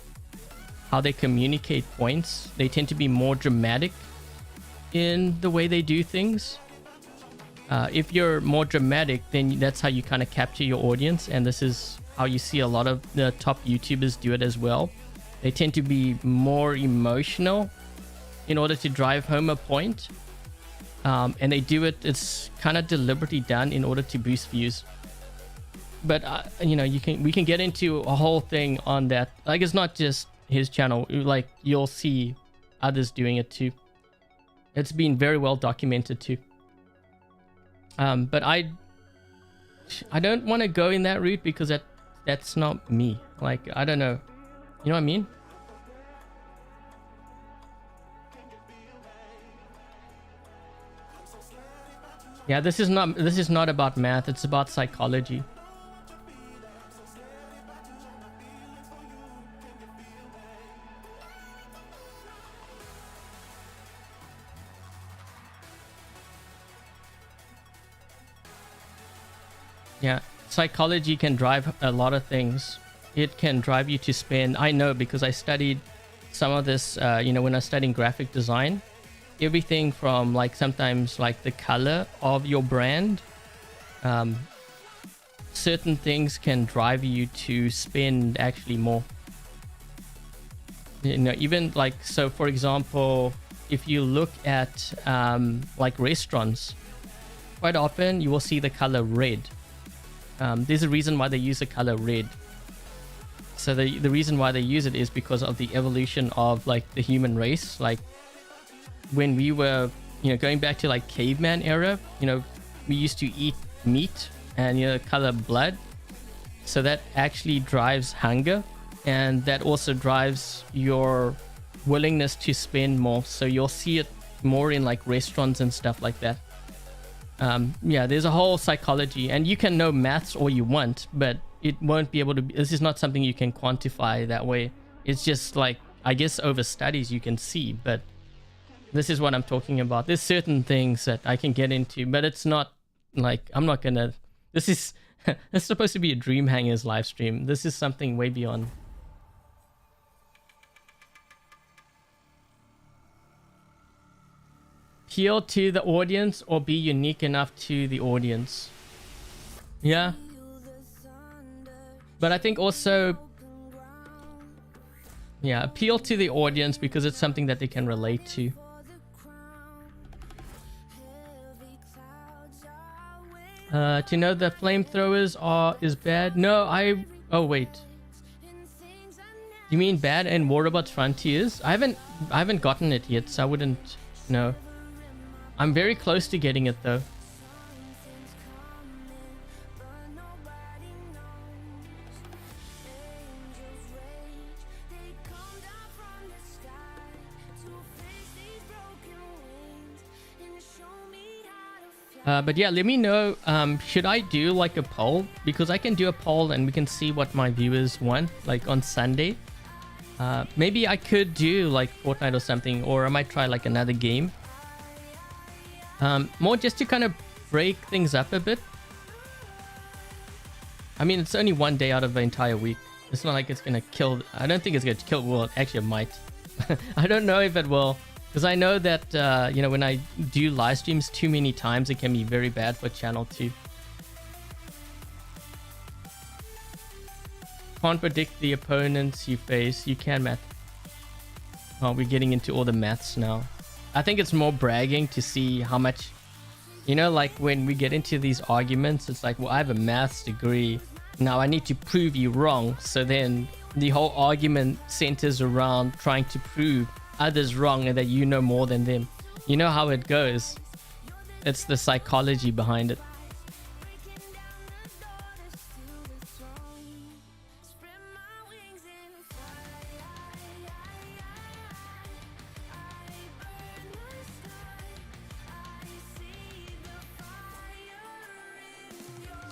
how they communicate points, they tend to be more dramatic in the way they do things. If you're more dramatic, then that's how you kind of capture your audience, and this is how you see a lot of the top YouTubers do it as well. They tend to be more emotional in order to drive home a point, and they do it, it's kind of deliberately done in order to boost views. But you know, we can get into a whole thing on that. Like, it's not just his channel, like you'll see others doing it too. It's been very well documented too. But I don't want to go in that route because that's not me. Like, I don't know, you know what I mean? Yeah, this is not about math, it's about psychology. Yeah, psychology can drive a lot of things. It can drive you to spend, I know because I studied some of this, you know, when I was studying graphic design. Everything from like sometimes like the color of your brand, certain things can drive you to spend actually more. You know, even like, so for example, if you look at like restaurants, quite often you will see the color red. There's a reason why they use the color red. So the reason why they use it is because of the evolution of like the human race. Like when we were, you know, going back to like caveman era, you know, we used to eat meat and, you know, color blood. So that actually drives hunger, and that also drives your willingness to spend more. So you'll see it more in like restaurants and stuff like that. Yeah, there's a whole psychology, and you can know maths all you want, but it won't be able to be, this is not something you can quantify that way. It's just like, I guess over studies you can see, but this is what I'm talking about. There's certain things that I can get into, but it's not like, I'm not gonna, this is it's supposed to be a Dream Hangars live stream. This is something way beyond. Appeal to the audience or be unique enough to the audience. Yeah. But I think also, yeah, appeal to the audience because it's something that they can relate to. To know the flamethrowers is bad. No, oh wait. You mean bad in War Robots Frontiers? I haven't gotten it yet, so I wouldn't know. I'm very close to getting it though. But yeah, let me know, should I do like a poll? Because I can do a poll and we can see what my viewers want, like on Sunday. Maybe I could do like Fortnite or something, or I might try like another game. More just to kind of break things up a bit. I mean, it's only one day out of the entire week. It's not like it's gonna kill. I don't think it's gonna kill. Well, actually, it might. I don't know if it will. Because I know that, you know, when I do live streams too many times, it can be very bad for channel 2. Can't predict the opponents you face. You can, Matt. Oh, we're getting into all the maths now. I think it's more bragging to see how much, you know, like when we get into these arguments, it's like, well, I have a maths degree. Now I need to prove you wrong. So then the whole argument centers around trying to prove others wrong and that you know more than them. You know how it goes. It's the psychology behind it.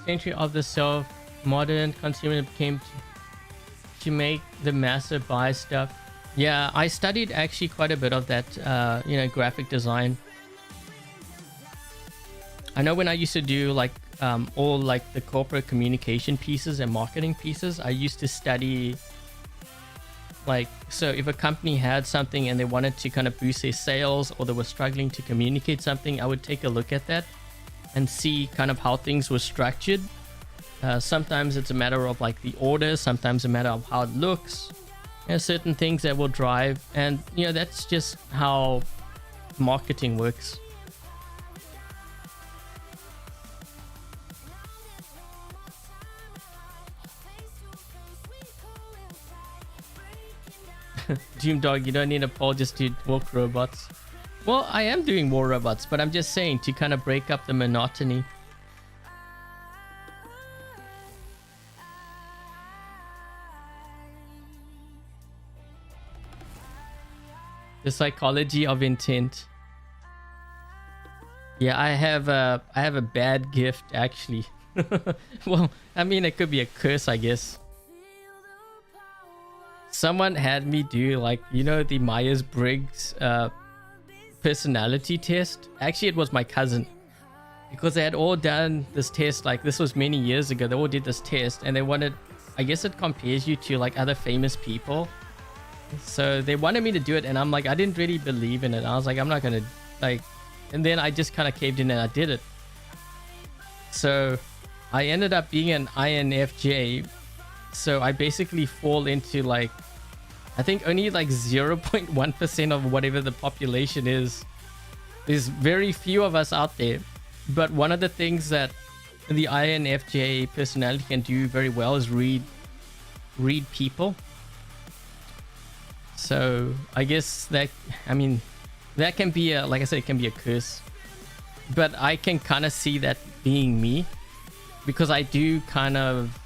Century of the self, modern consumer came to make the masses buy stuff. Yeah, I studied actually quite a bit of that, you know, graphic design. I know when I used to do like all like the corporate communication pieces and marketing pieces, I used to study like, so if a company had something and they wanted to kind of boost their sales, or they were struggling to communicate something, I would take a look at that and see kind of how things were structured. Sometimes it's a matter of like the order, sometimes a matter of how it looks. There are certain things that will drive, and you know, that's just how marketing works. Doomdog, you don't need a poll just to walk robots. Well, I am doing war robots, but I'm just saying to kind of break up the monotony. The psychology of intent. Yeah, I have a bad gift actually. Well, I mean, it could be a curse, I guess. Someone had me do like, you know, the Myers-Briggs personality test. Actually, it was my cousin, because they had all done this test. Like, this was many years ago. They all did this test, and they wanted, I guess it compares you to like other famous people. So they wanted me to do it, and I'm like, I didn't really believe in it. I was like, I'm not gonna like, and then I just kind of caved in and I did it. So I ended up being an INFJ. So I basically fall into like, I think only like 0.1% of whatever the population is. There's very few of us out there. But one of the things that the INFJ personality can do very well is read people. So I guess that, I mean, that can be a, like I said, it can be a curse. But I can kind of see that being me, because I do kind of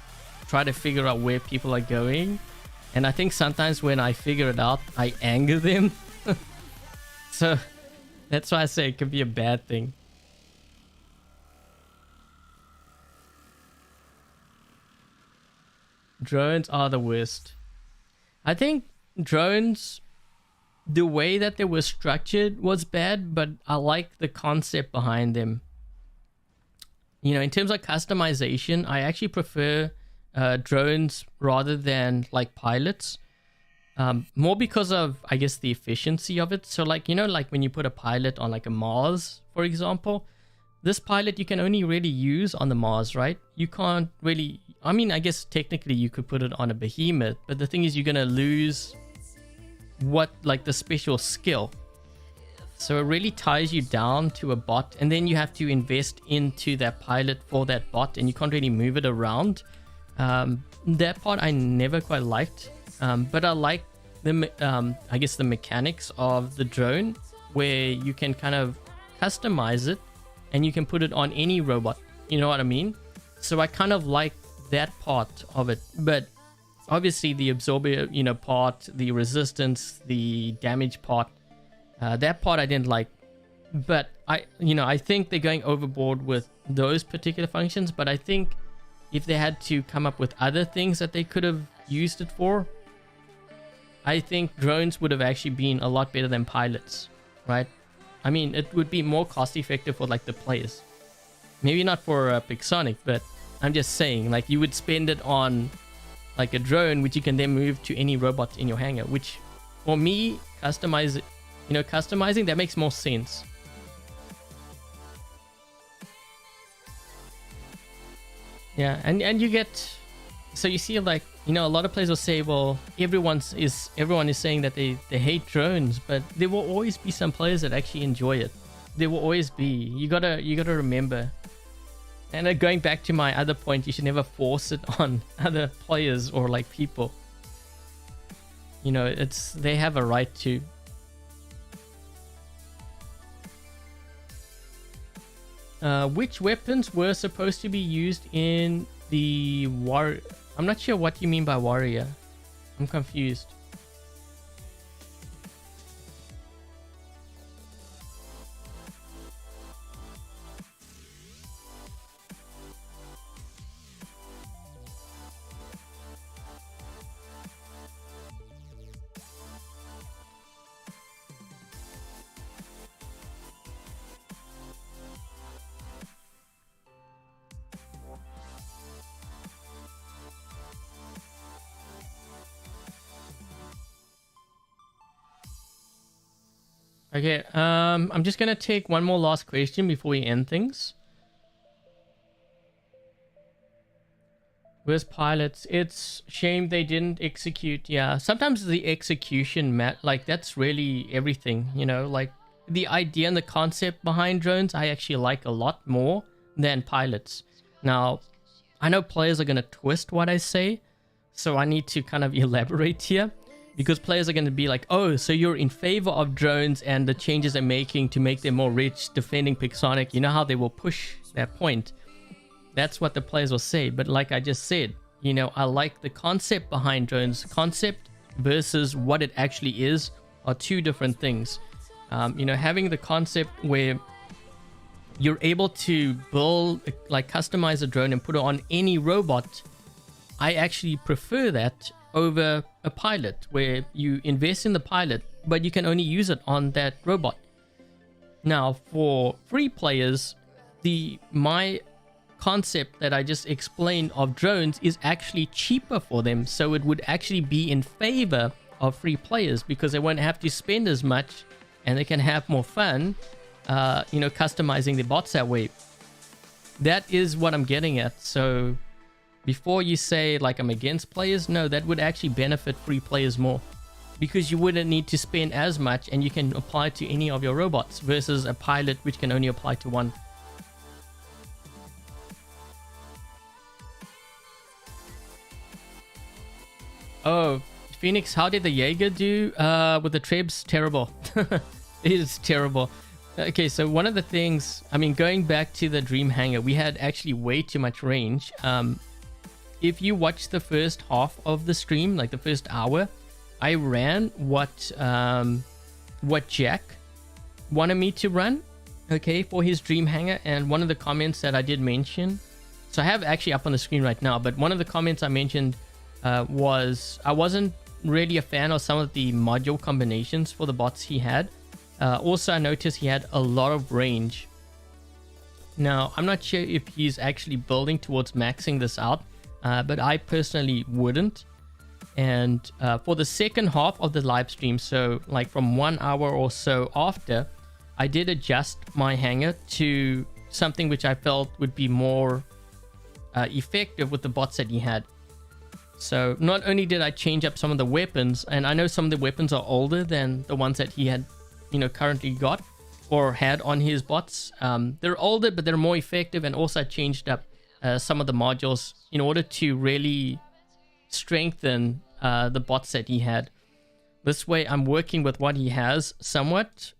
try to figure out where people are going. And I think sometimes when I figure it out, I anger them. So that's why I say it could be a bad thing. Drones are the worst. I think drones, the way that they were structured was bad, but I like the concept behind them. You know, in terms of customization, I actually prefer drones rather than like pilots. More because of, I guess, the efficiency of it. So like, you know, like when you put a pilot on like a Mars, for example, this pilot you can only really use on the Mars, right? You can't really, I mean, I guess technically you could put it on a Behemoth, but the thing is you're going to lose what, like the special skill. So it really ties you down to a bot, and then you have to invest into that pilot for that bot, and you can't really move it around. That part I never quite liked, but I like the I guess the mechanics of the drone, where you can kind of customize it and you can put it on any robot, you know what I mean? So I kind of like that part of it, but obviously the absorber, you know, part, the resistance, the damage part, that part I didn't like. But I think they're going overboard with those particular functions. But I think if they had to come up with other things that they could have used it for, I think drones would have actually been a lot better than pilots, right? I mean, it would be more cost effective for like the players. Maybe not for Pixonic, but I'm just saying, like, you would spend it on like a drone, which you can then move to any robot in your hangar, which for me, customizing, that makes more sense. Yeah, and you get, so you see, like, you know, a lot of players will say, well, everyone is saying that they hate drones, but there will always be some players that actually enjoy it. There will always be. You gotta remember. And going back to my other point, you should never force it on other players or like people. You know, they have a right to. Which weapons were supposed to be used in the war? I'm not sure what you mean by warrior. I'm confused. Okay, I'm just gonna take one more last question before we end things. Where's pilots? It's shame they didn't execute. Yeah, sometimes the execution, like, that's really everything, you know, like the idea and the concept behind drones I actually like a lot more than pilots. Now, I know players are gonna twist what I say, so I need to kind of elaborate here. Because players are going to be like, oh, so you're in favor of drones and the changes they're making to make them more rich, defending Pixonic. You know how they will push that point. That's what the players will say. But like I just said, you know, I like the concept behind drones. Concept versus what it actually is are two different things. You know, having the concept where you're able to build, like, customize a drone and put it on any robot, I actually prefer that over a pilot, where you invest in the pilot but you can only use it on that robot. Now, for free players, my concept that I just explained of drones is actually cheaper for them, so it would actually be in favor of free players because they won't have to spend as much and they can have more fun, you know, customizing the bots that way. That is what I'm getting at. So before you say like I'm against players, no, that would actually benefit free players more because you wouldn't need to spend as much and you can apply to any of your robots versus a pilot which can only apply to one. Oh, Phoenix, how did the Jaeger do with the Trebs? Terrible. It is terrible. Okay, so one of the things, I mean, going back to the Dream Hangar, we had actually way too much range. If you watch the first half of the stream, like the first hour, I ran what Jack wanted me to run, okay, for his Dream Hangar. And one of the comments that I did mention, so I have actually up on the screen right now, but one of the comments I mentioned was I wasn't really a fan of some of the module combinations for the bots he had. Also, I noticed he had a lot of range. Now, I'm not sure if he's actually building towards maxing this out, but I personally wouldn't. And for the second half of the live stream, so like from 1 hour or so after, I did adjust my hangar to something which I felt would be more effective with the bots that he had. So not only did I change up some of the weapons, and I know some of the weapons are older than the ones that he had, you know, currently got, or had on his bots. They're older, but they're more effective, and also changed up some of the modules in order to really strengthen the bots that he had. This way I'm working with what he has somewhat,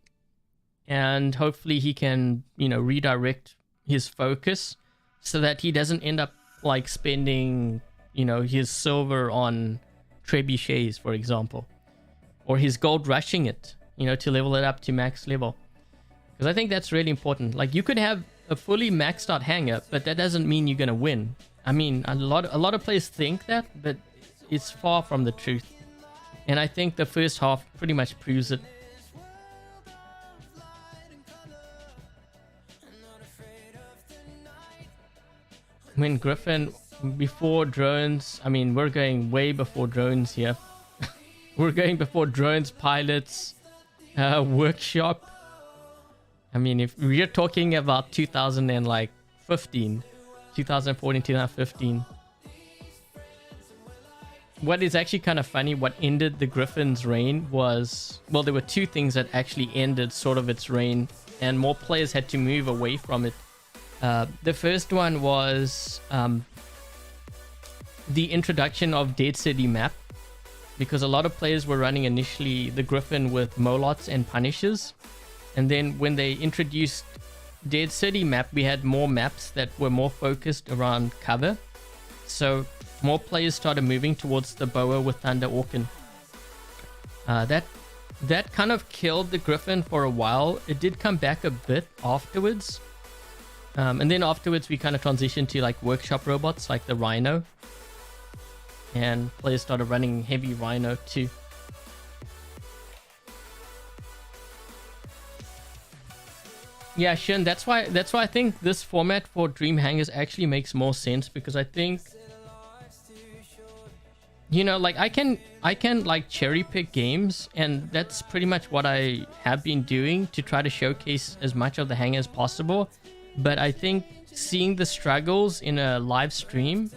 and hopefully he can, you know, redirect his focus so that he doesn't end up like spending, you know, his silver on trebuchets, for example, or his gold rushing it, you know, to level it up to max level. Because I think that's really important. Like, you could have a fully maxed out hangar, but that doesn't mean you're gonna win. I mean, a lot of players think that, but it's far from the truth. And I think the first half pretty much proves it. When Griffin, before drones, I mean, we're going way before drones here. We're going before drones, pilots, workshop. I mean, if we're talking about 2014, 2015. What is actually kind of funny, what ended the Griffin's reign was, well, there were two things that actually ended sort of its reign, and more players had to move away from it. The first one was the introduction of Dead City map, because a lot of players were running initially the Griffin with Molots and Punishers, and then when they introduced Dead City map, we had more maps that were more focused around cover, so more players started moving towards the Boa with Thunder Orkin. That kind of killed the Griffin for a while. It did come back a bit afterwards. And then afterwards we kind of transitioned to like workshop robots like the Rhino. And players started running heavy Rhino too. Yeah, Shin, that's why I think this format for Dream Hangars actually makes more sense, because I think, you know, like I can like cherry pick games, and that's pretty much what I have been doing to try to showcase as much of the hangar as possible. But I think seeing the struggles in a live stream,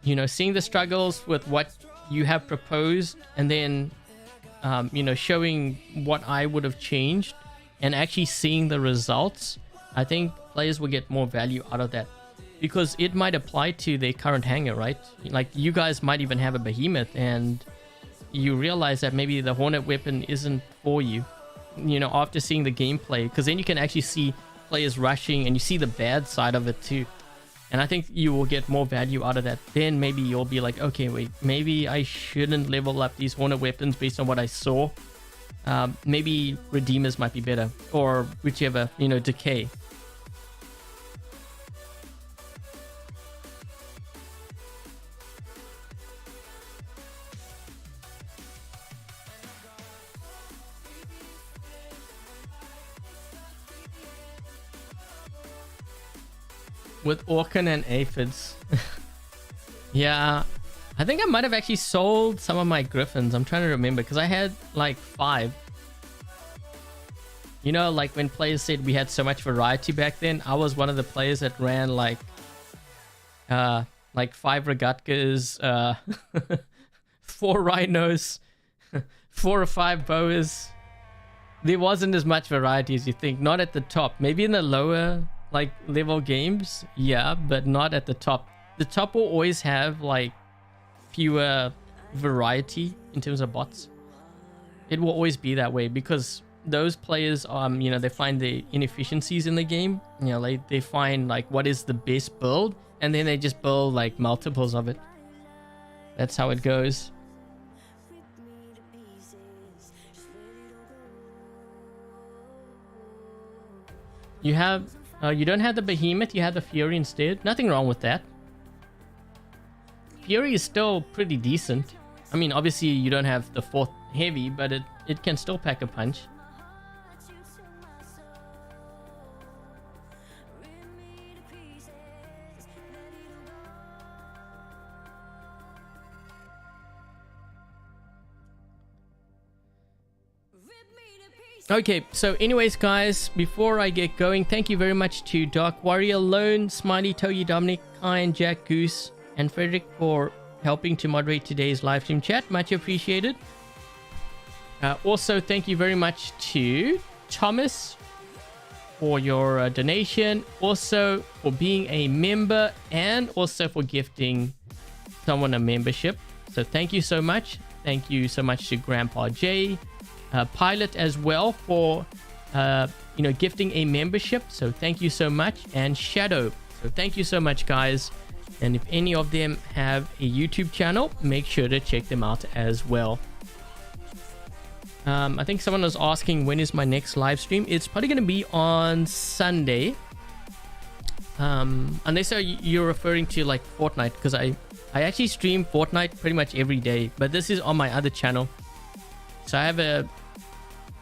you know, seeing the struggles with what you have proposed, and then you know, showing what I would have changed and actually seeing the results, I think players will get more value out of that. Because it might apply to their current hangar, right? Like, you guys might even have a Behemoth and you realize that maybe the Hornet weapon isn't for you, you know, after seeing the gameplay. Because then you can actually see players rushing and you see the bad side of it too. And I think you will get more value out of that. Then maybe you'll be like, okay, wait, maybe I shouldn't level up these Hornet weapons based on what I saw. Maybe Redeemers might be better, or whichever, you know, Decay. With Orkin and Aphids. Yeah, I think I might have actually sold some of my Griffins. I'm trying to remember, because I had like 5. You know, like when players said we had so much variety back then, I was one of the players that ran like 5 Regatkas, 4 Rhinos, 4 or 5 Boas. There wasn't as much variety as you think. Not at the top. Maybe in the lower like level games, yeah, but not at the top. The top will always have like fewer variety in terms of bots. It will always be that way, because those players, you know, they find the inefficiencies in the game. You know, like they find like what is the best build, and then they just build like multiples of it. That's how it goes. You have you don't have the Behemoth, you have the Fury instead. Nothing wrong with that. Fury is still pretty decent. I mean, obviously you don't have the 4th heavy, but it can still pack a punch. Okay, so anyways, guys, before I get going, thank you very much to Dark Warrior, Lone, Smiley, Toyi, Dominic, Kyan, Jack, Goose, and Frederick for helping to moderate today's live stream chat. Much appreciated. Also, thank you very much to Thomas, for your donation, also for being a member, and also for gifting someone a membership. So thank you so much. Thank you so much to Grandpa J, Pilot as well, for gifting a membership. So thank you so much. And Shadow. So thank you so much, guys. And if any of them have a YouTube channel, make sure to check them out as well. I think someone was asking when is my next live stream. It's probably going to be on Sunday. Unless you're referring to like Fortnite, because I actually stream Fortnite pretty much every day, but this is on my other channel. So I have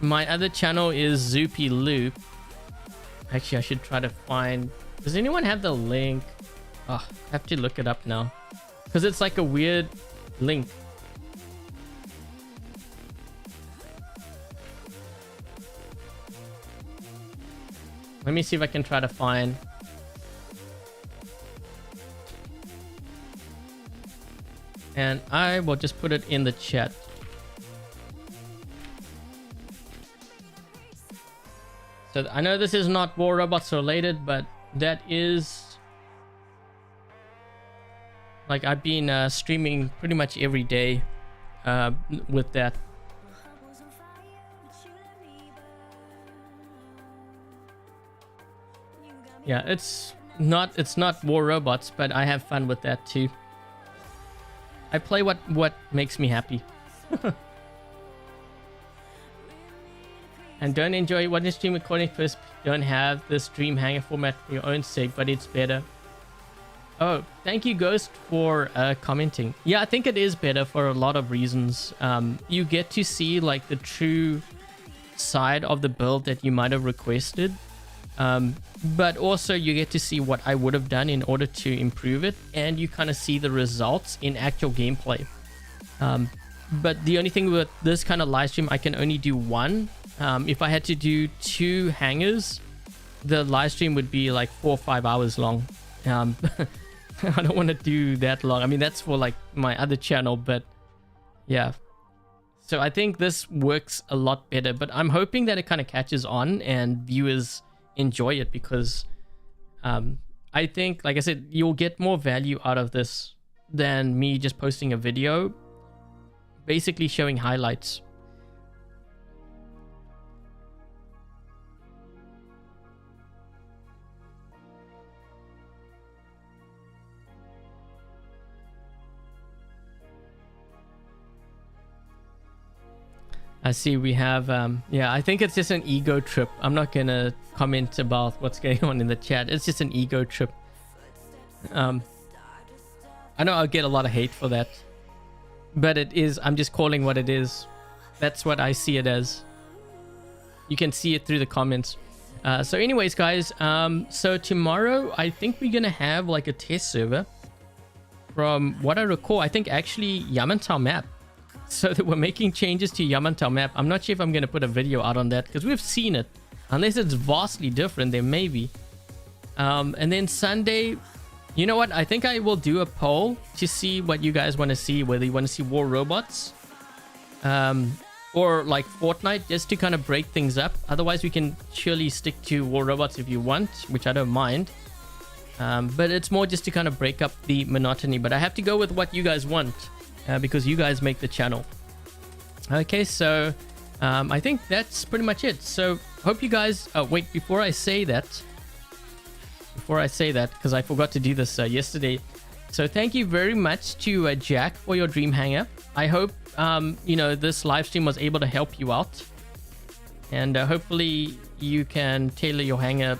my other channel is Zoopy Loop. Actually, I should try to find, does anyone have the link? Oh, I have to look it up now because it's like a weird link. Let me see if I can try to find. And I will just put it in the chat. So I know this is not War Robots related, but that is, like, I've been streaming pretty much every day with that. Yeah, it's not War Robots, but I have fun with that too. I play what makes me happy. And don't enjoy watching stream recording first. Don't have this Dream Hangar format for your own sake, but it's better. Oh, thank you, Ghost, for commenting. Yeah, I think it is better for a lot of reasons. You get to see like the true side of the build that you might have requested. But also you get to see what I would have done in order to improve it, and you kind of see the results in actual gameplay. But the only thing with this kind of live stream, I can only do one. If I had to do 2 hangars, the live stream would be like 4 or 5 hours long. I don't want to do that long. I mean, that's for like my other channel, but yeah. So I think this works a lot better, but I'm hoping that it kind of catches on and viewers enjoy it, because I think, like I said, you'll get more value out of this than me just posting a video basically showing highlights. I see we have, yeah, I think it's just an ego trip. I'm not going to comment about what's going on in the chat. It's just an ego trip. I know I'll get a lot of hate for that, but it is, I'm just calling what it is. That's what I see it as. You can see it through the comments. So anyways, guys, so tomorrow, I think we're going to have like a test server. From what I recall, I think actually Yamantau map. So that we're making changes to Yamantau map. I'm not sure if I'm going to put a video out on that, because we've seen it. Unless it's vastly different, then maybe. And then Sunday, you know what? I think I will do a poll to see what you guys want to see. Whether you want to see War Robots or like Fortnite, just to kind of break things up. Otherwise, we can surely stick to War Robots if you want, which I don't mind. But it's more just to kind of break up the monotony. But I have to go with what you guys want. Because you guys make the channel. Okay, so I think that's pretty much it. So hope you guys, wait, before I say that, because I forgot to do this yesterday. So thank you very much to Jack for your Dream Hangar. I hope this live stream was able to help you out, and hopefully you can tailor your hangar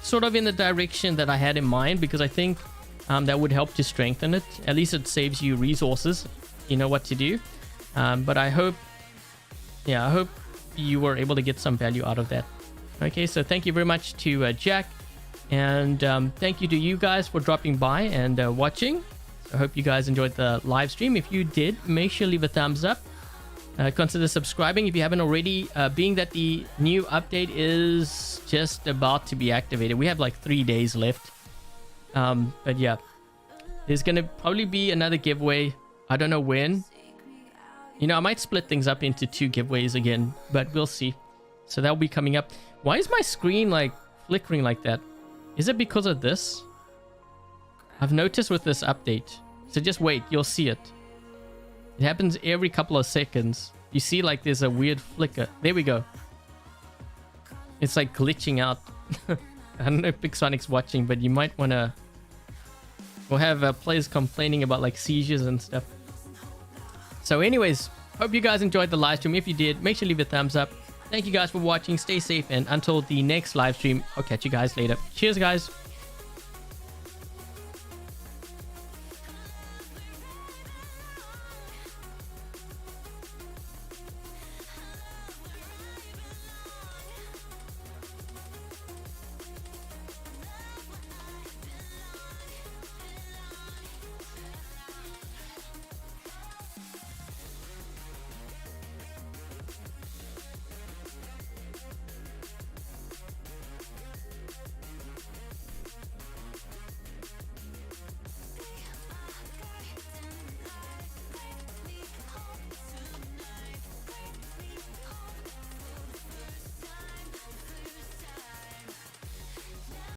sort of in the direction that I had in mind, because I think that would help to strengthen it. At least it saves you resources. You know what to do. But I hope you were able to get some value out of that. Okay, so thank you very much to Jack. And thank you to you guys for dropping by and watching. I hope you guys enjoyed the live stream. If you did, make sure to leave a thumbs up. Consider subscribing if you haven't already, being that the new update is just about to be activated. We have like 3 days left. But yeah, there's gonna probably be another giveaway. I don't know when. I might split things up into 2 giveaways again, but we'll see. So that'll be coming up. Why is my screen like flickering like that? Is it because of this? I've noticed with this update. So just wait, you'll see it. It happens every couple of seconds. You see like there's a weird flicker. There we go. It's like glitching out. I don't know if Pixonic's watching, but you might want to... We'll have players complaining about like seizures and stuff. So anyways, hope you guys enjoyed the live stream. If you did, make sure to leave a thumbs up. Thank you guys for watching. Stay safe, and until the next live stream, I'll catch you guys later. Cheers, guys.